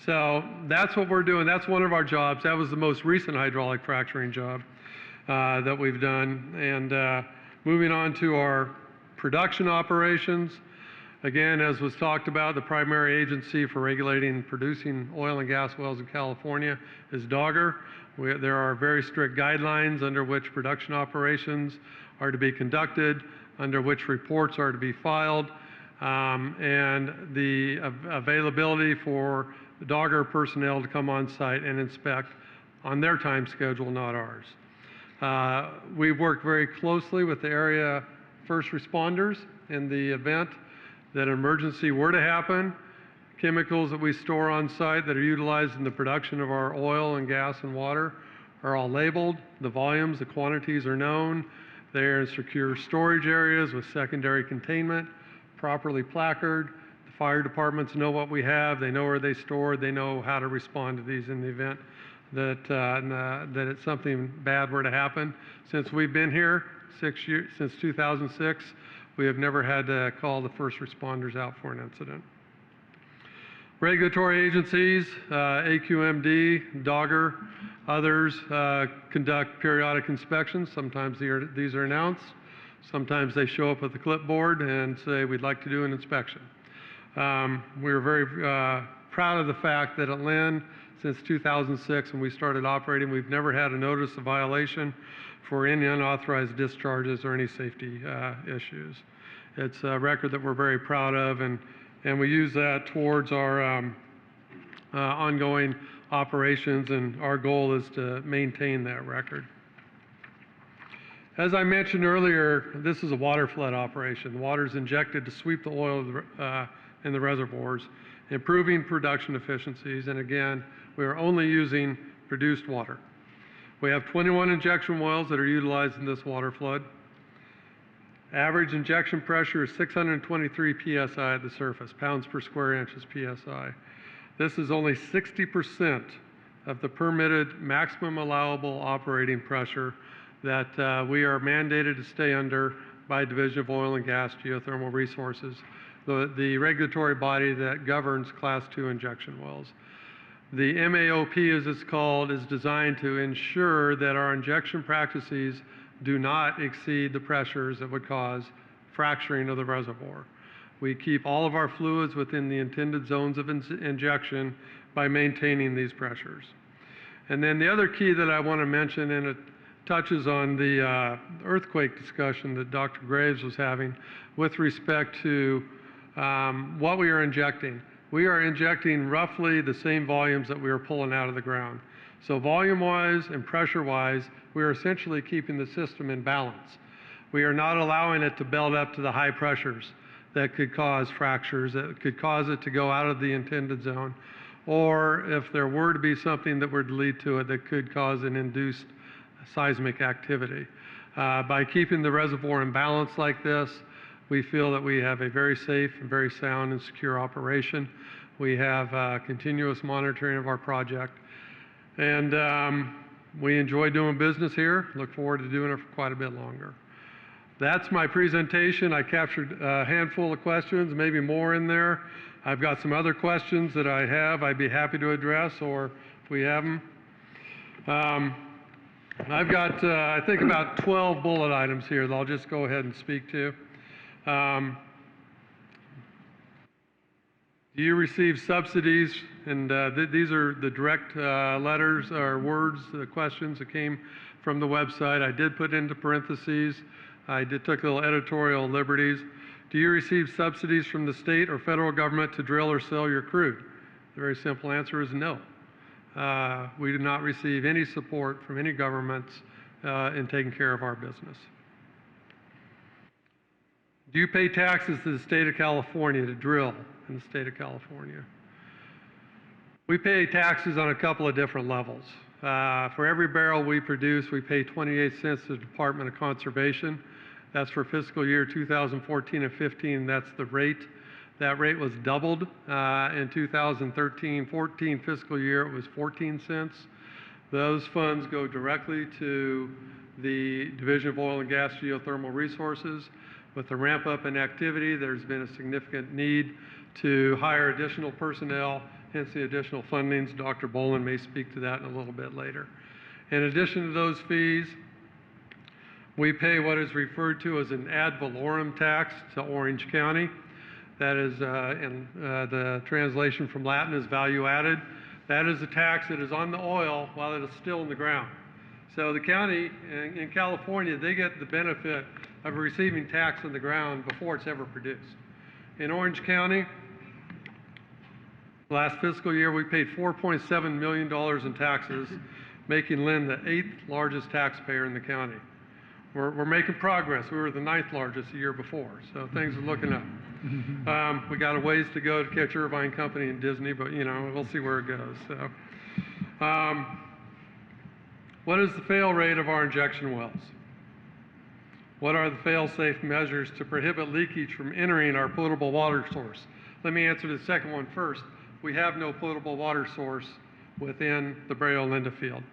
S8: So that's what we're doing. That's one of our jobs. That was the most recent hydraulic fracturing job that we've done. And moving on to our production operations. Again, as was talked about, the primary agency for regulating and producing oil and gas wells in California is DOGGR. There are very strict guidelines under which production operations are to be conducted, under which reports are to be filed, and the availability for the DOGGR personnel to come on site and inspect on their time schedule, not ours. We've worked very closely with the area first responders in the event that an emergency were to happen. Chemicals that we store on site that are utilized in the production of our oil and gas and water are all labeled. The volumes, the quantities are known. They're in secure storage areas with secondary containment, properly placarded. The fire departments know what we have. They know where they store. They know how to respond to these in the event that it's something bad were to happen. Since we've been here since 2006, we have never had to call the first responders out for an incident. Regulatory agencies, AQMD, DOGGR, others conduct periodic inspections. Sometimes these are announced. Sometimes they show up with a clipboard and say, we'd like to do an inspection. We're very proud of the fact that at LIN, since 2006 when we started operating, we've never had a notice of violation for any unauthorized discharges or any safety issues. It's a record that we're very proud of, and we use that towards our ongoing operations, and our goal is to maintain that record. As I mentioned earlier, this is a water flood operation. The water is injected to sweep the oil in the reservoirs, improving production efficiencies, and again, we are only using produced water. We have 21 injection wells that are utilized in this water flood. Average injection pressure is 623 psi at the surface, pounds per square inch is psi. This is only 60% of the permitted maximum allowable operating pressure that we are mandated to stay under by Division of Oil and Gas Geothermal Resources, the regulatory body that governs Class II injection wells. The MAOP, as it's called, is designed to ensure that our injection practices do not exceed the pressures that would cause fracturing of the reservoir. We keep all of our fluids within the intended zones of injection by maintaining these pressures. And then the other key that I want to mention, and it touches on the earthquake discussion that Dr. Graves was having with respect to what we are injecting. We are injecting roughly the same volumes that we are pulling out of the ground. So volume-wise and pressure-wise, we are essentially keeping the system in balance. We are not allowing it to build up to the high pressures that could cause fractures, that could cause it to go out of the intended zone, or if there were to be something that were to lead to it that could cause an induced seismic activity. By keeping the reservoir in balance like this, we feel that we have a very safe and very sound and secure operation. We have continuous monitoring of our project, and we enjoy doing business here. Look forward to doing it for quite a bit longer. That's my presentation. I captured a handful of questions, maybe more in there. I've got some other questions that I'd be happy to address, or if we have them. I've got, I think, about 12 bullet items here that I'll just go ahead and speak to. Do you receive subsidies? And these are the direct letters or words, the questions that came from the website. I did put into parentheses. I took little editorial liberties. Do you receive subsidies from the state or federal government to drill or sell your crude? The very simple answer is no. We do not receive any support from any governments in taking care of our business. Do you pay taxes to the state of California to drill in the state of California? We pay taxes on a couple of different levels. For every barrel we produce, we pay 28 cents to the Department of Conservation. That's for fiscal year 2014 and 15. That's the rate. That rate was doubled in 2013-14 fiscal year. It was 14 cents. Those funds go directly to the Division of Oil and Gas Geothermal Resources. With the ramp up in activity, there's been a significant need to hire additional personnel, hence the additional fundings. Dr. Boland may speak to that in a little bit later. In addition to those fees, we pay what is referred to as an ad valorem tax to Orange County. That is, in the translation from Latin, is value added. That is a tax that is on the oil while it is still in the ground. So the county in California, they get the benefit of receiving tax on the ground before it's ever produced. In Orange County, last fiscal year, we paid $4.7 million in taxes, making Lynn the 8th largest taxpayer in the county. We're making progress. We were the 9th largest the year before, so things are looking up. We got a ways to go to catch Irvine Company and Disney, but you know, we'll see where it goes. So, what is the fail rate of our injection wells? What are the fail-safe measures to prohibit leakage from entering our potable water source? Let me answer the second one first. We have no potable water source within the Brea Linda field.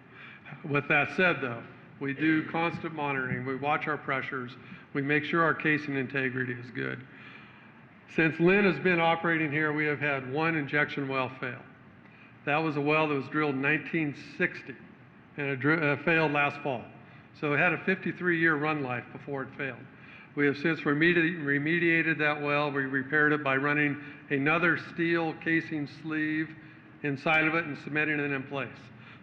S8: With that said, though, we do constant monitoring. We watch our pressures. We make sure our casing integrity is good. Since Lynn has been operating here, we have had one injection well fail. That was a well that was drilled in 1960, and it failed last fall. So it had a 53-year run life before it failed. We have since remediated that well. We repaired it by running another steel casing sleeve inside of it and cementing it in place.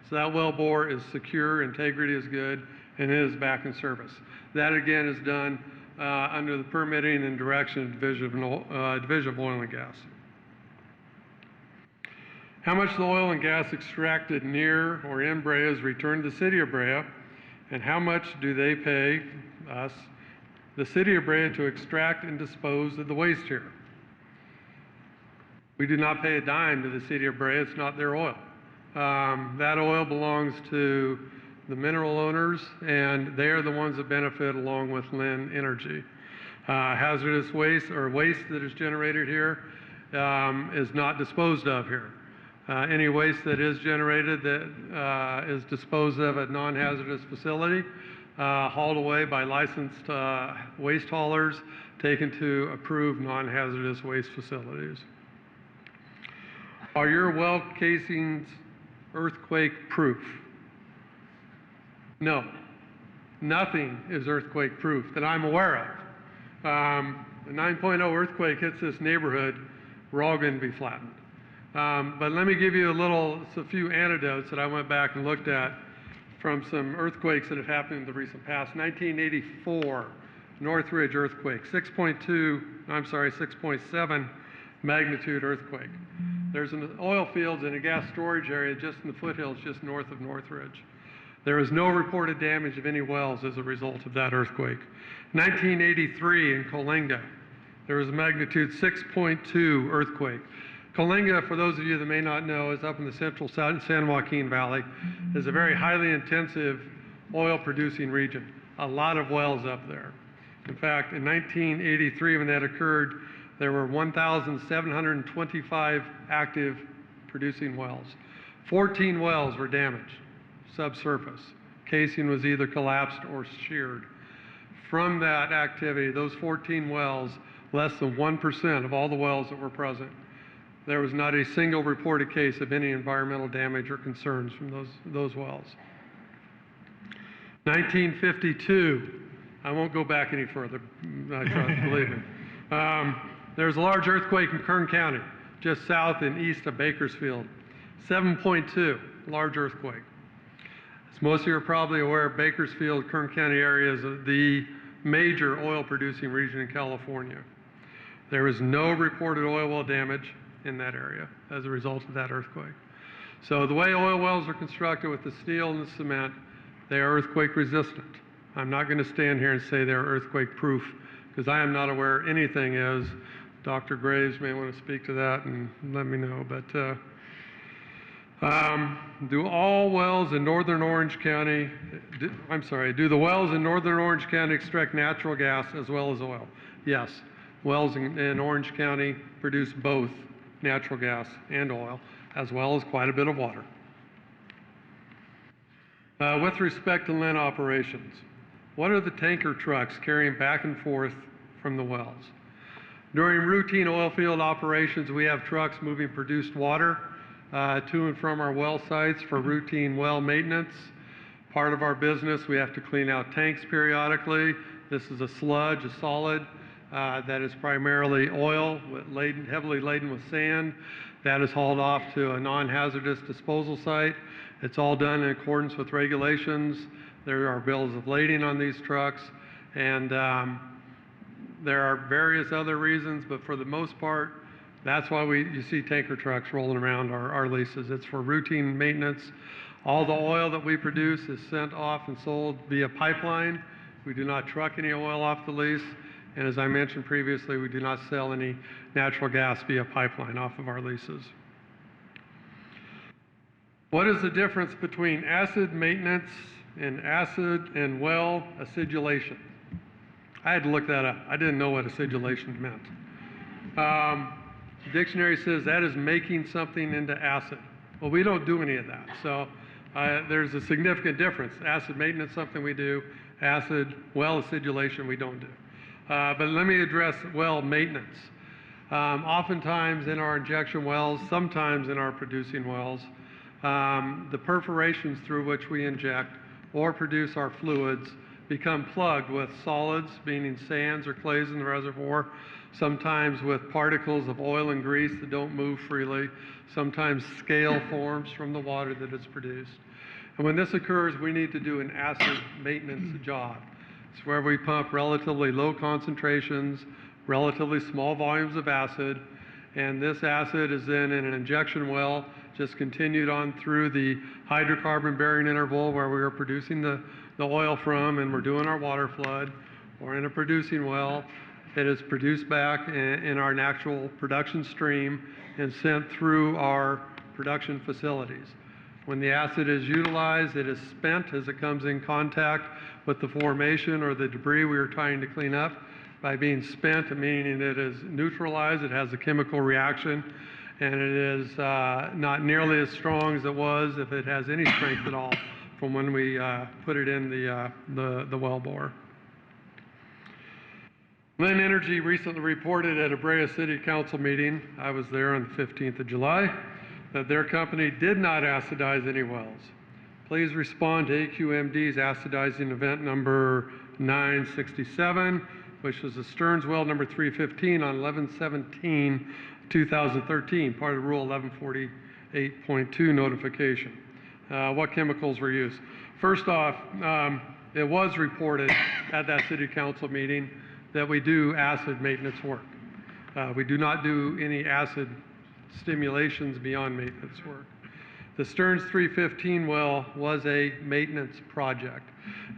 S8: So that well bore is secure, integrity is good, and it is back in service. That again is done under the permitting and direction of Division of Oil and Gas. How much of the oil and gas extracted near or in Brea is returned to the city of Brea, and how much do they pay us, the city of Brea, to extract and dispose of the waste here? We do not pay a dime to the city of Brea. It's not their oil. That oil belongs to the mineral owners, and they are the ones that benefit along with Lynn Energy. Hazardous waste or waste that is generated here is not disposed of here. Any waste that is generated that is disposed of at non-hazardous facility, hauled away by licensed waste haulers, taken to approved non-hazardous waste facilities. Are your well casings earthquake proof? No, nothing is earthquake proof that I'm aware of. The 9.0 earthquake hits this neighborhood, we're all going to be flattened. But let me give you a few anecdotes that I went back and looked at from some earthquakes that have happened in the recent past. 1984, Northridge earthquake, 6.7 magnitude earthquake. There's an oil fields and a gas storage area just in the foothills just north of Northridge. There is no reported damage of any wells as a result of that earthquake. 1983 in Coalinga, there was a magnitude 6.2 earthquake. Coalinga, for those of you that may not know, is up in the central San Joaquin Valley, is a very highly intensive oil producing region. A lot of wells up there. In fact, in 1983 when that occurred, there were 1,725 active producing wells. 14 wells were damaged, subsurface. Casing was either collapsed or sheared. From that activity, those 14 wells, less than 1% of all the wells that were present There was not a single reported case of any environmental damage or concerns from those wells. 1952, I won't go back any further, I trust, believe me. There's a large earthquake in Kern County, just south and east of Bakersfield. 7.2, large earthquake. As most of you are probably aware, Bakersfield, Kern County area is the major oil producing region in California. There was no reported oil well damage in that area as a result of that earthquake. So the way oil wells are constructed with the steel and the cement, they are earthquake resistant. I'm not going to stand here and say they're earthquake proof because I am not aware anything is. Dr. Graves may want to speak to that and let me know. But do all wells in northern Orange County, do the wells in northern Orange County extract natural gas as well as oil? Yes. Wells in Orange County produce both natural gas and oil, as well as quite a bit of water. With respect to LIN operations, what are the tanker trucks carrying back and forth from the wells? During routine oil field operations, we have trucks moving produced water to and from our well sites for routine well maintenance. Part of our business, we have to clean out tanks periodically. This is a sludge, a solid, that is primarily oil, heavily laden with sand. That is hauled off to a non-hazardous disposal site. It's all done in accordance with regulations. There are bills of lading on these trucks, and there are various other reasons, but for the most part, that's why you see tanker trucks rolling around our leases. It's for routine maintenance. All the oil that we produce is sent off and sold via pipeline. We do not truck any oil off the lease. And as I mentioned previously, we do not sell any natural gas via pipeline off of our leases. What is the difference between acid maintenance and acid and well acidulation? I had to look that up. I didn't know what acidulation meant. The dictionary says that is making something into acid. Well, we don't do any of that. So there's a significant difference. Acid maintenance, something we do. Acid, well acidulation, we don't do. But let me address well maintenance. Oftentimes in our injection wells, sometimes in our producing wells, the perforations through which we inject or produce our fluids become plugged with solids, meaning sands or clays in the reservoir, sometimes with particles of oil and grease that don't move freely, sometimes scale forms from the water that is produced. And when this occurs, we need to do an acid maintenance job. It's where we pump relatively low concentrations, relatively small volumes of acid, and this acid is then in an injection well, just continued on through the hydrocarbon bearing interval where we are producing the oil from and we're doing our water flood, or in a producing well, it is produced back in our natural production stream and sent through our production facilities. When the acid is utilized, it is spent as it comes in contact with the formation or the debris we are trying to clean up. By being spent, meaning it is neutralized, it has a chemical reaction, and it is not nearly as strong as it was, if it has any strength at all, from when we put it in the well bore. Lynn Energy recently reported at a Brea City Council meeting, I was there on the 15th of July, that their company did not acidize any wells. Please respond to AQMD's acidizing event number 967, which was the Stearns well number 315 on 11/17/2013, part of Rule 1148.2 notification. What chemicals were used? First off, it was reported at that City Council meeting that we do acid maintenance work. We do not do any acid stimulations beyond maintenance work. The Stearns 315 well was a maintenance project.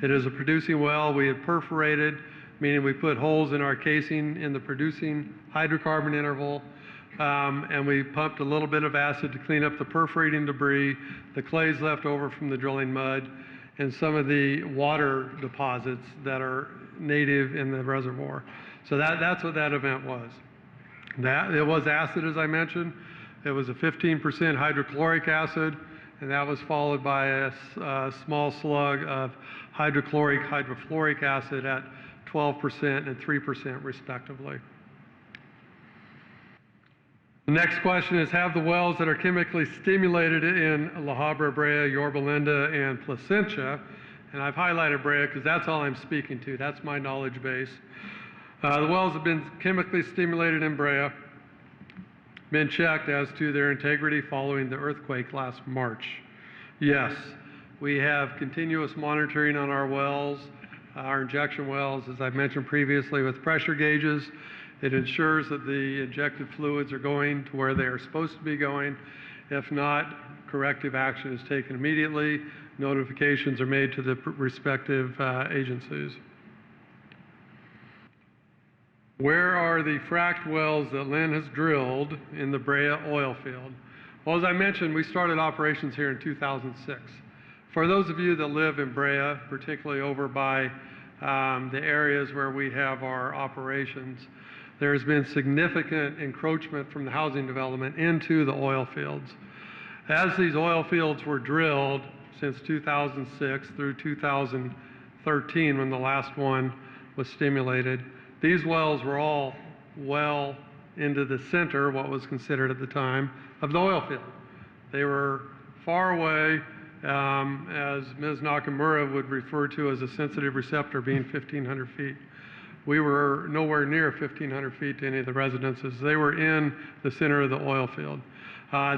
S8: It is a producing well. We had perforated, meaning we put holes in our casing in the producing hydrocarbon interval, and we pumped a little bit of acid to clean up the perforating debris, the clays left over from the drilling mud, and some of the water deposits that are native in the reservoir. So that's what that event was. It was acid, as I mentioned. It was a 15% hydrochloric acid, and that was followed by a small slug of hydrofluoric acid at 12% and 3% respectively. The next question is, have the wells that are chemically stimulated in La Habra, Brea, Yorba Linda, and Placentia, and I've highlighted Brea because that's all I'm speaking to, that's my knowledge base. The wells have been chemically stimulated in Brea, been checked as to their integrity following the earthquake last March. Yes, we have continuous monitoring on our wells, our injection wells, as I've mentioned previously, with pressure gauges. It ensures that the injected fluids are going to where they are supposed to be going. If not, corrective action is taken immediately. Notifications are made to the respective agencies. Where are the fracked wells that Lynn has drilled in the Brea oil field? Well, as I mentioned, we started operations here in 2006. For those of you that live in Brea, particularly over by the areas where we have our operations, there's been significant encroachment from the housing development into the oil fields. As these oil fields were drilled since 2006 through 2013, when the last one was stimulated, these wells were all well into the center, what was considered at the time, of the oil field. They were far away, as Ms. Nakamura would refer to as a sensitive receptor being 1,500 feet. We were nowhere near 1,500 feet to any of the residences. They were in the center of the oil field.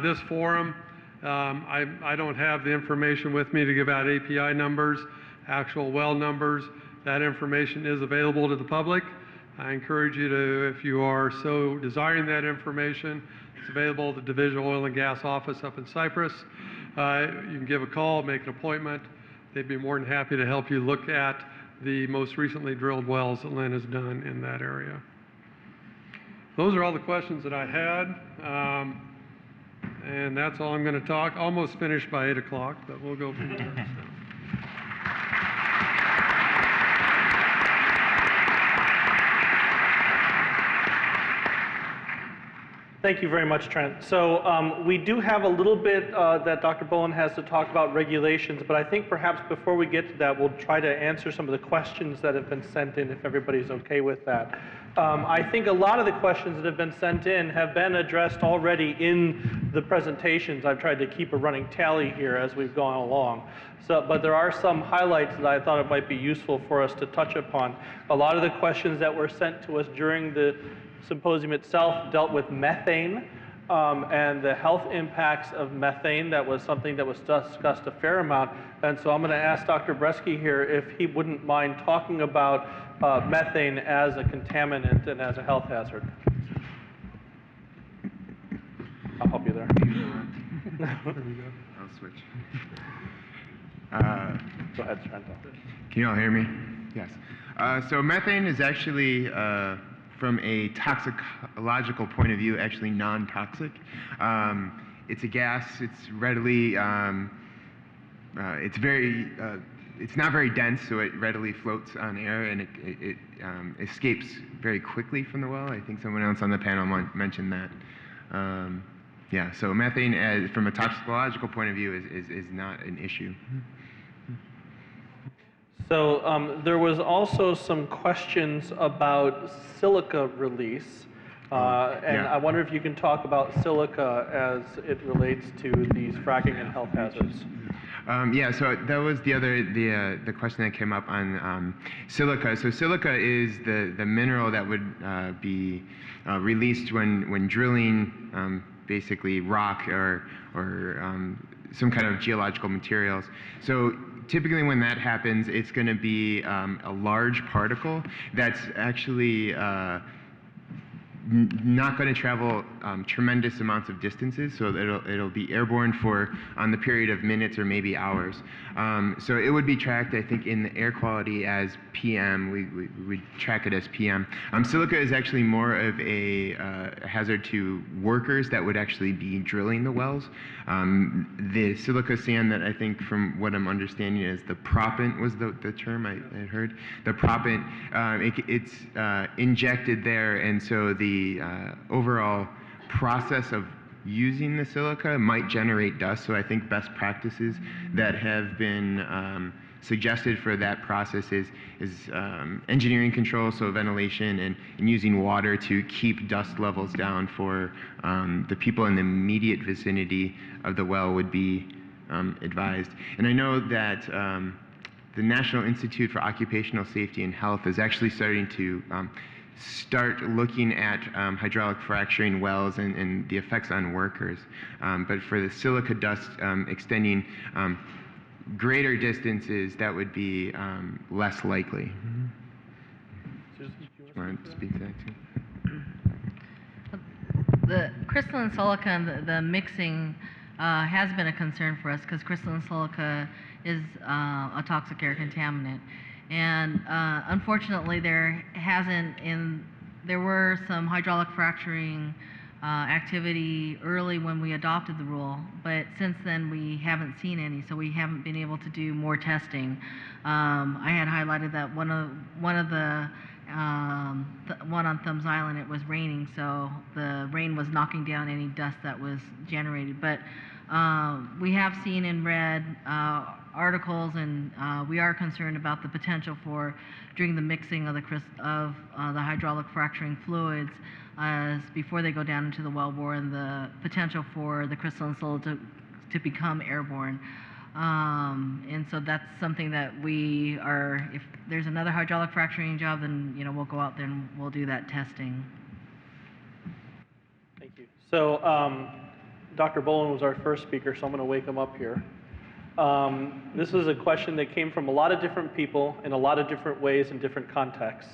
S8: This forum, I don't have the information with me to give out API numbers, actual well numbers. That information is available to the public. I encourage you to, if you are so desiring that information, it's available at the Division of Oil and Gas office up in Cypress. You can give a call, make an appointment. They'd be more than happy to help you look at the most recently drilled wells that Lynn has done in that area. Those are all the questions that I had, and that's all I'm going to talk. Almost finished by 8 o'clock, but we'll go from there.
S1: Thank you very much, Trent. So we do have a little bit that Dr. Bowen has to talk about regulations, but I think perhaps before we get to that, we'll try to answer some of the questions that have been sent in, if everybody's okay with that. I think a lot of the questions that have been sent in have been addressed already in the presentations. I've tried to keep a running tally here as we've gone along. But there are some highlights that I thought it might be useful for us to touch upon. A lot of the questions that were sent to us during the symposium itself dealt with methane and the health impacts of methane. That was something that was discussed a fair amount. And so I'm going to ask Dr. Bresky here if he wouldn't mind talking about methane as a contaminant and as a health hazard. I'll help you there.
S9: I'll switch.
S1: Go ahead, Trent.
S9: Can you all hear me? Yes. So methane is actually from a toxicological point of view, actually non-toxic. It's a gas. It's readily, it's not very dense, so it readily floats on air, and it escapes very quickly from the well. I think someone else on the panel mentioned that. Yeah, so methane, from a toxicological point of view, is not an issue.
S1: So there was also some questions about silica release, and I wonder if you can talk about silica as it relates to these fracking and health hazards.
S9: Yeah, so that was the question that came up on silica. So silica is the mineral that would be released when drilling basically rock or some kind of geological materials. So typically when that happens, it's going to be a large particle that's actually not going to travel tremendous amounts of distances, so it'll be airborne for on the period of minutes or maybe hours. So it would be tracked, I think, in the air quality as PM. We track it as PM. Silica is actually more of a hazard to workers that would actually be drilling the wells. The silica sand that I think, from what I'm understanding, is the proppant was the term I heard. The proppant, it's injected there, and so the overall process of using the silica might generate dust. So I think best practices that have been suggested for that process is engineering control, so ventilation and using water to keep dust levels down for the people in the immediate vicinity of the well would be advised. And I know that the National Institute for Occupational Safety and Health is actually starting to start looking at hydraulic fracturing wells and the effects on workers. But for the silica dust extending greater distances, that would be less likely. Do you want to speak to that too?
S7: The crystalline silica and the mixing has been a concern for us because crystalline silica is a toxic air contaminant. And unfortunately, there were some hydraulic fracturing activity early when we adopted the rule, but since then we haven't seen any, so we haven't been able to do more testing. I had highlighted that one on Thumbs Island, it was raining, so the rain was knocking down any dust that was generated. But we have seen and read articles, and we are concerned about the potential for, during the mixing of the hydraulic fracturing fluids, before they go down into the wellbore, and the potential for the crystalline silica to become airborne. And so that's something that we are, if there's another hydraulic fracturing job, then we'll go out there and we'll do that testing.
S1: Thank you. So Dr. Bolin was our first speaker, so I'm going to wake him up here. This is a question that came from a lot of different people in a lot of different ways in different contexts.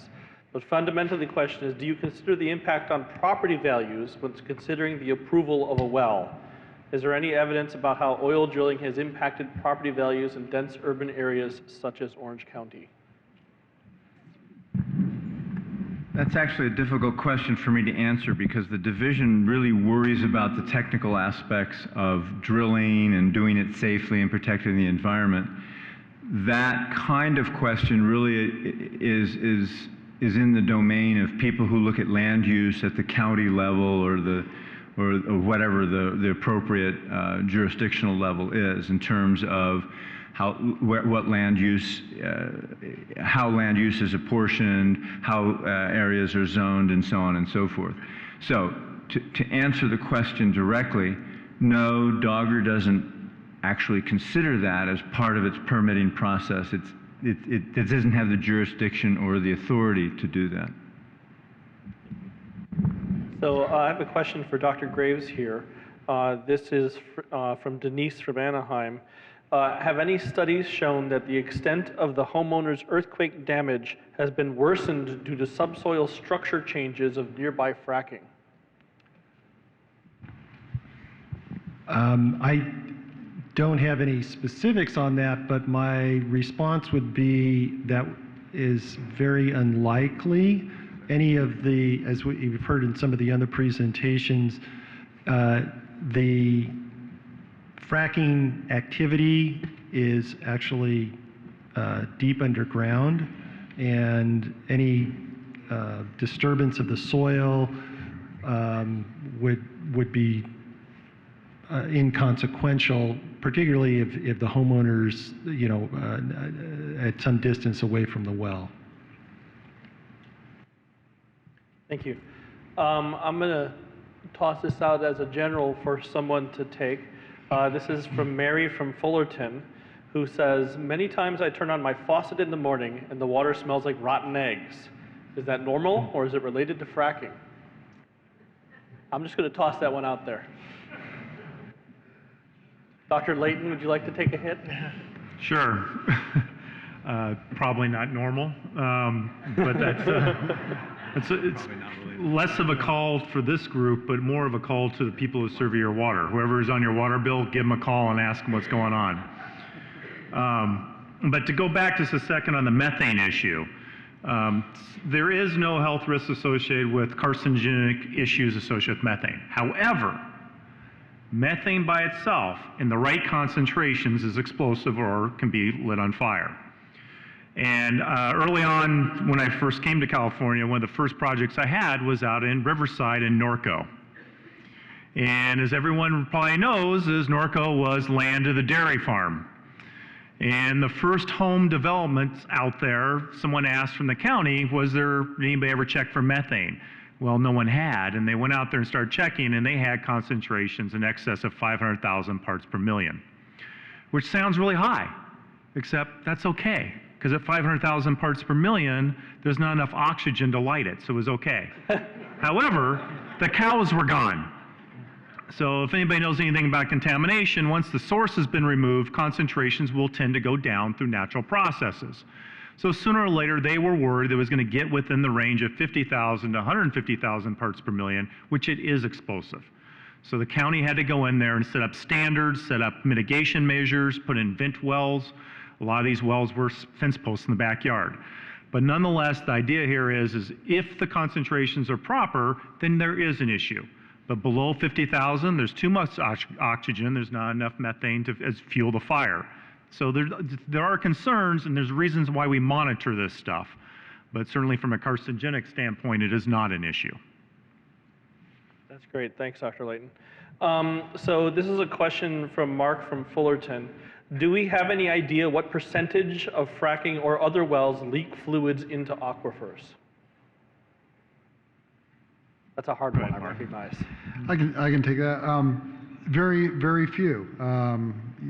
S1: But fundamentally the question is, do you consider the impact on property values when considering the approval of a well? Is there any evidence about how oil drilling has impacted property values in dense urban areas such as Orange County?
S10: That's actually a difficult question for me to answer because the division really worries about the technical aspects of drilling and doing it safely and protecting the environment. That kind of question really is in the domain of people who look at land use at the county level or whatever the appropriate jurisdictional level is in terms of how land use is apportioned, how areas are zoned, and so on and so forth. So to answer the question directly, no, Dogger doesn't actually consider that as part of its permitting process. It doesn't have the jurisdiction or the authority to do that.
S1: So I have a question for Dr. Graves here. This is from Denise from Anaheim. Have any studies shown that the extent of the homeowner's earthquake damage has been worsened due to subsoil structure changes of nearby fracking?
S5: I don't have any specifics on that, but my response would be that is very unlikely. Any of the, as we've heard in some of the other presentations, the fracking activity is actually deep underground, and any disturbance of the soil would be inconsequential, particularly if the homeowner's at some distance away from the well.
S1: Thank you. I'm going to toss this out as a general for someone to take. This is from Mary from Fullerton, who says, many times I turn on my faucet in the morning and the water smells like rotten eggs. Is that normal or is it related to fracking? I'm just going to toss that one out there. Dr. Layton, would you like to take a hit?
S6: Sure. Probably not normal, but it's less of a call for this group, but more of a call to the people who serve your water. Whoever is on your water bill, give them a call and ask them what's going on. But to go back just a second on the methane issue, there is no health risk associated with carcinogenic issues associated with methane. However, methane by itself in the right concentrations is explosive or can be lit on fire. And early on, when I first came to California, one of the first projects I had was out in Riverside in Norco. And as everyone probably knows, is Norco was land of the dairy farm. And the first home developments out there, someone asked from the county, was there anybody ever checked for methane? Well, no one had, and they went out there and started checking, and they had concentrations in excess of 500,000 parts per million, which sounds really high, except that's okay, because at 500,000 parts per million, there's not enough oxygen to light it, so it was okay. However, the cows were gone. So if anybody knows anything about contamination, once the source has been removed, concentrations will tend to go down through natural processes. So sooner or later, they were worried it was going to get within the range of 50,000 to 150,000 parts per million, which it is explosive. So the county had to go in there and set up standards, set up mitigation measures, put in vent wells. A lot of these wells were fence posts in the backyard. But nonetheless, the idea here is if the concentrations are proper, then there is an issue. But below 50,000, there's too much oxygen, there's not enough methane to fuel the fire. So there are concerns, and there's reasons why we monitor this stuff. But certainly from a carcinogenic standpoint, it is not an issue.
S1: That's great. Thanks, Dr. Layton. So this is a question from Mark from Fullerton. Do we have any idea what percentage of fracking or other wells leak fluids into aquifers? That's a hard one, I recognize.
S4: I can take that. Very, very few.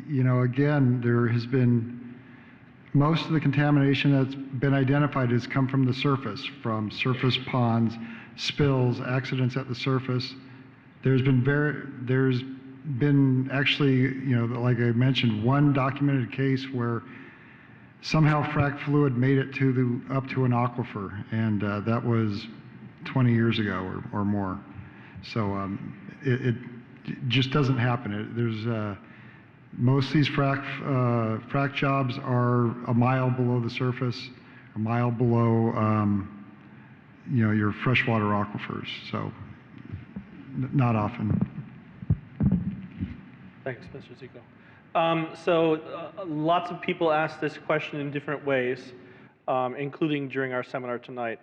S4: You know, again, there has been, most of the contamination that's been identified has come from the surface, from surface ponds, spills, accidents at the surface. There's been actually, you know, like I mentioned, one documented case where somehow frac fluid made it to up to an aquifer, and that was 20 years ago or more. So it just doesn't happen. There's most of these frac jobs are a mile below the surface, a mile below you know, your freshwater aquifers. So not often.
S1: Thanks, Mr. Zico. So lots of people ask this question in different ways, including during our seminar tonight.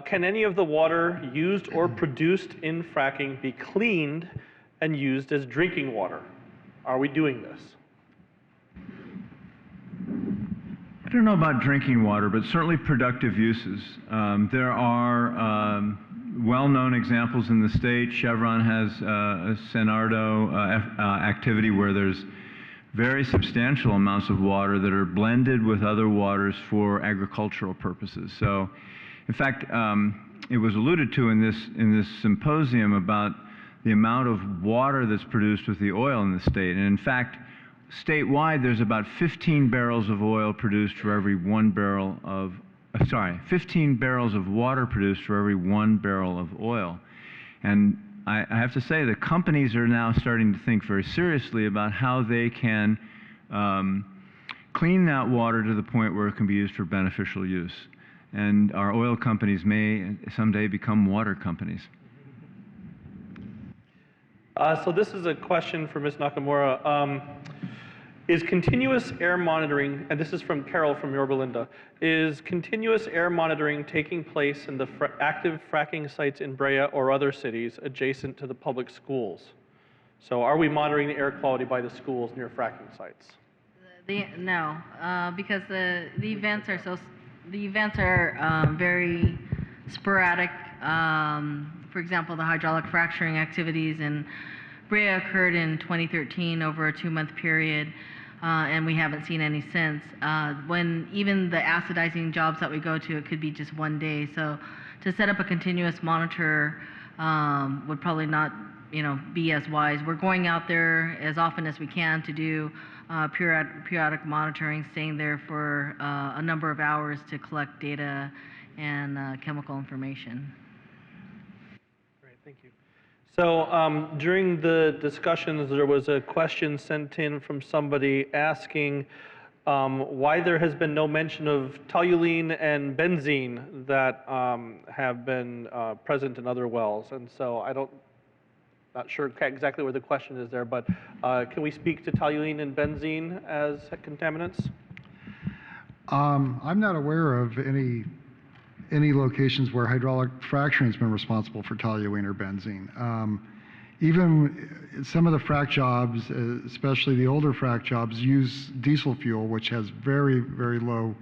S1: Can any of the water used or produced in fracking be cleaned and used as drinking water? Are we doing this?
S10: I don't know about drinking water, but certainly productive uses. There are well-known examples in the state. Chevron has a Senardo activity where there's very substantial amounts of water that are blended with other waters for agricultural purposes. So, in fact, it was alluded to in this symposium about the amount of water that's produced with the oil in the state. And in fact, statewide, there's about 15 barrels of oil produced for every 1 barrel of, 15 barrels of water produced for every 1 barrel of oil. And I have to say, the companies are now starting to think very seriously about how they can clean that water to the point where it can be used for beneficial use. And our oil companies may someday become water companies.
S1: So this is a question for Ms. Nakamura. Is continuous air monitoring, and this is from Carol from Yorba Linda, is continuous air monitoring taking place in the active fracking sites in Brea or other cities adjacent to the public schools? So are we monitoring the air quality by the schools near fracking sites?
S7: No, because the events are very sporadic. For example, the hydraulic fracturing activities in Brea occurred in 2013 over a 2-month period, and we haven't seen any since. When even the acidizing jobs that we go to, it could be just 1 day. So to set up a continuous monitor would probably not, be as wise. We're going out there as often as we can to do periodic monitoring, staying there for a number of hours to collect data and chemical information.
S1: Great, thank you. So during the discussions, there was a question sent in from somebody asking why there has been no mention of toluene and benzene that have been present in other wells. And so not sure exactly where the question is there, but can we speak to toluene and benzene as contaminants?
S4: I'm not aware of any locations where hydraulic fracturing has been responsible for toluene or benzene. even some of the frac jobs, especially the older frac jobs, use diesel fuel, which has very, very low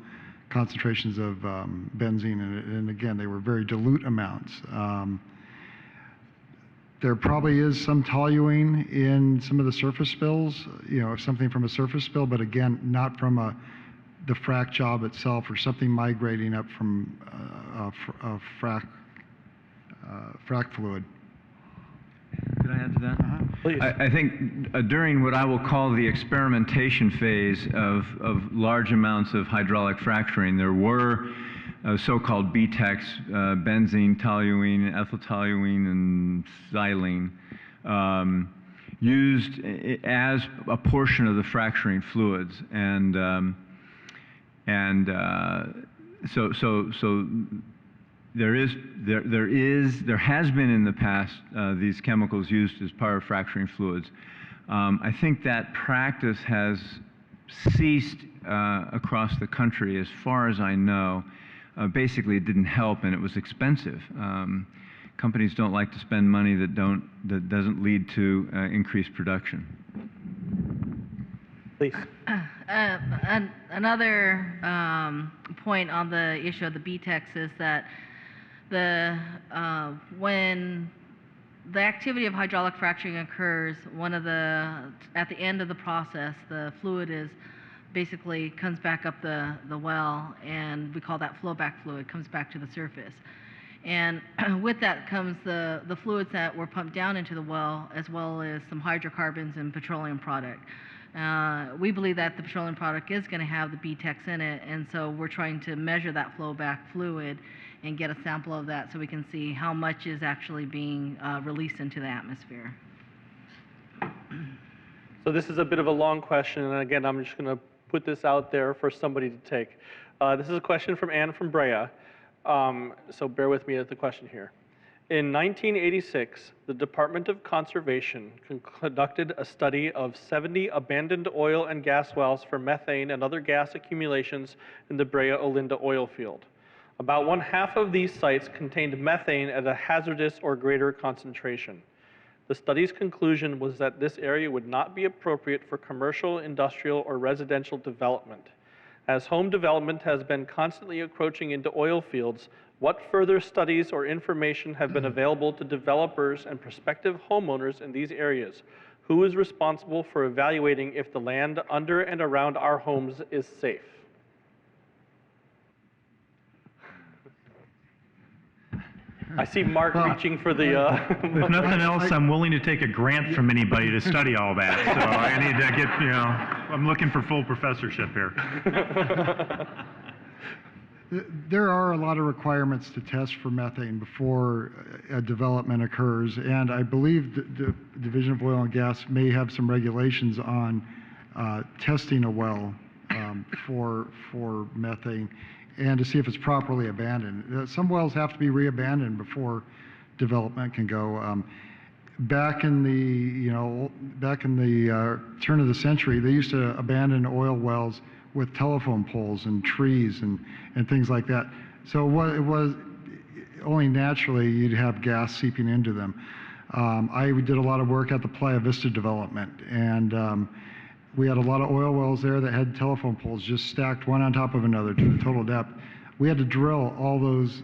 S4: concentrations of benzene in it. And again, they were very dilute amounts. There probably is some toluene in some of the surface spills, something from a surface spill, but again, not from the frac job itself or something migrating up from frac fluid.
S10: Could I add to that?
S1: Please.
S10: I think during what I will call the experimentation phase of large amounts of hydraulic fracturing, there were so-called BTECs, benzene, toluene, ethyl toluene, and xylene, used as a portion of the fracturing fluids, so there has been in the past these chemicals used as part of fracturing fluids. I think that practice has ceased across the country, as far as I know. Basically, it didn't help, and it was expensive. Companies don't like to spend money that doesn't lead to increased production.
S1: Please.
S7: Another point on the issue of the BTECs is that when the activity of hydraulic fracturing occurs, at the end of the process, the fluid basically comes back up the well, and we call that flowback fluid, comes back to the surface. And with that comes the fluids that were pumped down into the well, as well as some hydrocarbons and petroleum product. We believe that the petroleum product is going to have the BTECs in it, and so we're trying to measure that flowback fluid and get a sample of that so we can see how much is actually being released into the atmosphere.
S1: So this is a bit of a long question, and again, I'm just going to put this out there for somebody to take. This is a question from Anne from Brea, so bear with me at the question here. In 1986, the Department of Conservation conducted a study of 70 abandoned oil and gas wells for methane and other gas accumulations in the Brea Olinda oil field. About 1/2 of these sites contained methane at a hazardous or greater concentration. The study's conclusion was that this area would not be appropriate for commercial, industrial, or residential development. As home development has been constantly encroaching into oil fields, what further studies or information have been available to developers and prospective homeowners in these areas? Who is responsible for evaluating if the land under and around our homes is safe? I see Mark reaching for the...
S6: If nothing else, I'm willing to take a grant from anybody to study all that. So I need to get, I'm looking for full professorship here.
S4: There are a lot of requirements to test for methane before a development occurs, and I believe the Division of Oil and Gas may have some regulations on testing a well for methane and to see if it's properly abandoned. Some wells have to be re-abandoned before development can go. Back in the turn of the century, they used to abandon oil wells with telephone poles and trees and things like that. So it was only naturally you'd have gas seeping into them. I did a lot of work at the Playa Vista development, and we had a lot of oil wells there that had telephone poles just stacked one on top of another to the total depth. We had to drill all those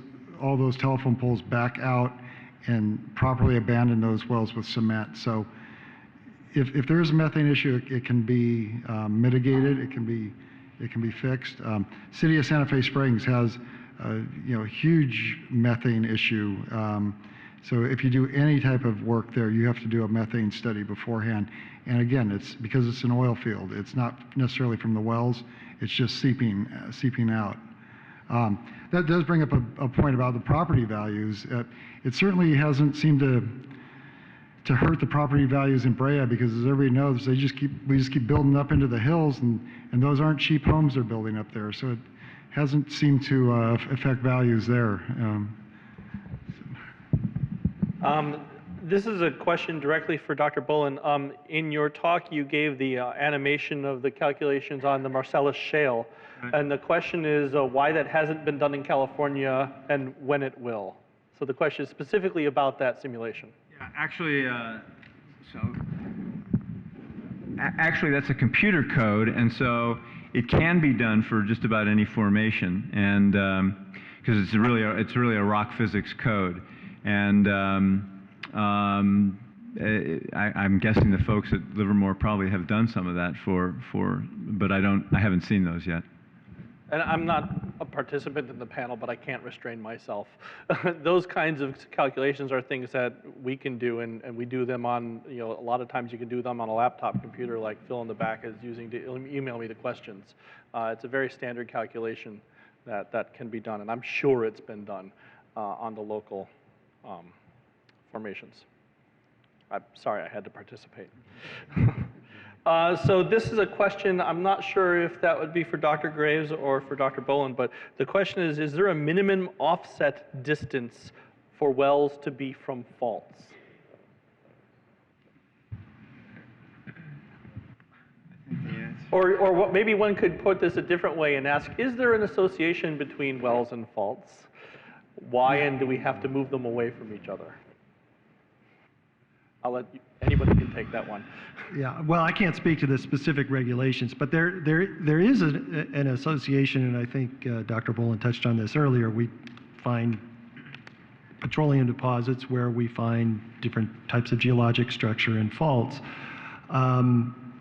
S4: telephone poles back out and properly abandon those wells with cement. So if there is a methane issue, it can be mitigated. It can be fixed. City of Santa Fe Springs has a huge methane issue. So if you do any type of work there, you have to do a methane study beforehand. And again, it's because it's an oil field. It's not necessarily from the wells. It's just seeping out. That does bring up a point about the property values. It certainly hasn't seemed to hurt the property values in Brea, because as everybody knows, we just keep building up into the hills, and those aren't cheap homes they're building up there. So it hasn't seemed to affect values there.
S1: This is a question directly for Dr. Bolin. In your talk, you gave the animation of the calculations on the Marcellus Shale. Right. And the question is why that hasn't been done in California and when it will. So the question is specifically about that simulation.
S10: Yeah, actually, So actually, that's a computer code, and so it can be done for just about any formation, and because it's really a rock physics code, and I'm guessing the folks at Livermore probably have done some of that but I haven't seen those yet.
S11: And I'm not a participant in the panel, but I can't restrain myself. Those kinds of calculations are things that we can do, and we do them on, a lot of times you can do them on a laptop computer like Phil in the back is using to email me the questions. It's a very standard calculation that can be done, and I'm sure it's been done on the local formations. I'm sorry I had to participate. So this is a question, I'm not sure if that would be for Dr. Graves or for Dr. Boland, but the question is there a minimum offset distance for wells to be from faults? Or what, maybe one could put this a different way and ask, is there an association between wells and faults? Why, and do we have to move them away from each other? I'll let anybody can take that one.
S5: Yeah, well, I can't speak to the specific regulations, but there is an association, and I think Dr. Boland touched on this earlier. We find petroleum deposits where we find different types of geologic structure and faults.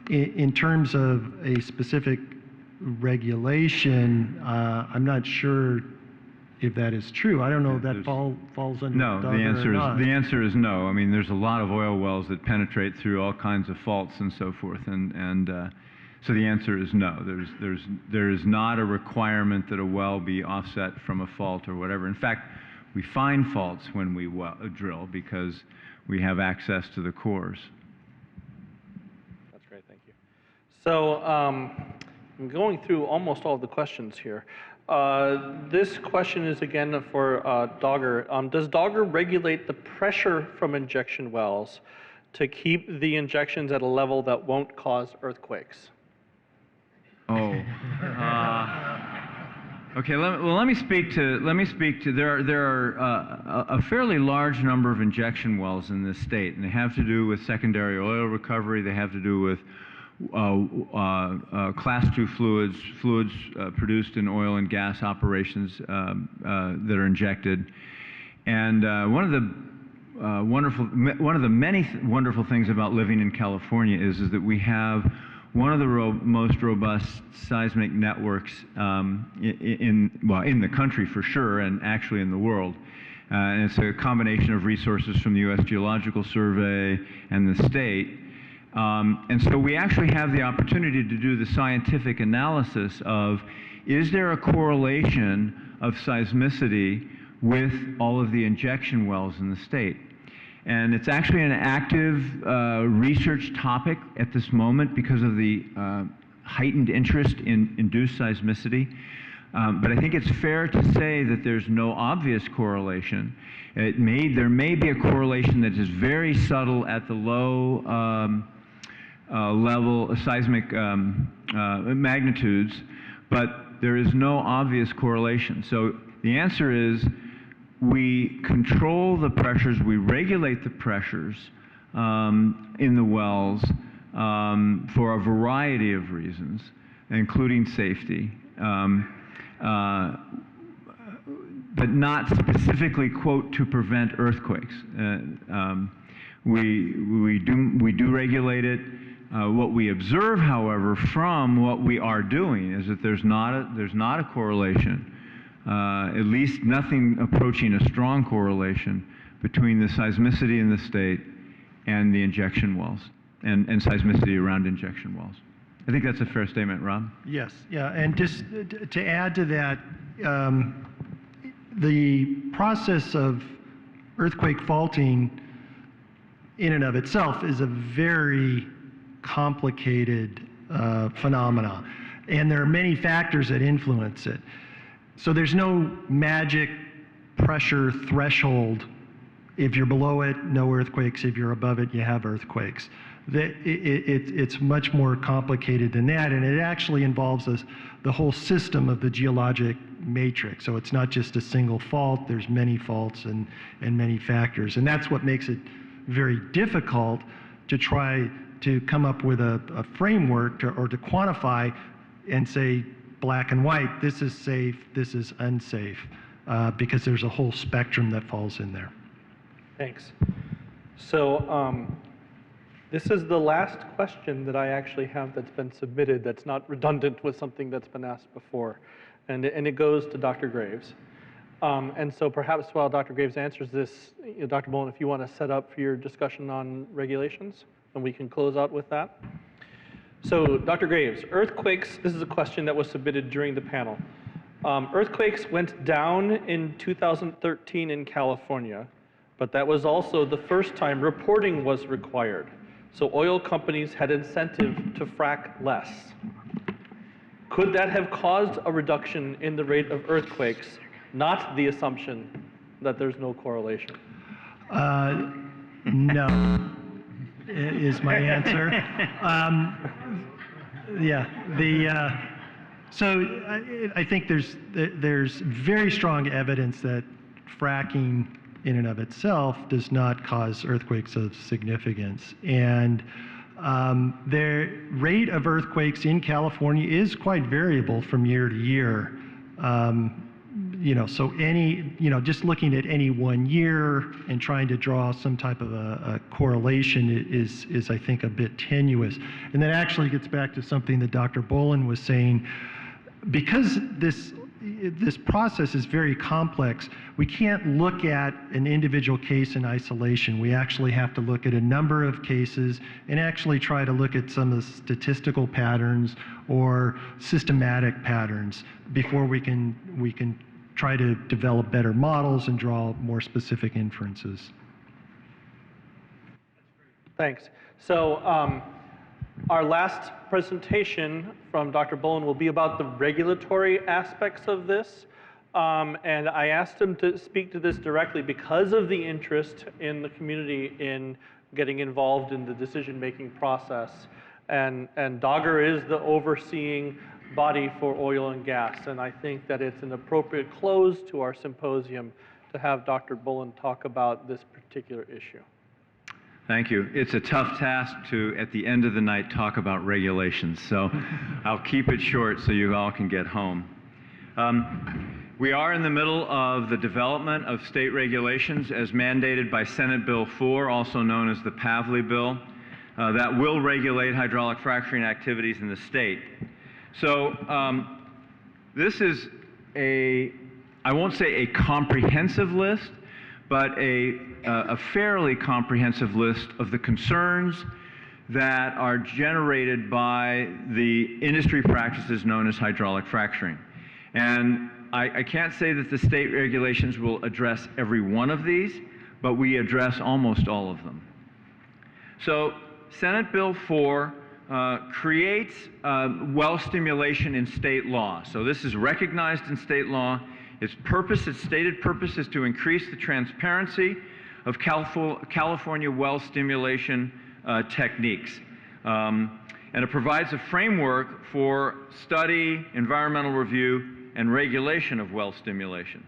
S5: In terms of a specific regulation, I'm not sure if that is true. I don't know if that falls under
S10: no. The answer is no. I mean, there's a lot of oil wells that penetrate through all kinds of faults and so forth, and so the answer is no. There is not a requirement that a well be offset from a fault or whatever. In fact, we find faults when we drill because we have access to the cores.
S11: That's great, thank you. So I'm going through almost all of the questions here. This question is again for Dogger. Does Dogger regulate the pressure from injection wells to keep the injections at a level that won't cause earthquakes?
S10: Oh. Okay. Let me speak to. There are a fairly large number of injection wells in this state, and they have to do with secondary oil recovery. They have to do with class 2 fluids produced in oil and gas operations that are injected. And one of the many wonderful things about living in California is that we have one of the most robust seismic networks in the country for sure, and actually in the world. And it's a combination of resources from the U.S. Geological Survey and the state. And so we actually have the opportunity to do the scientific analysis of, is there a correlation of seismicity with all of the injection wells in the state? And it's actually an active research topic at this moment because of the heightened interest in induced seismicity. But I think it's fair to say that there's no obvious correlation. There may be a correlation that is very subtle at the low level seismic magnitudes, but there is no obvious correlation. So the answer is we control the pressures, we regulate the pressures in the wells for a variety of reasons, including safety, but not specifically, quote, to prevent earthquakes. We do regulate it. What we observe, however, from what we are doing is that there's not a correlation, at least nothing approaching a strong correlation between the seismicity in the state and the injection wells, and seismicity around injection wells. I think that's a fair statement, Rob.
S5: Yes, yeah, and just to add to that, the process of earthquake faulting in and of itself is a very complicated phenomena, and there are many factors that influence it. So there's no magic pressure threshold. If you're below it, no earthquakes. If you're above it, you have earthquakes. It's much more complicated than that, and it actually involves the whole system of the geologic matrix. So it's not just a single fault. There's many faults and many factors, and that's what makes it very difficult to try to come up with a framework or to quantify and say black and white, this is safe, this is unsafe, because there's a whole spectrum that falls in there.
S11: Thanks. So this is the last question that I actually have that's been submitted that's not redundant with something that's been asked before. And it goes to Dr. Graves. And so perhaps while Dr. Graves answers this, Dr. Bowen, if you want to set up for your discussion on regulations, and we can close out with that. So Dr. Graves, earthquakes, this is a question that was submitted during the panel. Earthquakes went down in 2013 in California, but that was also the first time reporting was required. So oil companies had incentive to frack less. Could that have caused a reduction in the rate of earthquakes, not the assumption that there's no correlation?
S5: No, is my answer. So I think there's very strong evidence that fracking in and of itself does not cause earthquakes of significance. And the rate of earthquakes in California is quite variable from year to year. So just looking at any one year and trying to draw some type of a correlation is I think a bit tenuous. And that actually gets back to something that Dr. Boland was saying. Because this process is very complex, we can't look at an individual case in isolation. We actually have to look at a number of cases and actually try to look at some of the statistical patterns or systematic patterns before we can try to develop better models and draw more specific inferences.
S11: Thanks. So our last presentation from Dr. Bowen will be about the regulatory aspects of this. And I asked him to speak to this directly because of the interest in the community in getting involved in the decision-making process. And DOGGR is the overseeing body for oil and gas. And I think that it's an appropriate close to our symposium to have Dr. Bowen talk about this particular issue.
S10: Thank you. It's a tough task to, at the end of the night, talk about regulations. So I'll keep it short so you all can get home. We are in the middle of the development of state regulations as mandated by Senate Bill 4, also known as the Pavilion bill, that will regulate hydraulic fracturing activities in the state. So this is I won't say a comprehensive list, but a fairly comprehensive list of the concerns that are generated by the industry practices known as hydraulic fracturing. And I can't say that the state regulations will address every one of these, but we address almost all of them. So Senate Bill 4 creates well stimulation in state law. So this is recognized in state law. Its stated purpose is to increase the transparency of California well stimulation techniques. And it provides a framework for study, environmental review, and regulation of well stimulation.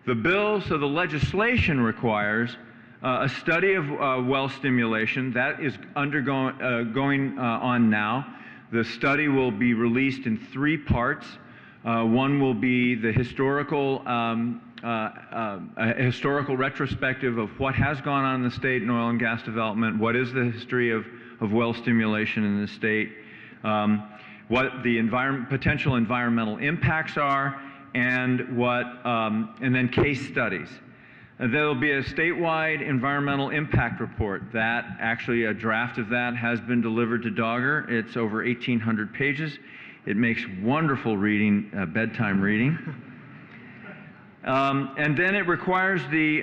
S10: The legislation requires a study of well stimulation. That is going on now. The study will be released in 3 parts. One will be the historical retrospective of what has gone on in the state in oil and gas development, what is the history of well stimulation in the state, what the potential environmental impacts are, and then case studies. There will be a statewide environmental impact report. That actually, a draft of that has been delivered to DOGGR. It's over 1,800 pages. It makes wonderful reading, bedtime reading. And then it requires the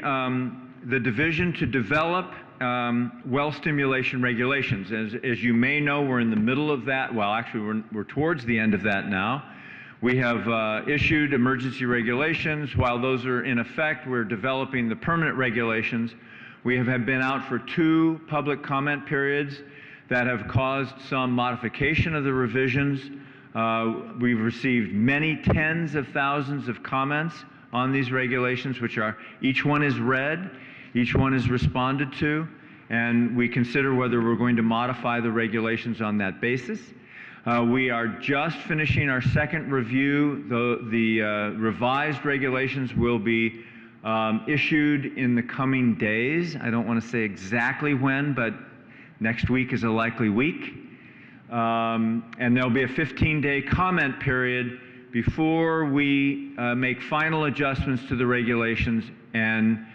S10: division to develop well stimulation regulations. As you may know, we're in the middle of that. Well, actually, we're towards the end of that now. We have issued emergency regulations. While those are in effect, we're developing the permanent regulations. We have been out for 2 public comment periods that have caused some modification of the revisions. We've received many tens of thousands of comments on these regulations, each one is read, each one is responded to, and we consider whether we're going to modify the regulations on that basis. We are just finishing our second review. The revised regulations will be issued in the coming days. I don't want to say exactly when, but next week is a likely week. And there'll be a 15-day comment period before we make final adjustments to the regulations and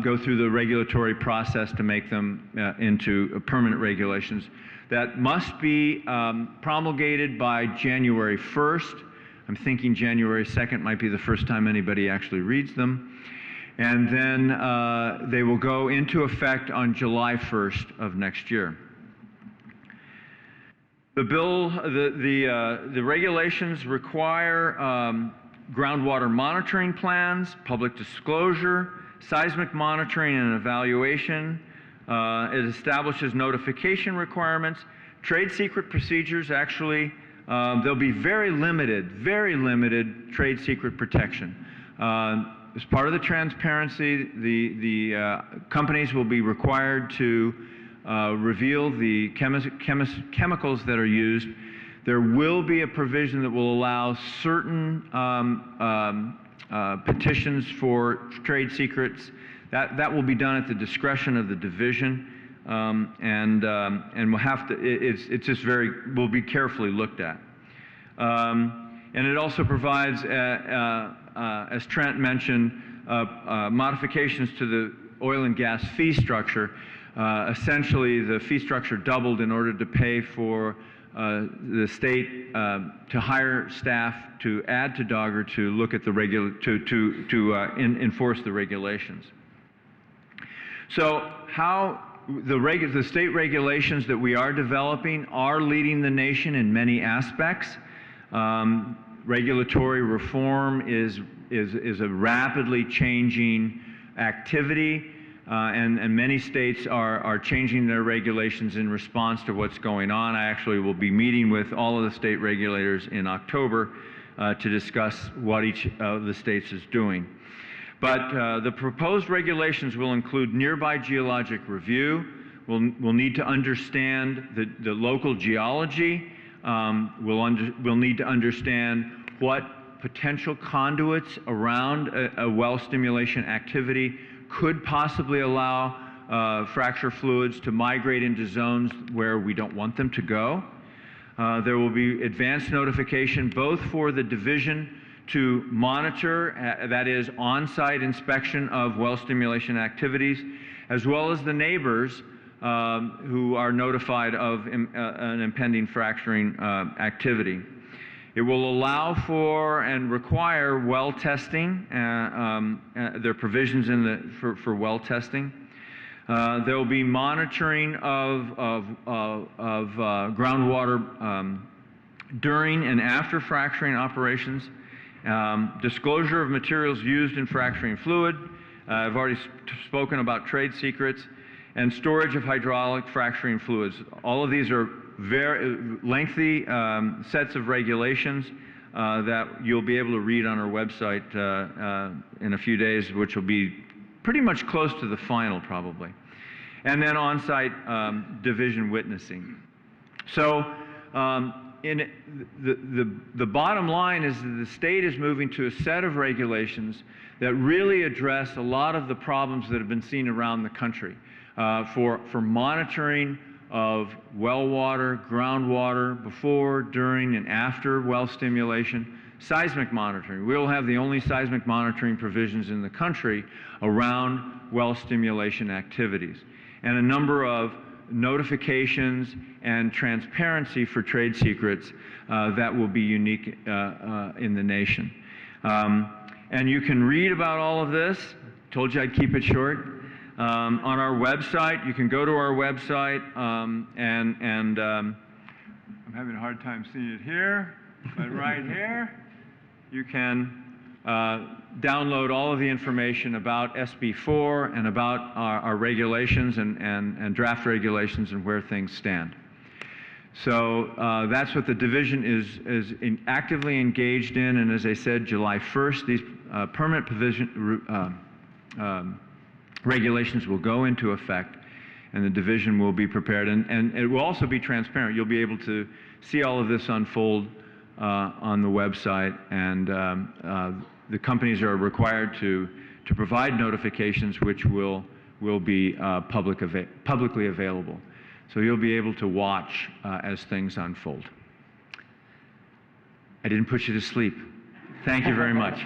S10: go through the regulatory process to make them into permanent regulations. That must be promulgated by January 1st. I'm thinking January 2nd might be the first time anybody actually reads them. And then they will go into effect on July 1st of next year. The bill, the regulations require groundwater monitoring plans, public disclosure, seismic monitoring and evaluation. It establishes notification requirements, trade secret procedures. Actually, there'll be very limited trade secret protection. As part of the transparency, the companies will be required to reveal the chemicals that are used. There will be a provision that will allow certain petitions for trade secrets. That will be done at the discretion of the division, and we'll have to. It's just will be carefully looked at. And it also provides, as Trent mentioned, modifications to the oil and gas fee structure. Essentially, the fee structure doubled in order to pay for the state to hire staff to add to DOGGR to look at the enforce the regulations. So how the state regulations that we are developing are leading the nation in many aspects. Regulatory reform is a rapidly changing activity. And many states are changing their regulations in response to what's going on. I actually will be meeting with all of the state regulators in October to discuss what each of the states is doing. But the proposed regulations will include nearby geologic review. We'll need to understand the local geology. We'll need to understand what potential conduits around a well stimulation activity could possibly allow fracture fluids to migrate into zones where we don't want them to go. There will be advanced notification both for the division to monitor, that is on-site inspection of well stimulation activities, as well as the neighbors who are notified of an impending fracturing activity. It will allow for and require well testing. There are provisions for well testing. There will be monitoring of groundwater during and after fracturing operations. Disclosure of materials used in fracturing fluid. I've already spoken about trade secrets. And storage of hydraulic fracturing fluids. All of these are very lengthy sets of regulations that you'll be able to read on our website in a few days, which will be pretty much close to the final probably. And then on-site division witnessing. So the bottom line is that the state is moving to a set of regulations that really address a lot of the problems that have been seen around the country for monitoring of well water, groundwater, before, during, and after well stimulation. Seismic monitoring. We'll have the only seismic monitoring provisions in the country around well stimulation activities. And a number of notifications and transparency for trade secrets that will be unique in the nation. And you can read about all of this. Told you I'd keep it short. On our website, you can go to our website, and I'm having a hard time seeing it here, but right here, you can download all of the information about SB4 and about our regulations and draft regulations and where things stand. So that's what the division is actively engaged in, and as I said, July 1st, these permanent regulations will go into effect, and the division will be prepared. And it will also be transparent. You'll be able to see all of this unfold on the website, and the companies are required to provide notifications which will be publicly available. So you'll be able to watch as things unfold. I didn't put you to sleep. Thank you very much.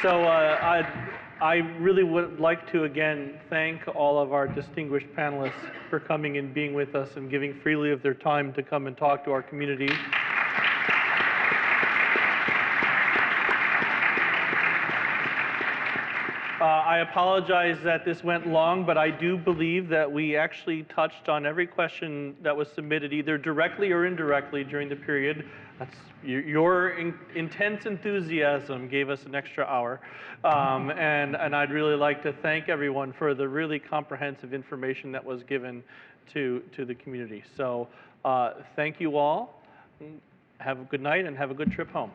S11: So I really would like to again thank all of our distinguished panelists for coming and being with us and giving freely of their time to come and talk to our community. I apologize that this went long, but I do believe that we actually touched on every question that was submitted either directly or indirectly during the period. That's, your intense enthusiasm gave us an extra hour. And I'd really like to thank everyone for the really comprehensive information that was given to the community. So thank you all. Have a good night and have a good trip home.